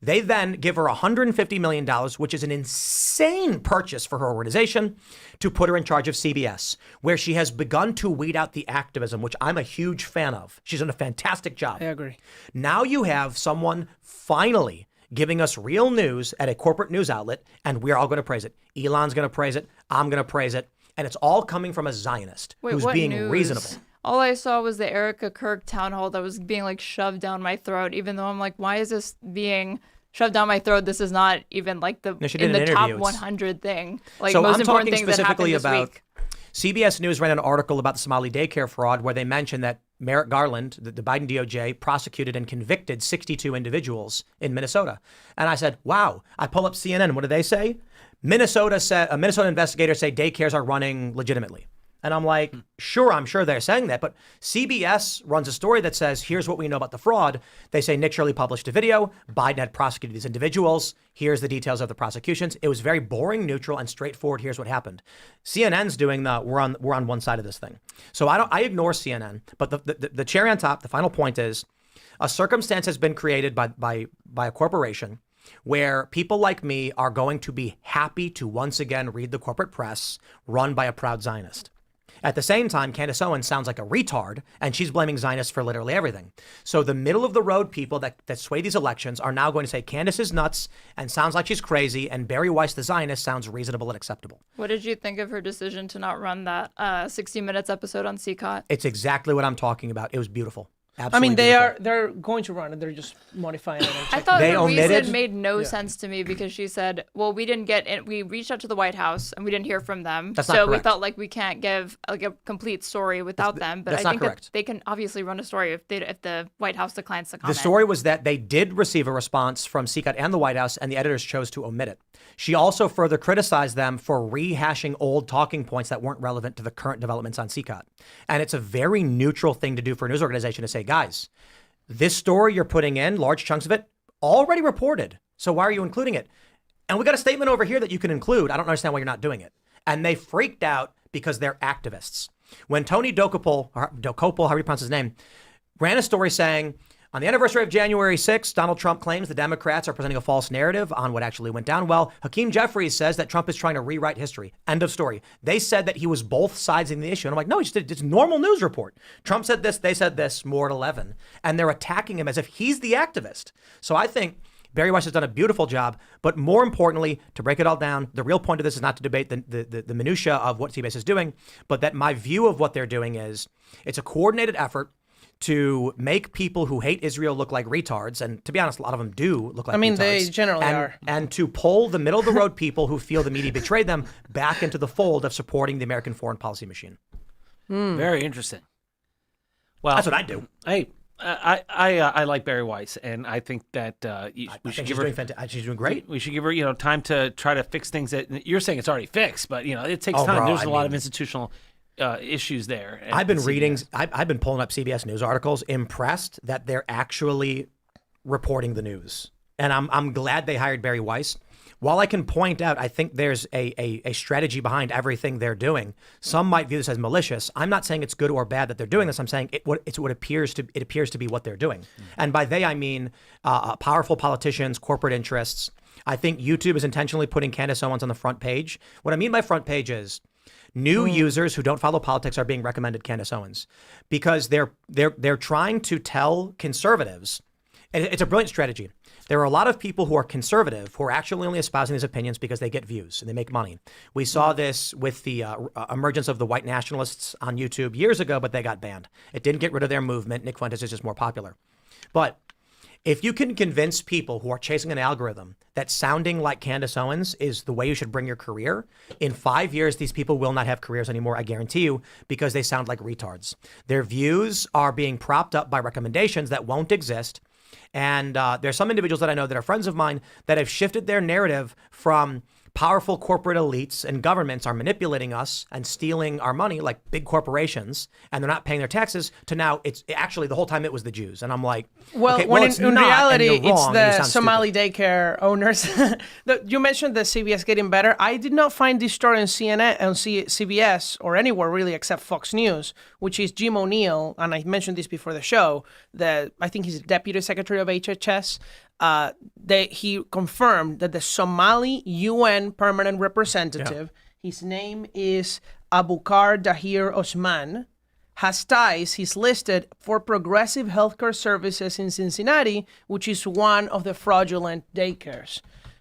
They then give her $150 million, which is an insane purchase for her organization, to put her in charge of CBS, where she has begun to weed out the activism, which I'm a huge fan of. She's done a fantastic job. I agree. Now you have someone finally giving us real news at a corporate news outlet, and we're all going to praise it. Elon's going to praise it. I'm going to praise it. And it's all coming from a Zionist who's being reasonable. all I saw was the Erica Kirk town hall that was being like shoved down my throat, even though I'm like, why is this being shoved down my throat? This is not even like the No, she did in an the top interview. 100 thing. Like So most I'm important talking thing that happened specifically this about week. CBS News ran an article about the Somali daycare fraud where they mentioned that Merrick Garland, the Biden DOJ, prosecuted and convicted 62 individuals in Minnesota. And I said, wow. I pull up CNN. What do they say? A Minnesota investigator say daycares are running legitimately. And I'm like, sure, I'm sure they're saying that. But CBS runs a story that says, here's what we know about the fraud. They say Nick Shirley published a video. Biden had prosecuted these individuals. Here's the details of the prosecutions. It was very boring, neutral, and straightforward. Here's what happened. CNN's doing we're on one side of this thing. So I ignore CNN. But the cherry on top, the final point is a circumstance has been created by a corporation where people like me are going to be happy to once again read the corporate press run by a proud Zionist. At the same time, Candace Owens sounds like a retard, and she's blaming Zionists for literally everything. So the middle of the road people that sway these elections are now going to say Candace is nuts and sounds like she's crazy, and Barry Weiss, the Zionist, sounds reasonable and acceptable. What did you think of her decision to not run that 60 Minutes episode on CCOT? It's exactly what I'm talking about. It was beautiful. Absolutely I mean, beautiful. they're going to run it. They're just modifying it. And I checking thought They the omitted- reason made no sense to me because she said, well, we didn't get it. We reached out to the White House and we didn't hear from them. That's not so we correct. felt like we can't give like a complete story without them. But that's I not think correct. that they can obviously run a story if the White House declines to The comment. story was that they did receive a response from CCOT and the White House, and the editors chose to omit it. She also further criticized them for rehashing old talking points that weren't relevant to the current developments on CCOT. And it's a very neutral thing to do for a news organization to say, guys, this story you're putting in, large chunks of it, already reported. So why are you including it? And we got a statement over here that you can include. I don't understand why you're not doing it. And they freaked out because they're activists. When Tony Dokopol, however you pronounce his name, ran a story saying, on the anniversary of January 6th, Donald Trump claims the Democrats are presenting a false narrative on what actually went down. Well, Hakeem Jeffries says that Trump is trying to rewrite history. End of story. They said that he was both sides in the issue. And I'm like, no, he just did it's a normal news report. Trump said this, they said this, more at 11. And they're attacking him as if he's the activist. So I think Barry Weiss has done a beautiful job. But more importantly, to break it all down, the real point of this is not to debate the minutia of what CBS is doing, but that my view of what they're doing is it's a coordinated effort to make people who hate Israel look like retards. And to be honest, a lot of them do look like retards. I mean, they generally are. And to pull the middle of the road people who feel the media betrayed them back into the fold of supporting the American foreign policy machine. Very interesting. Well, That's what I do. Hey, I like Barry Weiss, and I think that we I should think give her. she's doing great. We should give her, time to try to fix things that you're saying it's already fixed, but it takes Oh, time. bro, There's I a lot of mean- institutional issues there. I've been at reading, CBS. I've been pulling up CBS News articles, impressed that they're actually reporting the news. And I'm glad they hired Barry Weiss. While I can point out, I think there's a strategy behind everything they're doing. Some might view this as malicious. I'm not saying it's good or bad that they're doing this. I'm saying it appears to be what they're doing. And by they, I mean powerful politicians, corporate interests. I think YouTube is intentionally putting Candace Owens on the front page. What I mean by front page is new users who don't follow politics are being recommended Candace Owens because they're trying to tell conservatives, and it's a brilliant strategy. There are a lot of people who are conservative who are actually only espousing these opinions because they get views and they make money. We saw this with the emergence of the white nationalists on YouTube years ago, but they got banned. It didn't get rid of their movement. Nick Fuentes is just more popular. But if you can convince people who are chasing an algorithm that sounding like Candace Owens is the way you should bring your career, in 5 years, these people will not have careers anymore, I guarantee you, because they sound like retards. Their views are being propped up by recommendations that won't exist. And there's some individuals that I know that are friends of mine that have shifted their narrative from powerful corporate elites and governments are manipulating us and stealing our money like big corporations, and they're not paying their taxes, to now it's actually the whole time it was the Jews. And I'm like, Well, okay, when it's in not, reality, and you're it's wrong, and you the sound Somali stupid. daycare owners. You mentioned the CBS getting better. I did not find this story on CNN, on CBS, or anywhere really except Fox News, which is Jim O'Neill, and I mentioned this before the show, that I think he's the Deputy Secretary of HHS. He confirmed that the Somali UN permanent representative, his name is Abukar Dahir Osman, has ties. He's listed for Progressive Healthcare Services in Cincinnati, which is one of the fraudulent daycares.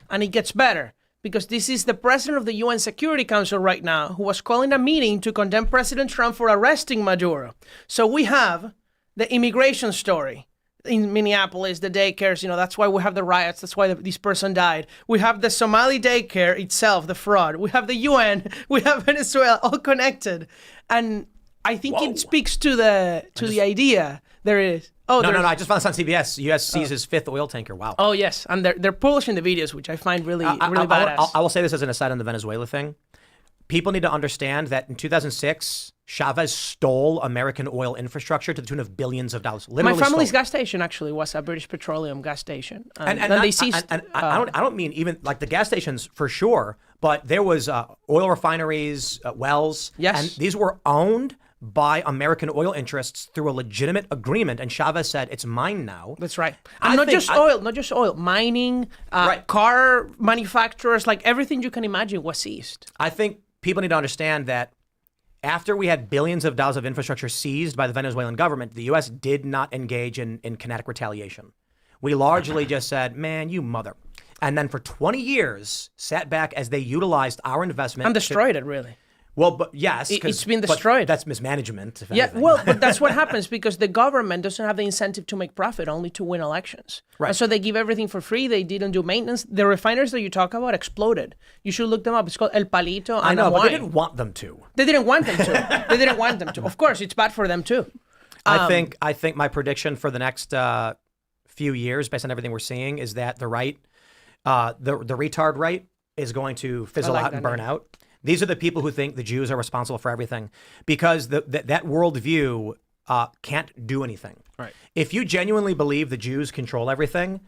And it gets better because this is the president of the UN Security Council right now who was calling a meeting to condemn President Trump for arresting Maduro. So we have the immigration story in Minneapolis, the daycares, that's why we have the riots. That's why this person died. We have the Somali daycare itself, the fraud. We have the UN. We have Venezuela, all connected. And I think it speaks to the idea there is. No, I just found this on CBS. U.S. seizes fifth oil tanker. Wow. Oh, yes. And they're publishing the videos, which I find really badass. I will say this as an aside on the Venezuela thing. People need to understand that in 2006, Chavez stole American oil infrastructure to the tune of billions of dollars. Literally My family's stole. gas station actually was a British Petroleum gas station. And then they seized. I don't mean even like the gas stations for sure, but there was oil refineries, wells. Yes. And these were owned by American oil interests through a legitimate agreement, and Chavez said, it's mine now. That's right. And not just oil, mining, Right. car manufacturers, like everything you can imagine was seized. I think people need to understand that after we had billions of dollars of infrastructure seized by the Venezuelan government, the U.S. did not engage in kinetic retaliation. We largely just said, man, you mother. And then for 20 years, sat back as they utilized our investment. And destroyed it, really. Well, but yes. It's been destroyed. That's mismanagement. If Yeah, anything. well, but that's what happens because the government doesn't have the incentive to make profit, only to win elections. Right. And so they give everything for free. They didn't do maintenance. The refineries that you talk about exploded. You should look them up. It's called El Palito. I know, and but they wine. didn't want them to. They didn't want them to. They didn't want them to. Of course, it's bad for them too. I think my prediction for the next few years, based on everything we're seeing, is that the right, the retard right, is going to fizzle out and burn out. These are the people who think the Jews are responsible for everything, because that worldview can't do anything. Right. If you genuinely believe the Jews control everything,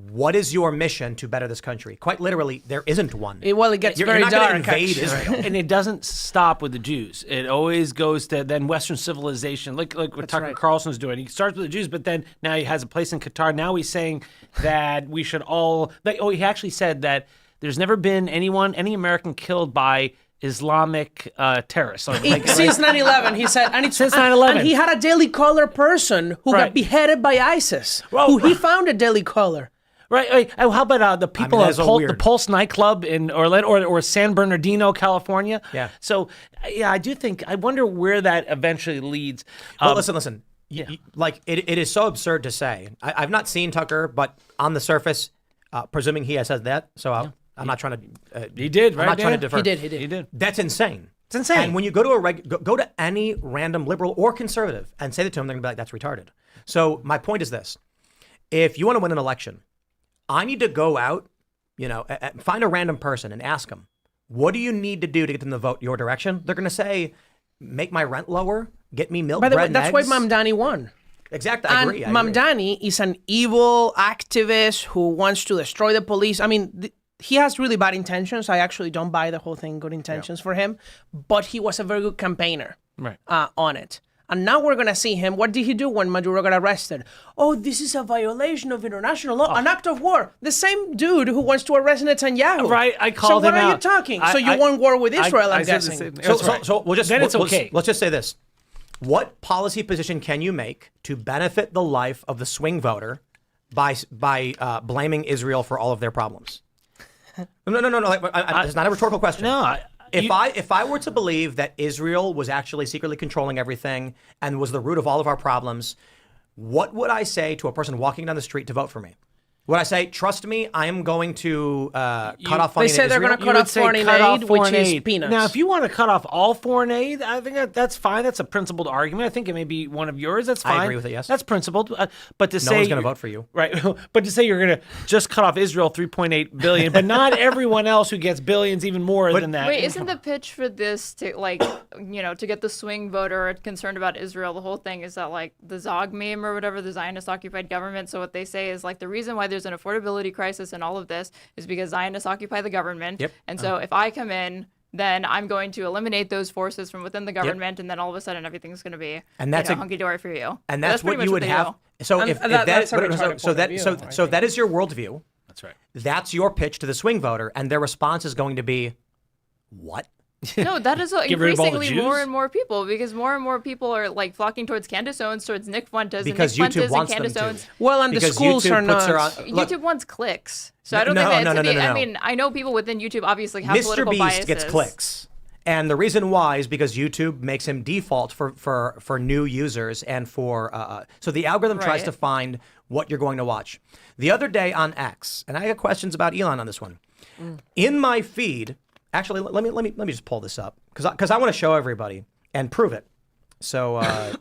what is your mission to better this country? Quite literally, there isn't one. It gets You're very not gonna dark. invade actually. Israel. And it doesn't stop with the Jews. It always goes to then Western civilization, like what Tucker right. Carlson's doing. He starts with the Jews, but then now he has a place in Qatar. Now he's saying that we should all. He actually said that there's never been any American killed by Islamic terrorists. Since 9/11, he said, and Since 9/11. and he had a Daily Caller person who Right. got beheaded by ISIS, Well, who he found a Daily Caller. Right. How about the people that's at so the weird. Pulse nightclub in Orlando or San Bernardino, California? Yeah. So, yeah, I do think. I wonder where that eventually leads. Well, listen. Like it is so absurd to say. I've not seen Tucker, but on the surface, presuming he has said that, so I'm not trying to. He did, I'm right, not trying to Dan? defer. He did. He did. That's insane. It's insane. And when you go to go to any random liberal or conservative and say that to them, they're gonna be like, "That's retarded." So my point is this: if you want to win an election, I need to go out, find a random person and ask them, "What do you need to do to get them to vote your direction?" They're gonna say, "Make my rent lower, get me milk, By the bread, way, and that's why eggs." Mamdani won. Exactly, I agree. And Mamdani is an evil activist who wants to destroy the police. I mean, he has really bad intentions. I actually don't buy the whole thing, good intentions for him. But he was a very good campaigner Right. on it. And now we're going to see him. What did he do when Maduro got arrested? Oh, this is a violation of international law, an act of war. The same dude who wants to arrest Netanyahu. Right, I called so him what are you out. talking? So you want war with Israel, I'm said the guessing. same thing. So, That's right. so we'll just Then it's let's- okay. Let's just say this: what policy position can you make to benefit the life of the swing voter by blaming Israel for all of their problems? No. It's not a rhetorical question. No. If I were to believe that Israel was actually secretly controlling everything and was the root of all of our problems, what would I say to a person walking down the street to vote for me? Would I say, trust me, I am going to cut off funding They say to they're Israel? going to cut off foreign aid, which is peanuts. Now, if you want to cut off all foreign aid, I think that's fine. That's a principled argument. I think it may be one of yours. That's fine. I agree with it, yes. That's principled. But to say one's gonna vote for you. right? But to say you're going to just cut off Israel $3.8 billion, but not everyone else who gets billions, even more than that. Wait, isn't the pitch for this to to get the swing voter concerned about Israel? The whole thing is that the Zog meme or whatever, the Zionist occupied government. So what they say is the reason why there's an affordability crisis and all of this is because Zionists occupy the government. Yep. And so if I come in, then I'm going to eliminate those forces from within the government, and then all of a sudden everything going to be And that's hunky dory for you. And that's what pretty you much would they have. do. So And if that's a that retarded so point that of so view, I so think. that is your worldview. That's right. That's your pitch to the swing voter, and their response is going to be, "What?" No, that is Get rid of all the increasingly more Jews? and more people, because more and more people are like flocking towards Candace Owens, towards Nick Fuentes, Because and Nick YouTube Fuentes and wants them Candace to. Owens. Well, and the Because schools YouTube are puts her not. on. Look, YouTube wants clicks, so I don't No, think that no, it's no, a big, no, no, I no. mean, I know people within YouTube obviously have Mr. political Beast biases. gets clicks. And the reason why is because YouTube makes him default for new users and for so the algorithm tries Right. to find what you're going to watch. The other day on X, and I got questions about Elon on this one. In my feed, actually, let me just pull this up because I want to show everybody and prove it. So I'm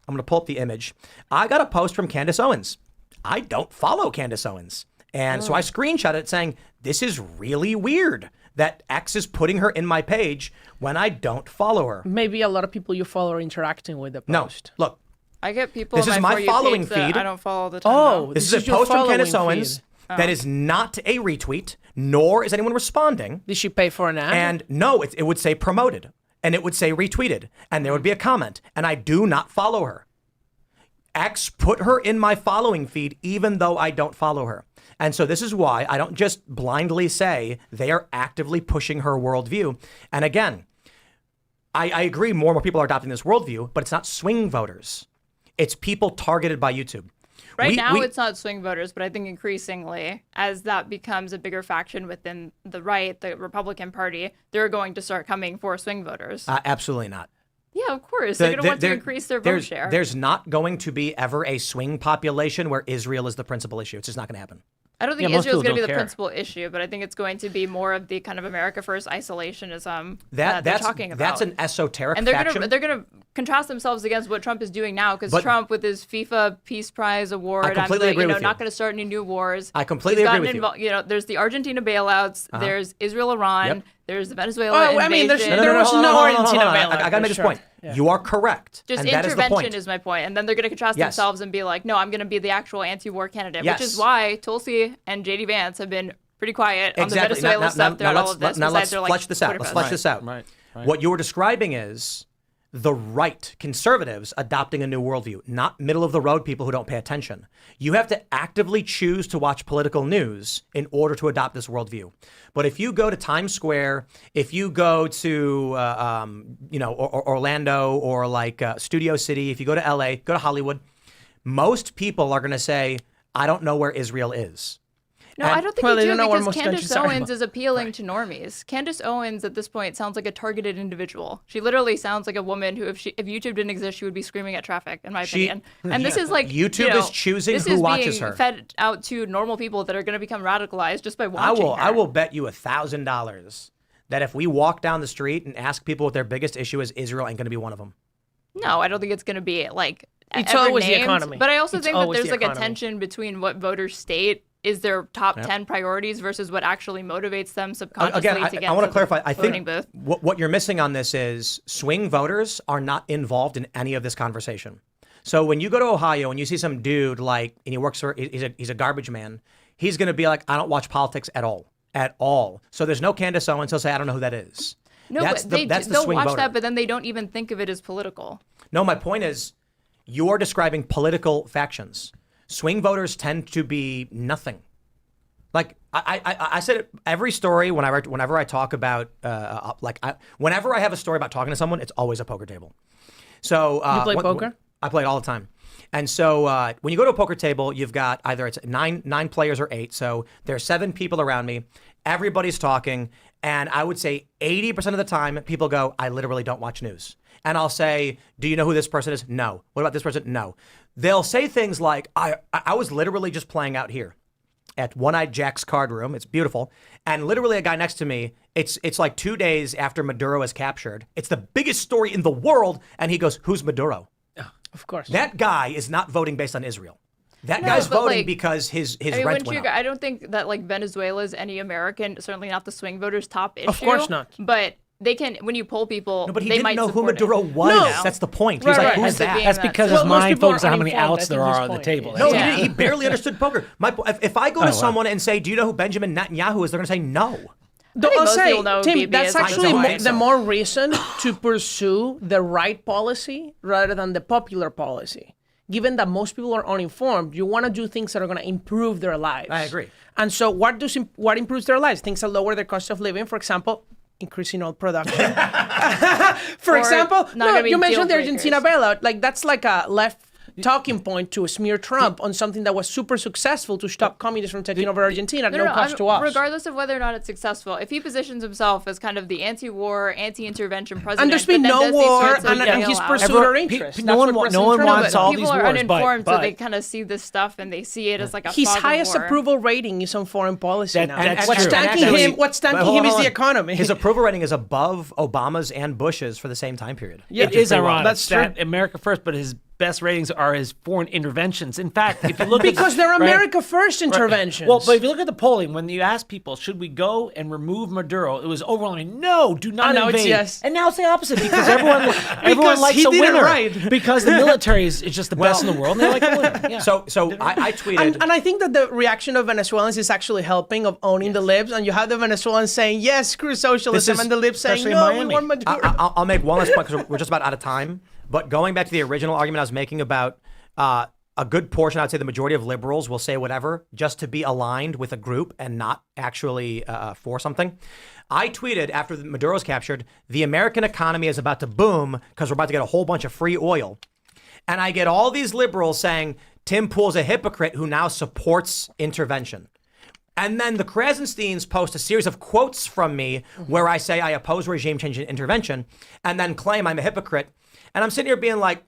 going to pull up the image. I got a post from Candace Owens. I don't follow Candace Owens. And so I screenshot it saying, this is really weird that X is putting her in my page when I don't follow her. Maybe a lot of people you follow are interacting with the No, post. look, I get people This on is my my For You following page that feed. I don't follow all the time. Oh, though. this This is is a your post from Candace following Owens feed. that is not a retweet, nor is anyone responding. Did she pay for an ad? And no, it would say promoted, and it would say retweeted, and there would be a comment, and I do not follow her. X put her in my following feed, even though I don't follow her. And so this is why I don't just blindly say they are actively pushing her worldview. And again, I agree more and more people are adopting this worldview, but it's not swing voters. It's people targeted by YouTube. Right now, it's not swing voters, but I think increasingly, as that becomes a bigger faction within the right, the Republican Party, they're going to start coming for swing voters. Absolutely not. Yeah, of course. They're going to want to increase their vote share. There's not going to be ever a swing population where Israel is the principal issue. It's just not going to happen. I don't think Yeah, most Israel's people going to be don't the care. principal issue, but I think it's going to be more of the kind of America First isolationism that they're talking about. That's an esoteric and they're faction. gonna contrast themselves against what Trump is doing now, because But- Trump with his FIFA Peace Prize award, I completely agree with you. not going to start any new wars. I completely He's agree gotten with you. There's the Argentina bailouts, there's Israel Iran, Yep. there's the Venezuela Oh, invasion. I mean, there's- No, There was hold on, no hold on, hold on, Argentina hold on. bailout, I gotta make this sure. point. Yeah. You are correct. Just and that is the intervention point. is my point, and then they're going to contrast Yes. themselves and be like, "No, I'm going to be the actual anti-war candidate," Yes. which is why Tulsi and JD Vance have been pretty quiet on the Exactly. Venezuela stuff throughout all of this. Now let's besides their, flesh this out. Twitter Let's posts. flesh this out. Right. What you were describing is the right, conservatives adopting a new worldview, not middle of the road people who don't pay attention. You have to actively choose to watch political news in order to adopt this worldview. But if you go to Times Square, if you go to Orlando or like Studio City, if you go to LA, go to Hollywood, most people are going to say, I don't know where Israel is. No, And- I don't think Well, you they do, don't know where because most Candace countries are. Owens is appealing to normies. Candace Owens at this point sounds like a targeted individual. She literally sounds like a woman who, if YouTube didn't exist, she would be screaming at traffic, in my opinion. And this is like YouTube is choosing this who is watches being her. fed out to normal people that are going to become radicalized just by watching her. I will bet you $1,000 that if we walk down the street and ask people what their biggest issue is, Israel ain't going to be one of them. No, I don't think it's going to be like It's ever always the named, economy. But I also It's think that always there's the like a economy. tension between what voters state is their top 10 priorities versus what actually motivates them subconsciously Again, to get I want to to clarify. I the voting think booth. what you're missing on this is swing voters are not involved in any of this conversation. So when you go to Ohio and you see some dude like, and he works for, he's a garbage man, he's going to be like, I don't watch politics at all. So there's no Candace Owens. He'll say, I don't know who that is. No, that's but that's the they'll swing watch voter. that, but then they don't even think of it as political. No, my point is, you are describing political factions. Swing voters tend to be nothing. Like I said it every story whenever I talk about whenever I have a story about talking to someone, it's always a poker table. So You play poker? I play it all the time. And so when you go to a poker table, you've got either it's nine players or 8. So there's 7 people around me. Everybody's talking, and I would say 80% of the time people go, I literally don't watch news. And I'll say, do you know who this person is? No. What about this person? No. They'll say things like, I was literally just playing out here at One-Eyed Jack's card room. It's beautiful. And literally a guy next to me, it's like 2 days after Maduro is captured. It's the biggest story in the world. And he goes, who's Maduro? Of course. That guy is not voting based on Israel. That No, guy's but, voting like, because his I mean, rent went up. I don't think that like Venezuela is any American, certainly not the swing voters' top issue. Of course not. But they can, when you poll people, No, but he they didn't might know who support it. Maduro was. No. That's the point. He's Right, like, right. who's As it that? being That's that- because Well, his most mind people are focuses on how many uninformed, outs I there think are his on the point. table. No, Yeah. he barely understood poker. If I go to Oh, someone and say, do you know who Benjamin Netanyahu is? They're going to say no. Though think I'll most say, people know Tim, BB that's is actually I think the so. more reason to pursue the right policy rather than the popular policy. Given that most people are uninformed, you want to do things that are going to improve their lives. I agree. And so what improves their lives? Things that lower their cost of living. For example, increasing oil production. For Or example, not gonna be you mentioned the deal Argentina breakers. bailout. Like that's like a left talking point to smear Trump on something that was super successful to stop communists from taking over Argentina at no cost to us. Regardless of whether or not it's successful, if he positions himself as kind of the anti-war, anti-intervention president, And there's been but then no does these war, sorts of and he's bailouts- pursued our interests. no one That's what no one President Trump wants did. all people these are wars, uninformed, but so they kind of see this stuff and they see it as like a His fog of highest war. approval rating is on foreign policy now. that's What's true. tanking And actually- him? What's but tanking hold him on, is hold the on. economy. His approval rating is above Obama's and Bush's for the same time period. Yeah, it is pretty well. ironic. That's that America first, but his best ratings are his foreign interventions. In fact, if you look at because they're right? America First interventions. Well, but if you look at the polling, when you ask people, should we go and remove Maduro, it was overwhelming, no, do not And now it's invade. yes. And now it's the opposite because everyone Because likes he a did it winner. right. Because the military is just the best in the world, and they like a winner. Yeah. So I tweeted. and I think that the reaction of Venezuelans is actually helping of owning the libs, and you have the Venezuelans saying yes, screw socialism, is- and the libs saying especially no, in we Miami. want Maduro. I'll make one last point because we're just about out of time. But going back to the original argument I was making about a good portion, I'd say the majority of liberals will say whatever just to be aligned with a group and not actually for something. I tweeted after Maduro's captured, the American economy is about to boom because we're about to get a whole bunch of free oil. And I get all these liberals saying Tim Pool's a hypocrite who now supports intervention. And then the Krasensteins post a series of quotes from me where I say I oppose regime change and intervention and then claim I'm a hypocrite. And I'm sitting here being like,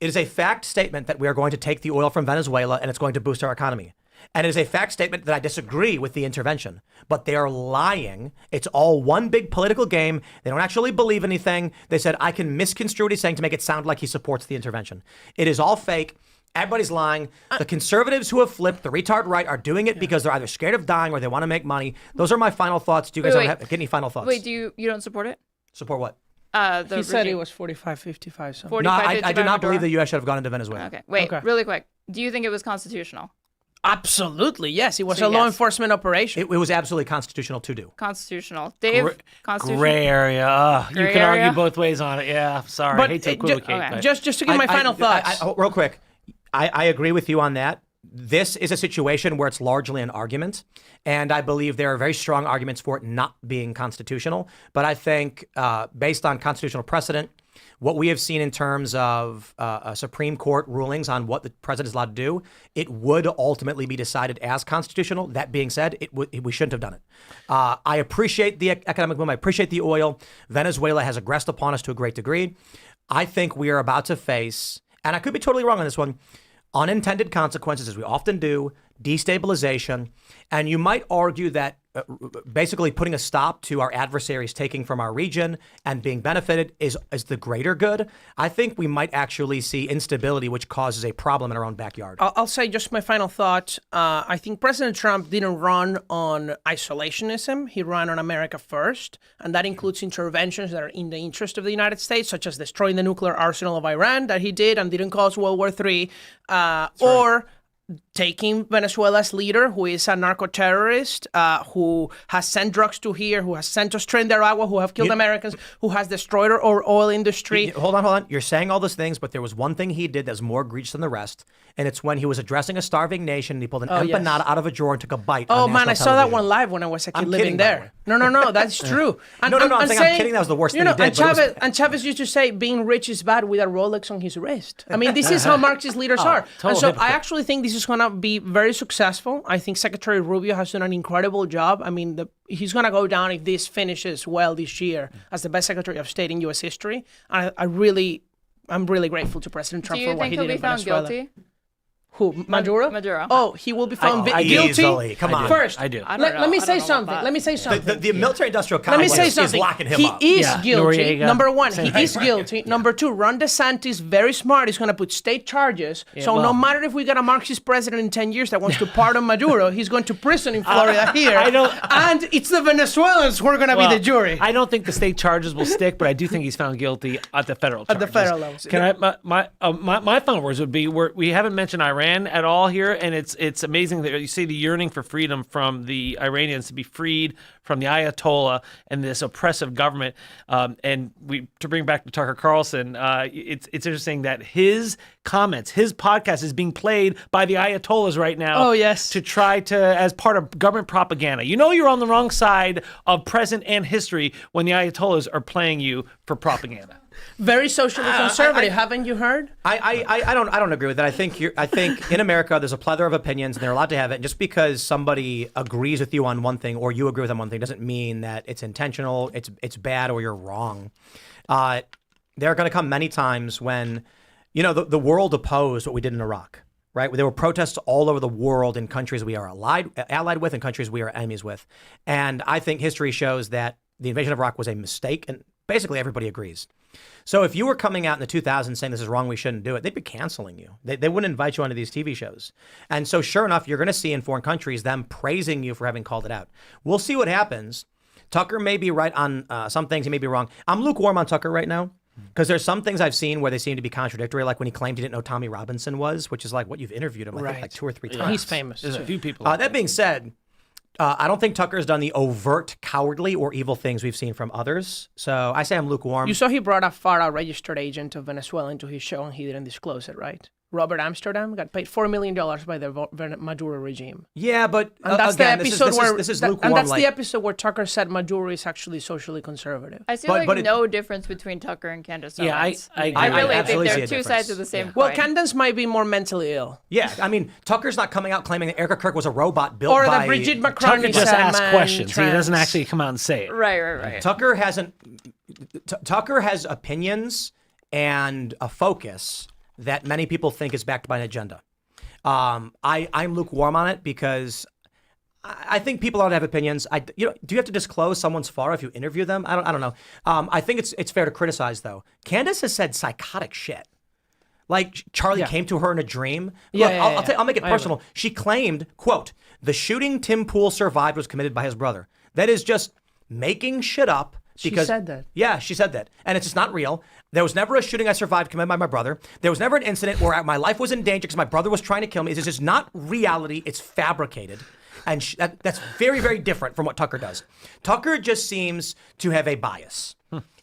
it is a fact statement that we are going to take the oil from Venezuela and it's going to boost our economy. And it is a fact statement that I disagree with the intervention, but they are lying. It's all one big political game. They don't actually believe anything. They said, I can misconstrue what he's saying to make it sound like he supports the intervention. It is all fake. Everybody's lying. The conservatives who have flipped, the retard right, are doing it because they're either scared of dying or they want to make money. Those are my final thoughts. Do you guys Wait, get any final thoughts? Wait, you don't support it? Support what? He said it was 45, 55. So. 45, No, I 55 do not Maduro? believe the U.S. should have gone into Venezuela. Okay, wait, Okay. really quick. Do you think it was constitutional? Absolutely, yes. It was So a law yes. enforcement operation. It was absolutely constitutional to do. Constitutional. Dave, constitutional. Gray area. You Gray can area? argue both ways on it. Yeah, sorry. I hate to equivocate. but- just to give my final thoughts. Real quick, I agree with you on that. This is a situation where it's largely an argument, and I believe there are very strong arguments for it not being constitutional. But I think based on constitutional precedent, what we have seen in terms of Supreme Court rulings on what the president is allowed to do, it would ultimately be decided as constitutional. That being said, we shouldn't have done it. I appreciate the economic boom. I appreciate the oil. Venezuela has aggressed upon us to a great degree. I think we are about to face, and I could be totally wrong on this one, unintended consequences, as we often do, destabilization. And you might argue that basically putting a stop to our adversaries taking from our region and being benefited is the greater good. I think we might actually see instability, which causes a problem in our own backyard. I'll say just my final thought. I think President Trump didn't run on isolationism. He ran on America first, and that includes interventions that are in the interest of the United States, such as destroying the nuclear arsenal of Iran that he did and didn't cause World War III, or taking Venezuela's leader, who is a narco-terrorist, who has sent drugs to here, who has sent us to Nicaragua, who have killed Americans, who has destroyed our oil industry. Hold on. You're saying all those things, but there was one thing he did that's more egregious than the rest, and it's when he was addressing a starving nation and he pulled an empanada out of a drawer and took a bite. Oh on man, I national saw that television. one live when I was a kid I'm living kidding, by the way. there. No, that's true. And, No, I'm and saying I'm kidding. That was the worst thing he did, And but it was- Chavez, and Chavez used to say being rich is bad with a Rolex on his wrist. I mean, this is how Marxist leaders are. total And so hypocrite. I actually think this is going to be very successful. I think Secretary Rubio has done an incredible job. I mean, he's going to go down if this finishes well this year as the best Secretary of State in U.S. history. And I'm really grateful to President Do Trump you for what think he he'll did be in found Venezuela. guilty? Who, Maduro? Maduro. Oh, he will be found guilty. Easily. Come on. First, I do. I don't know. let me I say don't know about something. that. Let me say something. The military-industrial Let complex me say is something. locking him He up. is Yeah, guilty. Noriega. Number one, Same he thing. is guilty. Number two, Ron DeSantis, very smart, is going to put state charges. So no well. matter if we get a Marxist president in 10 years that wants to pardon Maduro, he's going to prison in Florida here. I don't- And it's the Venezuelans who are going to be Well, the jury. I don't think the state charges will stick, but I do think he's found guilty at the federal At the charges. federal level. Can I? My final words would be: we haven't mentioned Iran. Iran at all here, and it's amazing that you see the yearning for freedom from the Iranians to be freed from the Ayatollah and this oppressive government. And to bring back to Tucker Carlson, it's interesting that his comments, his podcast is being played by the Ayatollahs right now. Oh, yes. To try to, as part of government propaganda. You know you're on the wrong side of present and history when the Ayatollahs are playing you for propaganda. Very socially conservative, haven't you heard? I don't agree with that. I think in America there's a plethora of opinions and they're allowed to have it. And just because somebody agrees with you on one thing or you agree with them on one thing doesn't mean that it's intentional, it's bad, or you're wrong. There are going to come many times when, the world opposed what we did in Iraq. Right? There were protests all over the world in countries we are allied with and countries we are enemies with. And I think history shows that the invasion of Iraq was a mistake, and basically everybody agrees. So if you were coming out in the 2000s saying this is wrong, we shouldn't do it, they'd be canceling you. They wouldn't invite you onto these TV shows. And so sure enough, you're going to see in foreign countries them praising you for having called it out. We'll see what happens. Tucker may be right on some things. He may be wrong. I'm lukewarm on Tucker right now. Because there's some things I've seen where they seem to be contradictory, like when he claimed he didn't know Tommy Robinson was, which is like what you've interviewed him, I think, like 2 or 3 times. He's famous. There's a few people. That being said, I don't think Tucker's done the overt, cowardly, or evil things we've seen from others. So I say I'm lukewarm. You saw he brought a FARA registered agent of Venezuela into his show and he didn't disclose it, right? Robert Amsterdam got paid $4 million by the Maduro regime. Yeah, but and that's again, the episode this is lukewarm. And that's the episode where Tucker said Maduro is actually socially conservative. I see no difference between Tucker and Candace Owens. I really think they're see a two difference. sides of the same coin. Well, Candace might be more mentally ill. Yeah, I mean, Tucker's not coming out claiming that Erica Kirk was a robot built Or by... that Bridget McCrony Tucker just said asks man questions. trans. He doesn't actually come out and say it. Right. Tucker has opinions and a focus that many people think is backed by an agenda. I'm lukewarm on it because I think people ought to have opinions. Do you have to disclose someone's FARA if you interview them? I don't know. I think it's fair to criticize though. Candace has said psychotic shit. Like Charlie came to her in a dream. Look, I'll make it personal. She claimed, quote, "The shooting Tim Pool survived was committed by his brother." That is just making shit up. Because, she said that. Yeah, she said that. And it's just not real. There was never a shooting I survived committed by my brother. There was never an incident where my life was in danger because my brother was trying to kill me. It's just not reality. It's fabricated. And that's very, very different from what Tucker does. Tucker just seems to have a bias.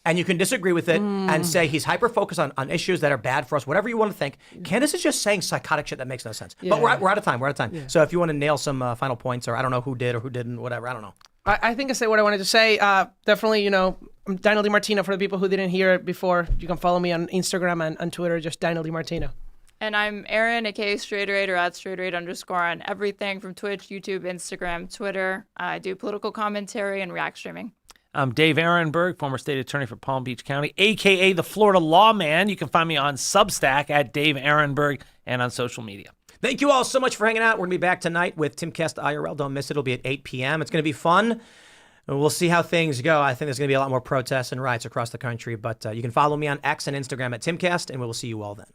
And you can disagree with it and say he's hyper-focused on issues that are bad for us, whatever you want to think. Candace is just saying psychotic shit that makes no sense. But we're out of time. Yeah. So if you want to nail some final points, or I don't know who did or who didn't, whatever, I don't know. I think I said what I wanted to say. Definitely, I'm Daniel DiMartino for the people who didn't hear it before. You can follow me on Instagram and Twitter, just Daniel DiMartino. And I'm Aaron, aka Straighterate or @Straighterate_ on everything from Twitch, YouTube, Instagram, Twitter. I do political commentary and React streaming. I'm Dave Aronberg, former state attorney for Palm Beach County, a.k.a. the Florida Lawman. You can find me on Substack at Dave Aronberg and on social media. Thank you all so much for hanging out. We're going to be back tonight with Timcast IRL. Don't miss it. It'll be at 8 p.m. It's going to be fun. We'll see how things go. I think there's going to be a lot more protests and riots across the country. But you can follow me on X and Instagram at Timcast, and we will see you all then.